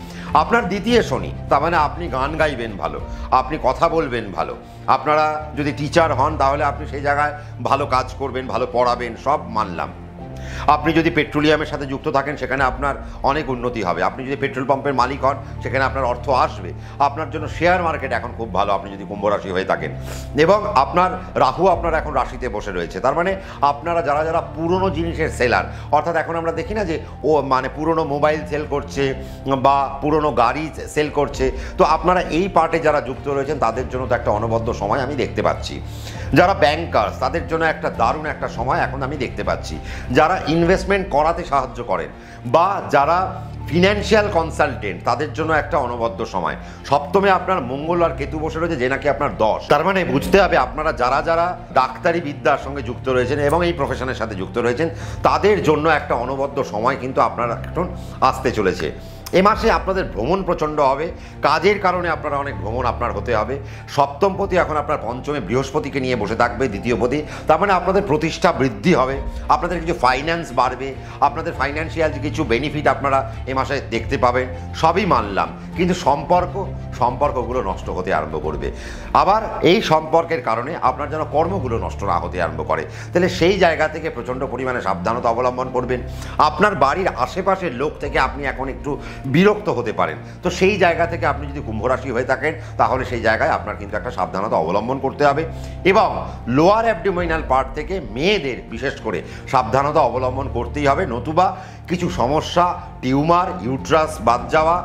আপনার দ্বিতীয় শনি, তার মানে আপনি গান গাইবেন ভালো, আপনি কথা বলবেন ভালো, আপনারা যদি টিচার হন তাহলে আপনি সেই জায়গায় ভালো কাজ করবেন, ভালো পড়াবেন, সব মানলাম। আপনি যদি পেট্রোলিয়ামের সাথে যুক্ত থাকেন সেখানে আপনার অনেক উন্নতি হবে। আপনি যদি পেট্রোল পাম্পের মালিক হন সেখানে আপনার অর্থ আসবে। আপনার জন্য শেয়ার মার্কেট এখন খুব ভালো, আপনি যদি কুম্ভ রাশি হয়ে থাকেন। এবং আপনার রাহু আপনার এখন রাশিতে বসে রয়েছে। তার মানে আপনারা যারা যারা পুরনো জিনিসের সেলার, অর্থাৎ এখন আমরা দেখি না যে ও মানে পুরনো মোবাইল সেল করছে বা পুরনো গাড়ি সেল করছে, তো আপনারা এই পার্টে যারা যুক্ত রয়েছেন তাদের জন্য তো একটা অনবদ্য সময় আমি দেখতে পাচ্ছি। যারা ব্যাংকার্স তাদের জন্য একটা দারুণ একটা সময় এখন আমি দেখতে পাচ্ছি। যারা ইনভেস্টমেন্ট করাতে সাহায্য করেন বা যারা ফিনান্সিয়াল কনসালটেন্ট তাদের জন্য একটা অনবদ্য সময়। সপ্তমে আপনার মঙ্গল আর কেতু বসে রয়েছে, যে নাকি আপনার 10। তার মানে বুঝতে হবে আপনারা যারা যারা ডাক্তারি বিদ্যার সঙ্গে যুক্ত রয়েছেন এবং এই প্রফেশনের সাথে যুক্ত রয়েছেন তাদের জন্য একটা অনবদ্য সময় কিন্তু আপনারা এখন আসতে চলেছে। এ মাসে আপনাদের ভ্রমণ প্রচণ্ড হবে, কাজের কারণে আপনারা অনেক ভ্রমণ আপনার হতে হবে। সপ্তমপতি এখন আপনার পঞ্চমে বৃহস্পতিকে নিয়ে বসে থাকবে, দ্বিতীয়পতি। তার মানে আপনাদের প্রতিষ্ঠা বৃদ্ধি হবে, আপনাদের কিছু ফাইন্যান্স বাড়বে, আপনাদের ফাইন্যান্সিয়াল কিছু বেনিফিট আপনারা এ মাসে দেখতে পাবেন। সবই মানলাম, কিন্তু সম্পর্কগুলো নষ্ট হতে আরম্ভ করবে। আবার এই সম্পর্কের কারণে আপনার যেন কর্মগুলো নষ্ট না হতে আরম্ভ করে, তাহলে সেই জায়গা থেকে প্রচণ্ড পরিমাণে সাবধানতা অবলম্বন করবেন। আপনার বাড়ির আশেপাশের লোক থেকে আপনি এখন একটু বিরক্ত হতে পারেন, তো সেই জায়গা থেকে আপনি যদি কুম্ভ রাশি হয়ে থাকেন তাহলে সেই জায়গায় আপনার কিন্তু একটা সাবধানতা অবলম্বন করতে হবে। এবং লোয়ার অ্যাবডোমিনাল পার্ট থেকে মেয়েদের বিশেষ করে সাবধানতা অবলম্বন করতেই হবে, নতুবা কিছু সমস্যা, টিউমার, ইউট্রাস বাদ যাওয়া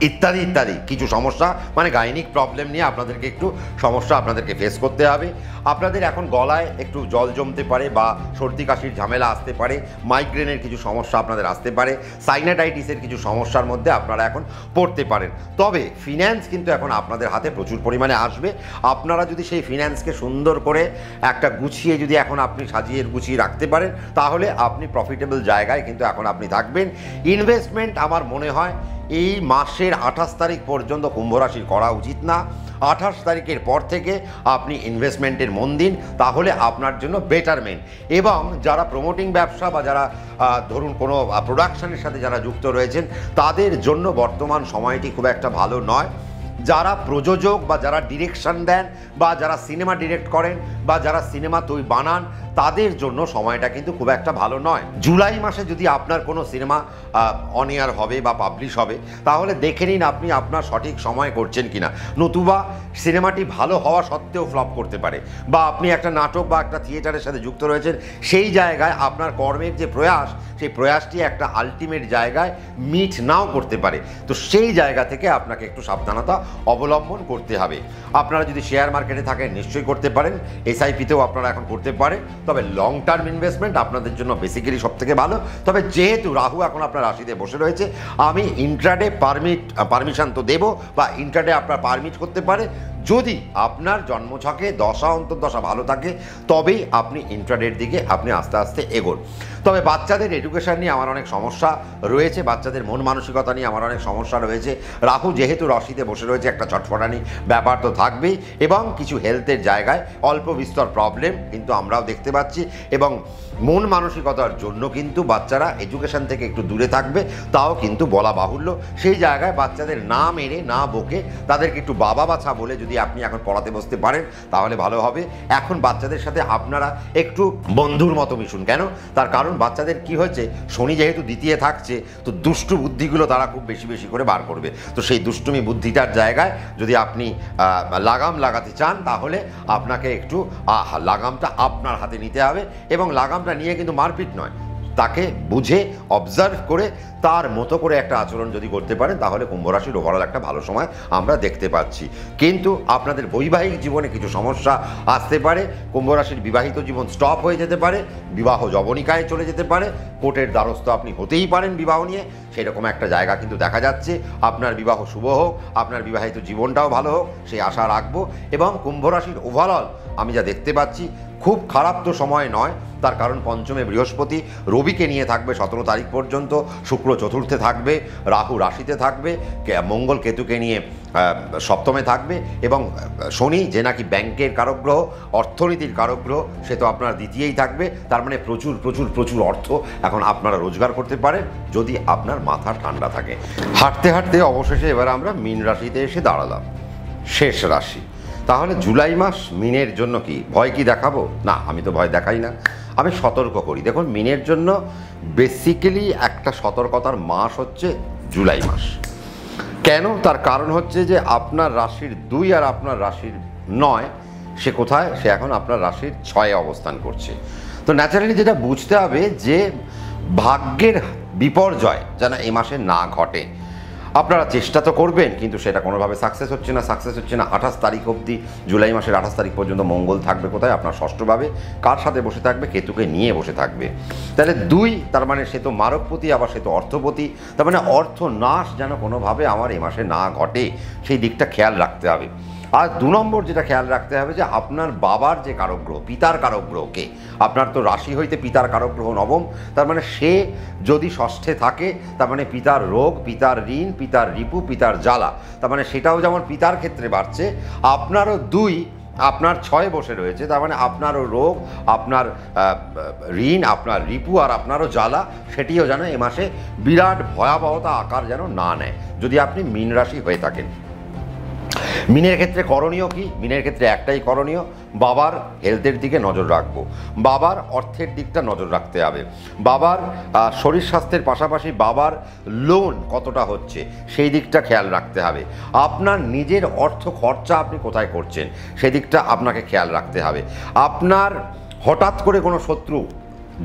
ইত্যাদি ইত্যাদি কিছু সমস্যা, মানে গাইনিক প্রবলেম নিয়ে আপনাদেরকে একটু সমস্যা আপনাদেরকে ফেস করতে হবে। আপনাদের এখন গলায় একটু জল জমতে পারে বা সর্দি কাশির ঝামেলা আসতে পারে, মাইগ্রেনের কিছু সমস্যা আপনাদের আসতে পারে, সাইনাটাইটিসের কিছু সমস্যার মধ্যে আপনারা এখন পড়তে পারেন। তবে ফিন্যান্স কিন্তু এখন আপনাদের হাতে প্রচুর পরিমাণে আসবে। আপনারা যদি সেই ফিন্যান্সকে সুন্দর করে একটা গুছিয়ে যদি এখন আপনি সাজিয়ে গুছিয়ে রাখতে পারেন তাহলে আপনি প্রফিটেবল জায়গায় কিন্তু এখন আপনি থাকবেন। ইনভেস্টমেন্ট আমার মনে হয় এই মাসের 28 তারিখ পর্যন্ত কুম্ভ রাশির করা উচিত না। 28 তারিখের পর থেকে আপনি ইনভেস্টমেন্টের মন দিন, তাহলে আপনার জন্য বেটারমেন্ট। এবং যারা প্রমোটিং ব্যবসা বা যারা ধরুন কোনো প্রোডাকশনের সাথে যারা যুক্ত রয়েছেন তাদের জন্য বর্তমান সময়টি খুব একটা ভালো নয়। যারা প্রযোজক বা যারা ডিরেকশন দেন বা যারা সিনেমা ডিরেক্ট করেন বা যারা সিনেমা তৈরি বানান তাদের জন্য সময়টা কিন্তু খুব একটা ভালো নয়। জুলাই মাসে যদি আপনার কোনো সিনেমা অন এয়ার হবে বা পাবলিশ হবে তাহলে দেখে নিন আপনি আপনার সঠিক সময় করছেন কিনা, নতুবা সিনেমাটি ভালো হওয়া সত্ত্বেও ফ্লপ করতে পারে। বা আপনি একটা নাটক বা একটা থিয়েটারের সাথে যুক্ত রয়েছেন, সেই জায়গায় আপনার কর্মের যে প্রয়াস সেই প্রয়াসটি একটা আলটিমেট জায়গায় মিট নাও করতে পারে। তো সেই জায়গা থেকে আপনাকে একটু সাবধানতা অবলম্বন করতে হবে। আপনারা যদি শেয়ার মার্কেটে থাকেন নিশ্চয়ই করতে পারেন, এসআইপিতেও আপনারা এখন করতে পারেন, তবে লং টার্ম ইনভেস্টমেন্ট আপনাদের জন্য বেসিক্যালি সব থেকে ভালো। তবে যেহেতু রাহু এখন আপনার রাশিতে বসে রয়েছে, আমি ইন্ট্রাডে পারমিশন তো দেবো বা ইন্ট্রাডে আপনার পারমিট করতে পারে যদি আপনার জন্মছকে দশা অন্তর্দশা ভালো থাকে, তবেই আপনি ইন্ট্রাডের দিকে আপনি আস্তে আস্তে এগোন। তবে বাচ্চাদের এডুকেশন নিয়ে আমার অনেক সমস্যা রয়েছে, বাচ্চাদের মন মানসিকতা নিয়ে আমার অনেক সমস্যা রয়েছে। রাহু যেহেতু রাশিতে বসে রয়েছে একটা চটফটানি ব্যাপার তো থাকবেই, এবং কিছু হেলথের জায়গায় অল্প বিস্তর প্রবলেম কিন্তু আমরাও দেখতে পাচ্ছি। এবং মন মানসিকতার জন্য কিন্তু বাচ্চারা এডুকেশন থেকে একটু দূরে থাকবে, তাও কিন্তু বলা বাহুল্য। সেই জায়গায় বাচ্চাদের না মেরে না বকে তাদেরকে একটু বাবা বাছা বলে যদি আপনি এখন পড়াতে বসতে পারেন তাহলে ভালো হবে। এখন বাচ্চাদের সাথে আপনারা একটু বন্ধুর মতো মিশুন। কেন? তার কারণ বাচ্চাদের কি হয়েছে, শনি যেহেতু দ্বিতীয় থাকছে তো দুষ্টু বুদ্ধিগুলো তারা খুব বেশি বেশি করে বার করবে। তো সেই দুষ্টুমি বুদ্ধিটার জায়গায় যদি আপনি লাগাম লাগাতে চান তাহলে আপনাকে একটু লাগামটা আপনার হাতে নিতে হবে, এবং লাগামটা নিয়ে কিন্তু মারপিট নয়, তাকে বুঝে অবজার্ভ করে তার মতো করে একটা আচরণ যদি করতে পারেন, তাহলে কুম্ভ রাশির ওভারঅল একটা ভালো সময় আমরা দেখতে পাচ্ছি। কিন্তু আপনাদের বৈবাহিক জীবনে কিছু সমস্যা আসতে পারে, কুম্ভ রাশির বিবাহিত জীবন স্টপ হয়ে যেতে পারে, বিবাহ জবনিকায় চলে যেতে পারে, কোর্টের দ্বারস্থ আপনি হতেই পারেন বিবাহ নিয়ে, সেরকম একটা জায়গা কিন্তু দেখা যাচ্ছে। আপনার বিবাহ শুভ হোক, আপনার বিবাহিত জীবনটাও ভালো হোক, সেই আশা রাখবো। এবং কুম্ভ রাশির ওভারঅল আমি যা দেখতে পাচ্ছি, খুব খারাপ তো সময় নয়, তার কারণ পঞ্চমে বৃহস্পতি রবিকে নিয়ে থাকবে 17 তারিখ পর্যন্ত, শুক্র চতুর্থে থাকবে, রাহু রাশিতে থাকবে, মঙ্গল কেতুকে নিয়ে সপ্তমে থাকবে, এবং শনি যে নাকি ব্যাংকের কারক গ্রহ, অর্থনীতির কারক গ্রহ, সে তো আপনার দ্বিতীয়ই থাকবে। তার মানে প্রচুর প্রচুর প্রচুর অর্থ এখন আপনারা রোজগার করতে পারেন যদি আপনার মাথা ঠান্ডা থাকে। হাঁটতে হাঁটতে অবশেষে এবার আমরা মীন রাশিতে এসে দাঁড়ালাম, শেষ রাশি। তাহলে জুলাই মাস মিনের জন্য কি ভয় কি দেখাবো? না, আমি তো ভয় দেখাই না, আমি সতর্ক করি। দেখুন, মিনের জন্য বেসিক্যালি একটা সতর্কতার মাস হচ্ছে জুলাই মাস। কেন? তার কারণ হচ্ছে যে আপনার রাশির 2 আর আপনার রাশির 9 সে কোথায়? সে এখন আপনার রাশির 6-এ অবস্থান করছে। তো ন্যাচারালি যেটা বুঝতে হবে যে ভাগ্যের বিপর্যয় যেন এই মাসে না ঘটে। আপনারা চেষ্টা তো করবেন, কিন্তু সেটা কোনোভাবে সাকসেস হচ্ছে না। 28 তারিখ অবধি, জুলাই মাসের 28 তারিখ পর্যন্ত মঙ্গল থাকবে কোথায়? আপনার ষষ্ঠভাবে। কার সাথে বসে থাকবে? কেতুকে নিয়ে বসে থাকবে। তাহলে 2, তার মানে সে তো মারকপতি, আবার সে তো অর্থপতি। তার মানে অর্থ নাশ যেন কোনোভাবে আমার এ মাসে না ঘটে, সেই দিকটা খেয়াল রাখতে হবে। আর 2 নম্বর যেটা খেয়াল রাখতে হবে যে আপনার বাবার যে কারক গ্রহ, পিতার কারক গ্রহকে, আপনার তো রাশি হইতে পিতার কারক গ্রহ নবম, তার মানে সে যদি ষষ্ঠে থাকে, তার মানে পিতার রোগ, পিতার ঋণ, পিতার রিপু, পিতার জ্বালা, তার মানে সেটাও যেমন পিতার ক্ষেত্রে বাড়ছে, আপনারও 2 আপনার 6 বসে রয়েছে, তার মানে আপনারও রোগ, আপনার ঋণ, আপনার রিপু আর আপনারও জ্বালা, সেটিও যেন এ মাসে বিরাট ভয়াবহতা আকার যেন না নেয়, যদি আপনি মীন রাশি হয়ে থাকেন। মিনের ক্ষেত্রে করণীয় কি? মিনের ক্ষেত্রে একটাই করণীয়, বাবার হেলথের দিকে নজর রাখবো, বাবার অর্থের দিকটা নজর রাখতে হবে, বাবার শরীর স্বাস্থ্যের পাশাপাশি বাবার লোন কতটা হচ্ছে সেই দিকটা খেয়াল রাখতে হবে। আপনার নিজের অর্থ খরচা আপনি কোথায় করছেন সেই দিকটা আপনাকে খেয়াল রাখতে হবে। আপনার হঠাৎ করে কোনো শত্রু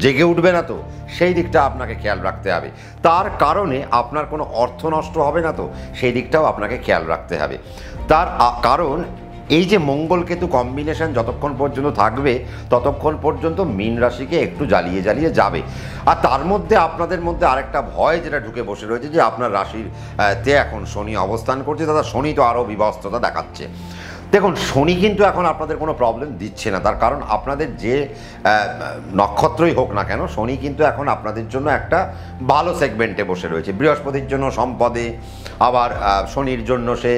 জেগে উঠবে না তো, সেই দিকটা আপনাকে খেয়াল রাখতে হবে। তার কারণে আপনার কোনো অর্থ নষ্ট হবে না তো, সেই দিকটাও আপনাকে খেয়াল রাখতে হবে। তার কারণ এই যে মঙ্গল কেতু কম্বিনেশন যতক্ষণ পর্যন্ত থাকবে, ততক্ষণ পর্যন্ত মীন রাশিকে একটু জ্বালিয়ে জ্বালিয়ে যাবে। আর তার মধ্যে আপনাদের মধ্যে আরেকটা ভয় যেটা ঢুকে বসে রয়েছে, যে আপনার রাশির তে এখন শনি অবস্থান করছে, দাদা শনি তো আরও বিভস্ততা দেখাচ্ছে। দেখুন, শনি কিন্তু এখন আপনাদের কোনো প্রবলেম দিচ্ছে না, তার কারণ আপনাদের যে নক্ষত্রই হোক না কেন, শনি কিন্তু এখন আপনাদের জন্য একটা ভালো সেগমেন্টে বসে রয়েছে। বৃহস্পতির জন্য সম্পদে, আবার শনির জন্য সে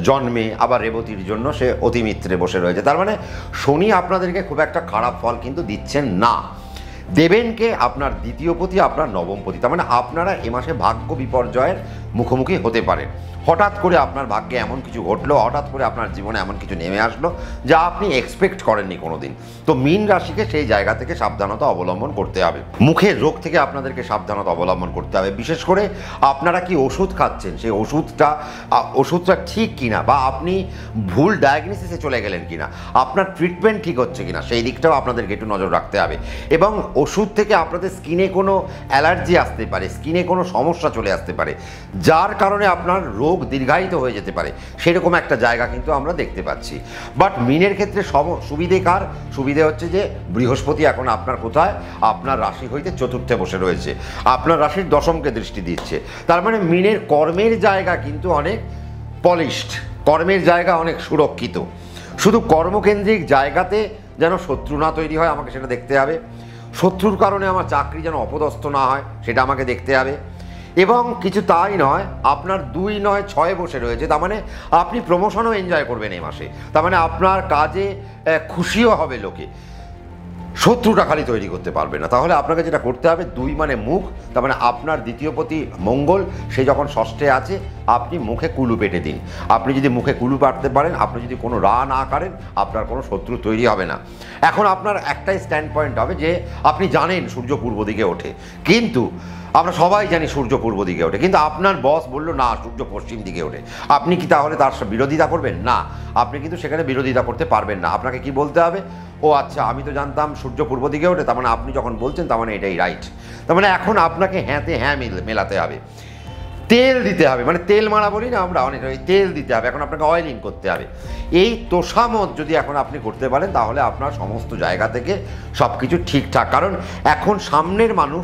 জন্মে, আবার রেবতীর জন্য সে অতিমিত্রে বসে রয়েছে। তার মানে শনি আপনাদেরকে খুব একটা খারাপ ফল কিন্তু দিচ্ছেন না। দেবেনকে আপনার দ্বিতীয়পতি, আপনার নবমপতি। তার মানে আপনারা এ মাসে ভাগ্য বিপর্যয়ের মুখোমুখি হতে পারেন। হঠাৎ করে আপনার ভাগ্যে এমন কিছু ঘটলো, হঠাৎ করে আপনার জীবনে এমন কিছু নেমে আসলো যা আপনি এক্সপেক্ট করেননি কোনো দিন। তো মীন রাশিকে সেই জায়গা থেকে সাবধানতা অবলম্বন করতে হবে। মুখের রোগ থেকে আপনাদেরকে সাবধানতা অবলম্বন করতে হবে। বিশেষ করে আপনারা কি ওষুধ খাচ্ছেন, সেই ওষুধটা ঠিক কিনা, বা আপনি ভুল ডায়াগনোসিসে চলে গেলেন কিনা, আপনার ট্রিটমেন্ট ঠিক হচ্ছে কিনা, সেই দিকটাও আপনাদেরকে একটু নজর রাখতে হবে। এবং ওষুধ থেকে আপনাদের স্কিনে কোনো অ্যালার্জি আসতে পারে, স্কিনে কোনো সমস্যা চলে আসতে পারে, যার কারণে আপনার রোগ দীর্ঘায়িত হয়ে যেতে পারে, সেরকম একটা জায়গা কিন্তু আমরা দেখতে পাচ্ছি। বাট মিনের ক্ষেত্রে সুবিধে কার? সুবিধে হচ্ছে যে বৃহস্পতি এখন আপনার কোথায়? আপনার রাশি হইতে চতুর্থে বসে রয়েছে, আপনার রাশির দশমকে দৃষ্টি দিচ্ছে। তার মানে মিনের কর্মের জায়গা কিন্তু অনেক পলিশড, কর্মের জায়গা অনেক সুরক্ষিত। শুধু কর্মকেন্দ্রিক জায়গাতে যেন শত্রু না তৈরি হয়, আমাকে সেটা দেখতে হবে। শত্রুর কারণে আমার চাকরি যেন অপদস্থ না হয়, সেটা আমাকে দেখতে হবে। এবং কিছু তাই নয়, আপনার 2 নয় 6 বসে রয়েছে, তার মানে আপনি প্রমোশনও এনজয় করবেন এই মাসে। তার মানে আপনার কাজে খুশিও হবে লোকে, শত্রুটা খালি তৈরি করতে পারবে না। তাহলে আপনাকে যেটা করতে হবে, 2 মানে মুখ, তার মানে আপনার দ্বিতীয়পতি মঙ্গল, সে যখন ষষ্ঠে আছে, আপনি মুখে কুলু পেটে দিন। আপনি যদি মুখে কুলু পাটতে পারেন, আপনি যদি কোনো রা না করেন, আপনার কোনো শত্রু তৈরি হবে না। এখন আপনার একটাই স্ট্যান্ড পয়েন্ট হবে যে আপনি জানেন সূর্য পূর্ব দিকে ওঠে, কিন্তু আমরা সবাই জানি সূর্য পূর্ব দিকে ওঠে, কিন্তু আপনার বস বলল না সূর্য পশ্চিম দিকে ওঠে। আপনি কি তাহলে তার বিরোধিতা করবেন? না, আপনি কিন্তু সেখানে বিরোধিতা করতে পারবেন না। আপনাকে কি বলতে হবে? ও আচ্ছা, আমি তো জানতাম সূর্য পূর্ব দিকে ওঠে, তার মানে আপনি যখন বলছেন তার মানে এটাই রাইট। তার মানে এখন আপনাকে হ্যাঁতে হ্যাঁ মেলাতে হবে, তেল দিতে হবে, মানে তেল মারা বলি না আমরা অনেক, ওই তেল দিতে হবে। এখন আপনাকে অয়েলিং করতে হবে। এই তোষামত যদি এখন আপনি করতে পারেন, তাহলে আপনার সমস্ত জায়গা থেকে সব কিছু ঠিকঠাক। কারণ এখন সামনের মানুষ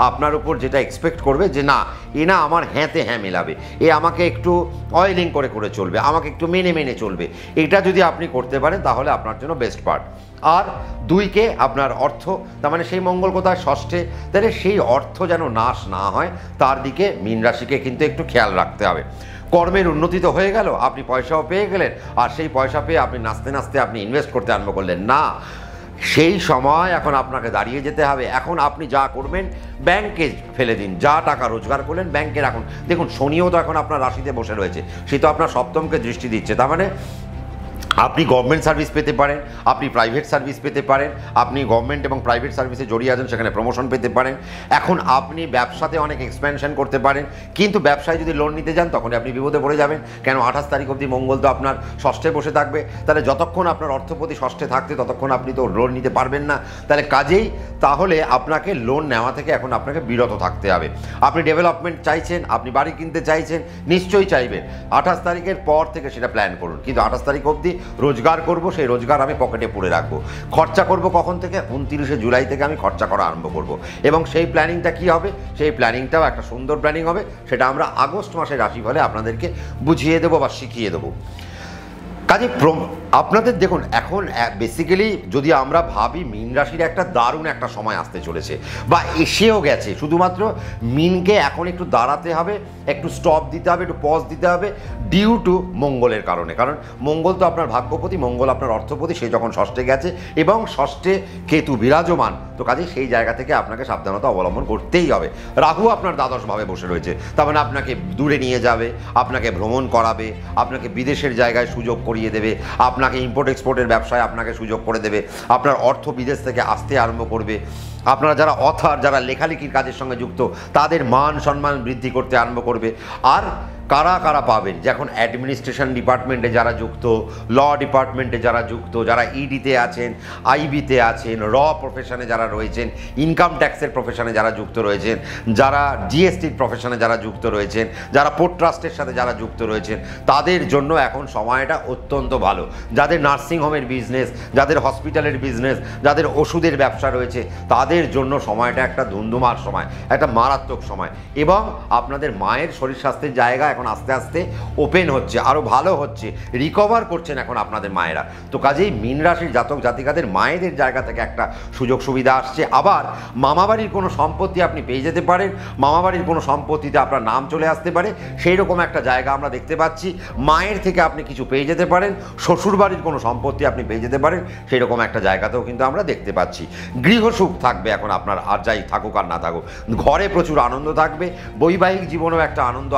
আপনার উপর যেটা এক্সপেক্ট করবে যে না, এ না আমার হ্যাঁতে হ্যাঁ মেলাবে, এ আমাকে একটু অয়েলিং করে চলবে, আমাকে একটু মেনে চলবে। এটা যদি আপনি করতে পারেন তাহলে আপনার জন্য বেস্ট পার্ট। আর 2কে আপনার অর্থ, তার মানে সেই মঙ্গল কোথায়? ষষ্ঠে। তাহলে সেই অর্থ যেন নাশ না হয়, তার দিকে মীন রাশিকে কিন্তু একটু খেয়াল রাখতে হবে। কর্মের উন্নতি তো হয়ে গেল, আপনি পয়সাও পেয়ে গেলেন, আর সেই পয়সা পেয়ে আপনি নাচতে আপনি ইনভেস্ট করতে আরম্ভ করলেন না। সেই সময় এখন আপনাকে দাঁড়িয়ে যেতে হবে। এখন আপনি যা করবেন ব্যাংকে ফেলে দিন, যা টাকা রোজগার করলেন ব্যাংকে রাখুন। দেখুন শনিও তো এখন আপনার রাশিতে বসে রয়েছে, সে তো আপনার সপ্তমকে দৃষ্টি দিচ্ছে। তার মানে আপনি গভর্নমেন্ট সার্ভিস পেতে পারেন, আপনি প্রাইভেট সার্ভিস পেতে পারেন, আপনি গভর্নমেন্ট এবং প্রাইভেট সার্ভিসে জড়িয়ে আছেন, সেখানে প্রমোশন পেতে পারেন। এখন আপনি ব্যবসাতে অনেক এক্সপ্যানশন করতে পারেন, কিন্তু ব্যবসায় যদি লোন নিতে যান তখন আপনি বিপদে পড়ে যাবেন। কেন? 28 তারিখ অবধি মঙ্গল তো আপনার ষষ্ঠে বসে থাকবে। তাহলে যতক্ষণ আপনার অর্থপতি ষষ্ঠে থাকতে ততক্ষণ আপনি তো লোন নিতে পারবেন না। তাহলে আপনাকে লোন নেওয়া থেকে এখন আপনাকে বিরত থাকতে হবে। আপনি ডেভেলপমেন্ট চাইছেন, আপনি বাড়ি কিনতে চাইছেন, নিশ্চয়ই চাইবেন। 28 তারিখের পর থেকে সেটা প্ল্যান করুন, কিন্তু 28 তারিখ অবধি রোজগার করব, সেই রোজগার আমি পকেটে পুরে রাখবো। খরচা করব কখন থেকে? 29শে জুলাই থেকে আমি খরচা করা আরম্ভ করব। এবং সেই প্ল্যানিংটা কি হবে? সেই প্ল্যানিংটাও একটা সুন্দর প্ল্যানিং হবে, সেটা আমরা আগস্ট মাসের রাশিফলে আপনাদেরকে বুঝিয়ে দেবো বা শিখিয়ে দেবো। কাজে আপনাদের দেখুন, এখন বেসিক্যালি যদি আমরা ভাবি মীন রাশির একটা দারুণ একটা সময় আসতে চলেছে বা এসেও গেছে, শুধুমাত্র মীনকে এখন একটু দাঁড়াতে হবে, একটু স্টপ দিতে হবে, একটু পজ দিতে হবে ডিউ টু মঙ্গলের কারণে। কারণ মঙ্গল তো আপনার ভাগ্যপতি, মঙ্গল আপনার অর্থপতি, সে যখন ষষ্ঠে গেছে এবং ষষ্ঠে কেতু বিরাজমান, তো কাজে সেই জায়গা থেকে আপনাকে সাবধানতা অবলম্বন করতেই হবে। রাহু আপনার দ্বাদশভাবে বসে রয়েছে, তার মানে আপনাকে দূরে নিয়ে যাবে, আপনাকে ভ্রমণ করাবে, আপনাকে বিদেশের জায়গায় সুযোগ করিয়ে দেবে, আপনাকে ইম্পোর্ট এক্সপোর্টের ব্যবসায় আপনাকে সুযোগ করে দেবে, আপনার অর্থ বিদেশ থেকে আসতে আরম্ভ করবে। আপনারা যারা অথার, যারা লেখালেখির কাজের সঙ্গে যুক্ত, তাদের মান সম্মান বৃদ্ধি করতে আরম্ভ করবে। আর কারা কারা পাবেন? যখন অ্যাডমিনিস্ট্রেশন ডিপার্টমেন্টে যারা যুক্ত, ল ডিপার্টমেন্টে যারা যুক্ত, যারা ইডিতে আছেন, আইবিতে আছেন, র প্রফেশনে যারা রয়েছেন, ইনকাম ট্যাক্সের প্রফেশনে যারা যুক্ত রয়েছেন, যারা জিএসটির প্রফেশনে যারা যুক্ত রয়েছেন, যারা পোর্ট ট্রাস্টের সাথে যারা যুক্ত রয়েছেন, তাদের জন্য এখন সময়টা অত্যন্ত ভালো। যাদের নার্সিংহোমের বিজনেস, যাদের হসপিটালের বিজনেস, যাদের ওষুধের ব্যবসা রয়েছে, তাদের জন্য সময়টা একটা ধুমধুমার সময়, একটা মারাত্মক সময়। এবং আপনাদের মায়ের শরীর স্বাস্থ্যের জায়গা এখন আস্তে আস্তে ওপেন হচ্ছে, আরও ভালো হচ্ছে, রিকভার করছেন এখন আপনাদের মায়েরা। তো কাজেই মীন রাশির জাতক জাতিকাদের মায়েদের জায়গা থেকে একটা সুযোগ সুবিধা আসছে। আবার মামাবাড়ির কোনো সম্পত্তি আপনি পেয়ে যেতে পারেন, মামাবাড়ির কোনো সম্পত্তিতে আপনার নাম চলে আসতে পারে, সেই রকম একটা জায়গা আমরা দেখতে পাচ্ছি। মায়ের থেকে আপনি কিছু পেয়ে যেতে পারেন, শ্বশুরবাড়ির কোনো সম্পত্তি আপনি পেয়ে যেতে পারেন, সেই রকম একটা জায়গাতেও কিন্তু আমরা দেখতে পাচ্ছি। গৃহসুখ থাকবে এখন আপনার, আর যাই থাকুক আর না থাকুক, ঘরে প্রচুর আনন্দ থাকবে। বৈবাহিক জীবনেও একটা আনন্দ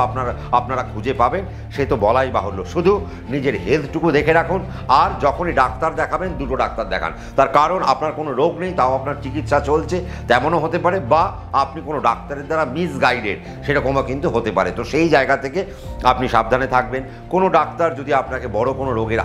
আপনারা খুঁজে পাবেন, সে তো বলাই বাহুল্য। শুধু নিজের হেলথটুকু দেখে রাখুন, আর যখনই ডাক্তার দেখাবেন 2টো ডাক্তার দেখান। তার কারণ আপনার কোনো রোগ নেই, তাও আপনার চিকিৎসা চলছে, তেমনও হতে পারে, বা আপনি কোনো ডাক্তারের দ্বারা মিসগাইডেড, সেরকমও কিন্তু হতে পারে। তো সেই জায়গা থেকে আপনি সাবধানে থাকবেন। কোনো ডাক্তার যদি আপনাকে বড় কোনো রোগের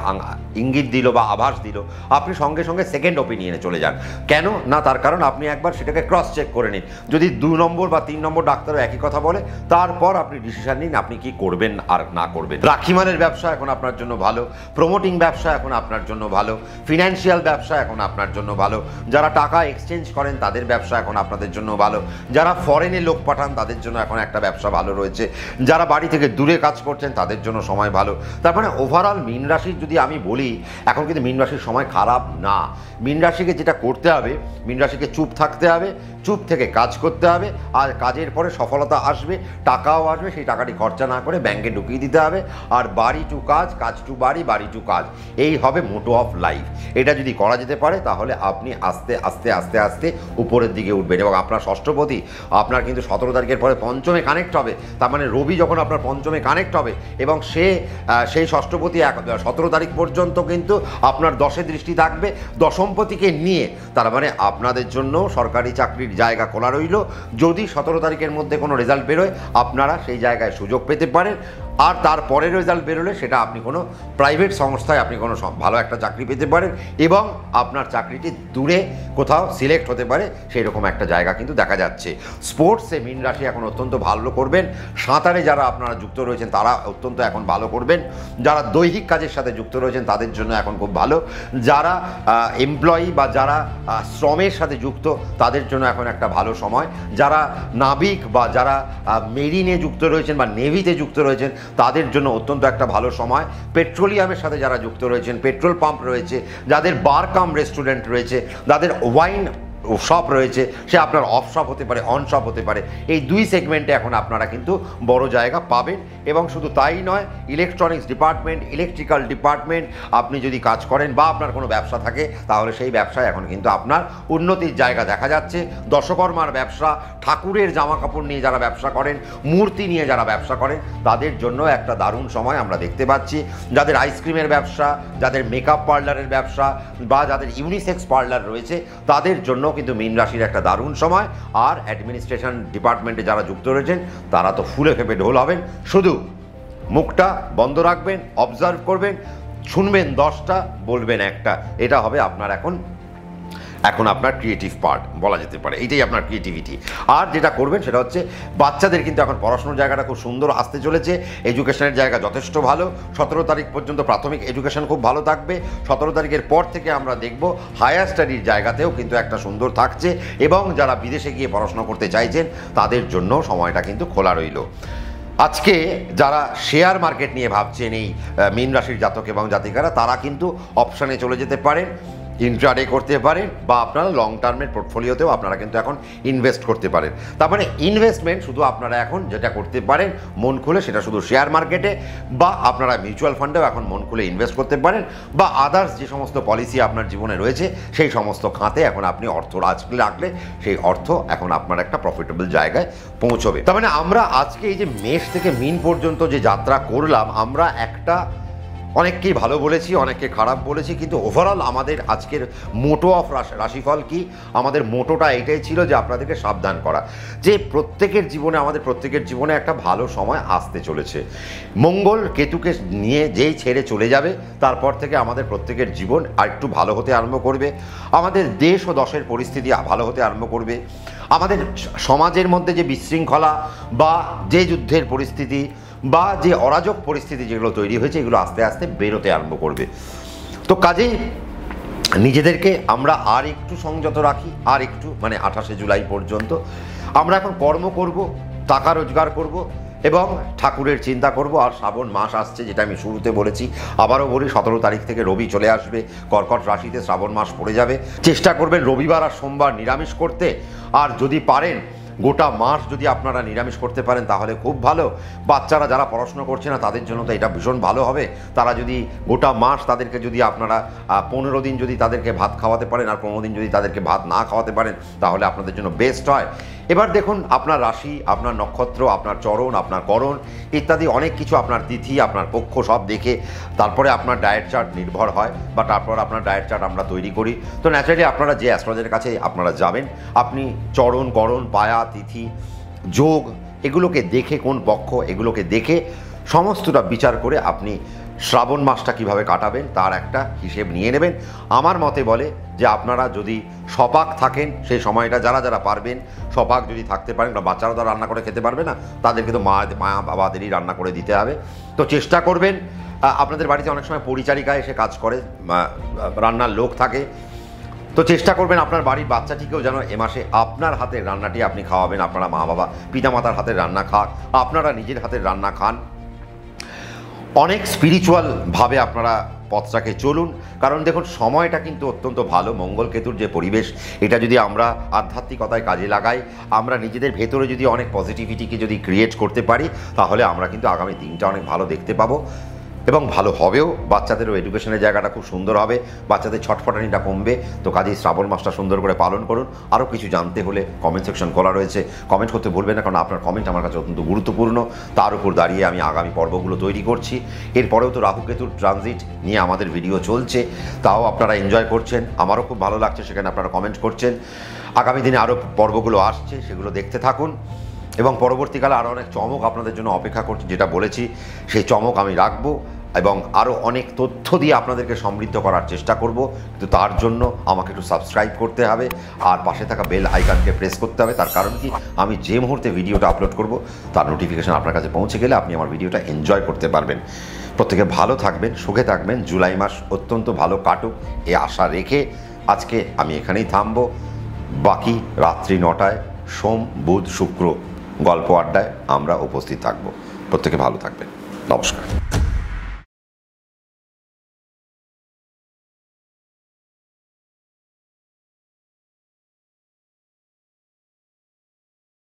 ইঙ্গিত দিল বা আভাস দিল, আপনি সঙ্গে সঙ্গে সেকেন্ড ওপিনিয়নে চলে যান। কেন না? তার কারণ আপনি একবার সেটাকে ক্রস চেক করে নিন। যদি 2 নম্বর বা 3 নম্বর ডাক্তারও একই কথা বলে, তারপর আপনি ডিসিশন নিন আপনি কি করবেন আর না করবেন। রাখিমালের ব্যবসা এখন আপনার জন্য ভালো, প্রমোটিং ব্যবসা এখন আপনার জন্য ভালো, ফিনান্সিয়াল ব্যবসা এখন আপনার জন্য ভালো, যারা টাকা এক্সচেঞ্জ করেন তাদের ব্যবসা এখন আপনাদের জন্য ভালো, যারা ফরেনে লোক পাঠান তাদের জন্য এখন একটা ব্যবসা ভালো রয়েছে, যারা বাড়ি থেকে দূরে কাজ করছেন তাদের জন্য সময় ভালো। তার মানে ওভারঅল মীন রাশির যদি আমি বলি, এখন কিন্তু মীন রাশির সময় খারাপ না। মীন রাশিকে যেটা করতে হবে, মীন রাশিকে চুপ থাকতে হবে, চুপ থেকে কাজ করতে হবে, আর কাজের পরে সফলতা আসবে, টাকাও আসবে, সেই টাকাটি খরচা না করে ব্যাংকে ঢুকিয়ে দিতে হবে। আর বাড়ি টু কাজ, কাজ টু বাড়ি, বাড়ি টু কাজ, এই হবে মোটো অফ লাইফ। এটা যদি করা যেতে পারে তাহলে আপনি আস্তে আস্তে আস্তে আস্তে উপরের দিকে উঠবেন। এবং আপনার ষষ্ঠপতি আপনার কিন্তু 17 তারিখের পরে পঞ্চমে কানেক্ট হবে। তার মানে রবি যখন আপনার পঞ্চমে কানেক্ট হবে এবং সেই ষষ্ঠপতি 17 তারিখ পর্যন্ত কিন্তু আপনার 10-এ দৃষ্টি থাকবে দশমপতিকে নিয়ে। তার মানে আপনাদের জন্য সরকারি চাকরির জায়গা খোলা রইল। যদি 17 তারিখের মধ্যে কোনো রেজাল্ট বেরোয় আপনারা সেই জায়গায় সুযোগ পেতে পারেন। আর তারপরে রেজাল্ট বেরোলে সেটা আপনি কোনো প্রাইভেট সংস্থায় আপনি কোনো ভালো একটা চাকরি পেতে পারেন এবং আপনার চাকরিটি দূরে কোথাও সিলেক্ট হতে পারে, সেই রকম একটা জায়গা কিন্তু দেখা যাচ্ছে। স্পোর্টসে মীন রাশি এখন অত্যন্ত ভালো করবেন। সাঁতারে যারা আপনারা যুক্ত রয়েছেন তারা অত্যন্ত এখন ভালো করবেন। যারা দৈহিক কাজের সাথে যুক্ত রয়েছেন তাদের জন্য এখন খুব ভালো। যারা এমপ্লয়ি বা যারা শ্রমের সাথে যুক্ত তাদের জন্য এখন একটা ভালো সময়। যারা নাবিক বা যারা মেরিনে যুক্ত রয়েছেন বা নেভিতে যুক্ত রয়েছেন তাদের জন্য অত্যন্ত একটা ভালো সময়। পেট্রোলিয়ামের সাথে যারা যুক্ত রয়েছেন, পেট্রোল পাম্প রয়েছে, যাদের বার কাম রেস্টুরেন্ট রয়েছে, যাদের ওয়াইন শপ রয়েছে, সে আপনার অফ শপ হতে পারে, অন শপ হতে পারে, এই দুই সেগমেন্টে এখন আপনারা কিন্তু বড় জায়গা পাবেন। এবং শুধু তাই নয়, ইলেকট্রনিক্স ডিপার্টমেন্ট, ইলেকট্রিক্যাল ডিপার্টমেন্ট আপনি যদি কাজ করেন বা আপনার কোনো ব্যবসা থাকে তাহলে সেই ব্যবসায় এখন কিন্তু আপনার উন্নতির জায়গা দেখা যাচ্ছে। দশকর্মার ব্যবসা, ঠাকুরের জামা কাপড় নিয়ে যারা ব্যবসা করেন, মূর্তি নিয়ে যারা ব্যবসা করেন তাদের জন্য একটা দারুণ সময় আমরা দেখতে পাচ্ছি। যাদের আইসক্রিমের ব্যবসা, যাদের মেকআপ পার্লারের ব্যবসা বা যাদের ইউনিসেক্স পার্লার রয়েছে তাদের জন্য কিন্তু মীন রাশির একটা দারুণ সময়। আর অ্যাডমিনিস্ট্রেশন ডিপার্টমেন্টে যারা যুক্ত রয়েছেন তারা তো ফুলে ফেপে ঢোল হবেন। শুধু মুখটা বন্ধ রাখবেন, অবজার্ভ করবেন, শুনবেন 10টা, বলবেন একটা। এটা হবে আপনার এখন আপনার ক্রিয়েটিভ পার্ট বলা যেতে পারে, এটাই আপনার ক্রিয়েটিভিটি। আর যেটা করবেন সেটা হচ্ছে বাচ্চাদের কিন্তু এখন পড়াশোনার জায়গাটা খুব সুন্দর আসতে চলেছে। এডুকেশনের জায়গা যথেষ্ট ভালো। 17 তারিখ পর্যন্ত প্রাথমিক এডুকেশন খুব ভালো থাকবে। 17 তারিখের পর থেকে আমরা দেখব হায়ার স্টাডির জায়গাতেও কিন্তু একটা সুন্দর থাকছে। এবং যারা বিদেশে গিয়ে পড়াশোনা করতে চাইছেন তাদের জন্য সময়টা কিন্তু খোলা রইল। আজকে যারা শেয়ার মার্কেট নিয়ে ভাবছেন এই মীন রাশির জাতক এবং জাতিকারা, তারা কিন্তু অপশানে চলে যেতে পারেন, ইন্ট্রাডে করতে পারেন বা আপনারা লং টার্মের পোর্টফোলিওতেও আপনারা কিন্তু এখন ইনভেস্ট করতে পারেন। তার মানে ইনভেস্টমেন্ট শুধু আপনারা এখন যেটা করতে পারেন মন খুলে সেটা শুধু শেয়ার মার্কেটে, বা আপনারা মিউচুয়াল ফান্ডেও এখন মন খুলে ইনভেস্ট করতে পারেন, বা আদার্স যে সমস্ত পলিসি আপনার জীবনে রয়েছে সেই সমস্ত খাতে এখন আপনি অর্থ রাখলে সেই অর্থ এখন আপনার একটা প্রফিটেবল জায়গায় পৌঁছবে। তার মানে আমরা আজকে এই যে মেষ থেকে মীন পর্যন্ত যে যাত্রা করলাম, আমরা একটা অনেককেই ভালো বলেছি, অনেককে খারাপ বলেছি, কিন্তু ওভারঅল আমাদের আজকের মোটো অফ রাশিফল কি, আমাদের মোটোটা এটাই ছিল যে আপনাদেরকে সাবধান করা যে আমাদের প্রত্যেকের জীবনে একটা ভালো সময় আসতে চলেছে। মঙ্গল কেতুকে নিয়ে যেই ছেড়ে চলে যাবে তারপর থেকে আমাদের প্রত্যেকের জীবন আর একটু ভালো হতে আরম্ভ করবে। আমাদের দেশ ও দশের পরিস্থিতি ভালো হতে আরম্ভ করবে। আমাদের সমাজের মধ্যে যে বিশৃঙ্খলা বা যে যুদ্ধের পরিস্থিতি বা যে অরাজক পরিস্থিতি যেগুলো তৈরি হয়েছে এগুলো আস্তে আস্তে বেরোতে আরম্ভ করবে। তো কাজেই নিজেদেরকে আমরা আর একটু সংযত রাখি, আর একটু, মানে 28শে জুলাই পর্যন্ত আমরা এখন কর্ম করব, টাকা রোজগার করব এবং ঠাকুরের চিন্তা করব। আর শ্রাবণ মাস আসছে, যেটা আমি শুরুতে বলেছি, আবারও বলি 17 তারিখ থেকে রবি চলে আসবে, কর্কট রাশিতে শ্রাবণ মাস পড়ে যাবে। চেষ্টা করবেন রবিবার আর সোমবার নিরামিষ করতে। আর যদি পারেন গোটা মাস যদি আপনারা নিরামিষ করতে পারেন তাহলে খুব ভালো। বাচ্চারা যারা পড়াশোনা করছে না তাদের জন্য তো এটা ভীষণ ভালো হবে। তারা যদি গোটা মাস তাদেরকে যদি আপনারা 15 দিন যদি তাদেরকে ভাত খাওয়াতে পারেন আর 15 দিন যদি তাদেরকে ভাত না খাওয়াতে পারেন তাহলে আপনাদের জন্য বেস্ট হয়। এবার দেখুন আপনার রাশি, আপনার নক্ষত্র, আপনার চরণ, আপনার করণ ইত্যাদি অনেক কিছু, আপনার তিথি, আপনার পক্ষ সব দেখে তারপরে আপনার ডায়েট চার্ট নির্ভর হয়, বা তারপর আপনার ডায়েট চার্ট আমরা তৈরি করি। তো ন্যাচারালি আপনারা যে অ্যাস্ট্রোলজারের কাছে আপনারা যাবেন, আপনি চরণ, করণ, পায়া, তিথি, যোগ এগুলোকে দেখে, কোন পক্ষ এগুলোকে দেখে সমস্তটা বিচার করে আপনি শ্রাবণ মাসটা কিভাবে কাটাবেন তার একটা হিসেব নিয়ে নেবেন। আমার মতে বলে যে আপনারা যদি সপাক থাকেন সেই সময়টা, যারা যারা পারবেন সপাক যদি থাকতে পারেন, বা বাচ্চারা তো রান্না করে খেতে পারবে না, তাদেরকে তো মা বাবাদেরই রান্না করে দিতে হবে। তো চেষ্টা করবেন, আপনাদের বাড়িতে অনেক সময় পরিচারিকা এসে কাজ করে, রান্নার লোক থাকে, তো চেষ্টা করবেন আপনার বাড়ির বাচ্চাটিকেও যেন এ মাসে আপনার হাতের রান্নাটি আপনি খাওয়াবেন। আপনারা মা বাবা পিতামাতার হাতের রান্না খান, আপনারা নিজের হাতের রান্না খান। অনেক স্পিরিচুয়ালভাবে আপনারা পথটাকে চলুন। কারণ দেখুন সময়টা কিন্তু অত্যন্ত ভালো, মঙ্গল কেতুর যে পরিবেশ, এটা যদি আমরা আধ্যাত্মিকতায় কাজে লাগাই, আমরা নিজেদের ভেতরে যদি অনেক পজিটিভিটিকে যদি ক্রিয়েট করতে পারি, তাহলে আমরা কিন্তু আগামী দিনটা অনেক ভালো দেখতে পাবো এবং ভালো হবেও। বাচ্চাদেরও এডুকেশনের জায়গাটা খুব সুন্দর হবে, বাচ্চাদের ছটফটানিটা কমবে। তো কাজেই শ্রাবণ মাসটা সুন্দর করে পালন করুন। আরও কিছু জানতে হলে কমেন্ট সেকশন খোলা রয়েছে, কমেন্ট করতে ভুলবেন না, কারণ আপনার কমেন্ট আমার কাছে অত্যন্ত গুরুত্বপূর্ণ। তার উপর দাঁড়িয়ে আমি আগামী পর্বগুলো তৈরি করছি। এরপরেও তো রাহু কেতুর ট্রানজিট নিয়ে আমাদের ভিডিও চলছে, তাও আপনারা এনজয় করছেন, আমারও খুব ভালো লাগছে, সেখানে আপনারা কমেন্ট করছেন। আগামী দিনে আরও পর্বগুলো আসছে, সেগুলো দেখতে থাকুন এবং পরবর্তীকালে আরও অনেক চমক আপনাদের জন্য অপেক্ষা করছে। যেটা বলেছি সেই চমক আমি রাখবো এবং আরও অনেক তথ্য দিয়ে আপনাদেরকে সমৃদ্ধ করার চেষ্টা করব। কিন্তু তার জন্য আমাকে একটু সাবস্ক্রাইব করতে হবে আর পাশে থাকা বেল আইকনকে প্রেস করতে হবে। তার কারণ কি, আমি যে মুহূর্তে ভিডিওটা আপলোড করব তার নোটিফিকেশান আপনার কাছে পৌঁছে গেলে আপনি আমার ভিডিওটা এনজয় করতে পারবেন। প্রত্যেকে ভালো থাকবেন, সুখে থাকবেন, জুলাই মাস অত্যন্ত ভালো কাটুক এ আশা রেখে আজকে আমি এখানেই থামবো। বাকি রাত্রি 9টায় সোম, বুধ, শুক্র গল্প আড্ডায় আমরা উপস্থিত থাকব। প্রত্যেকে ভালো থাকবেন। নমস্কার।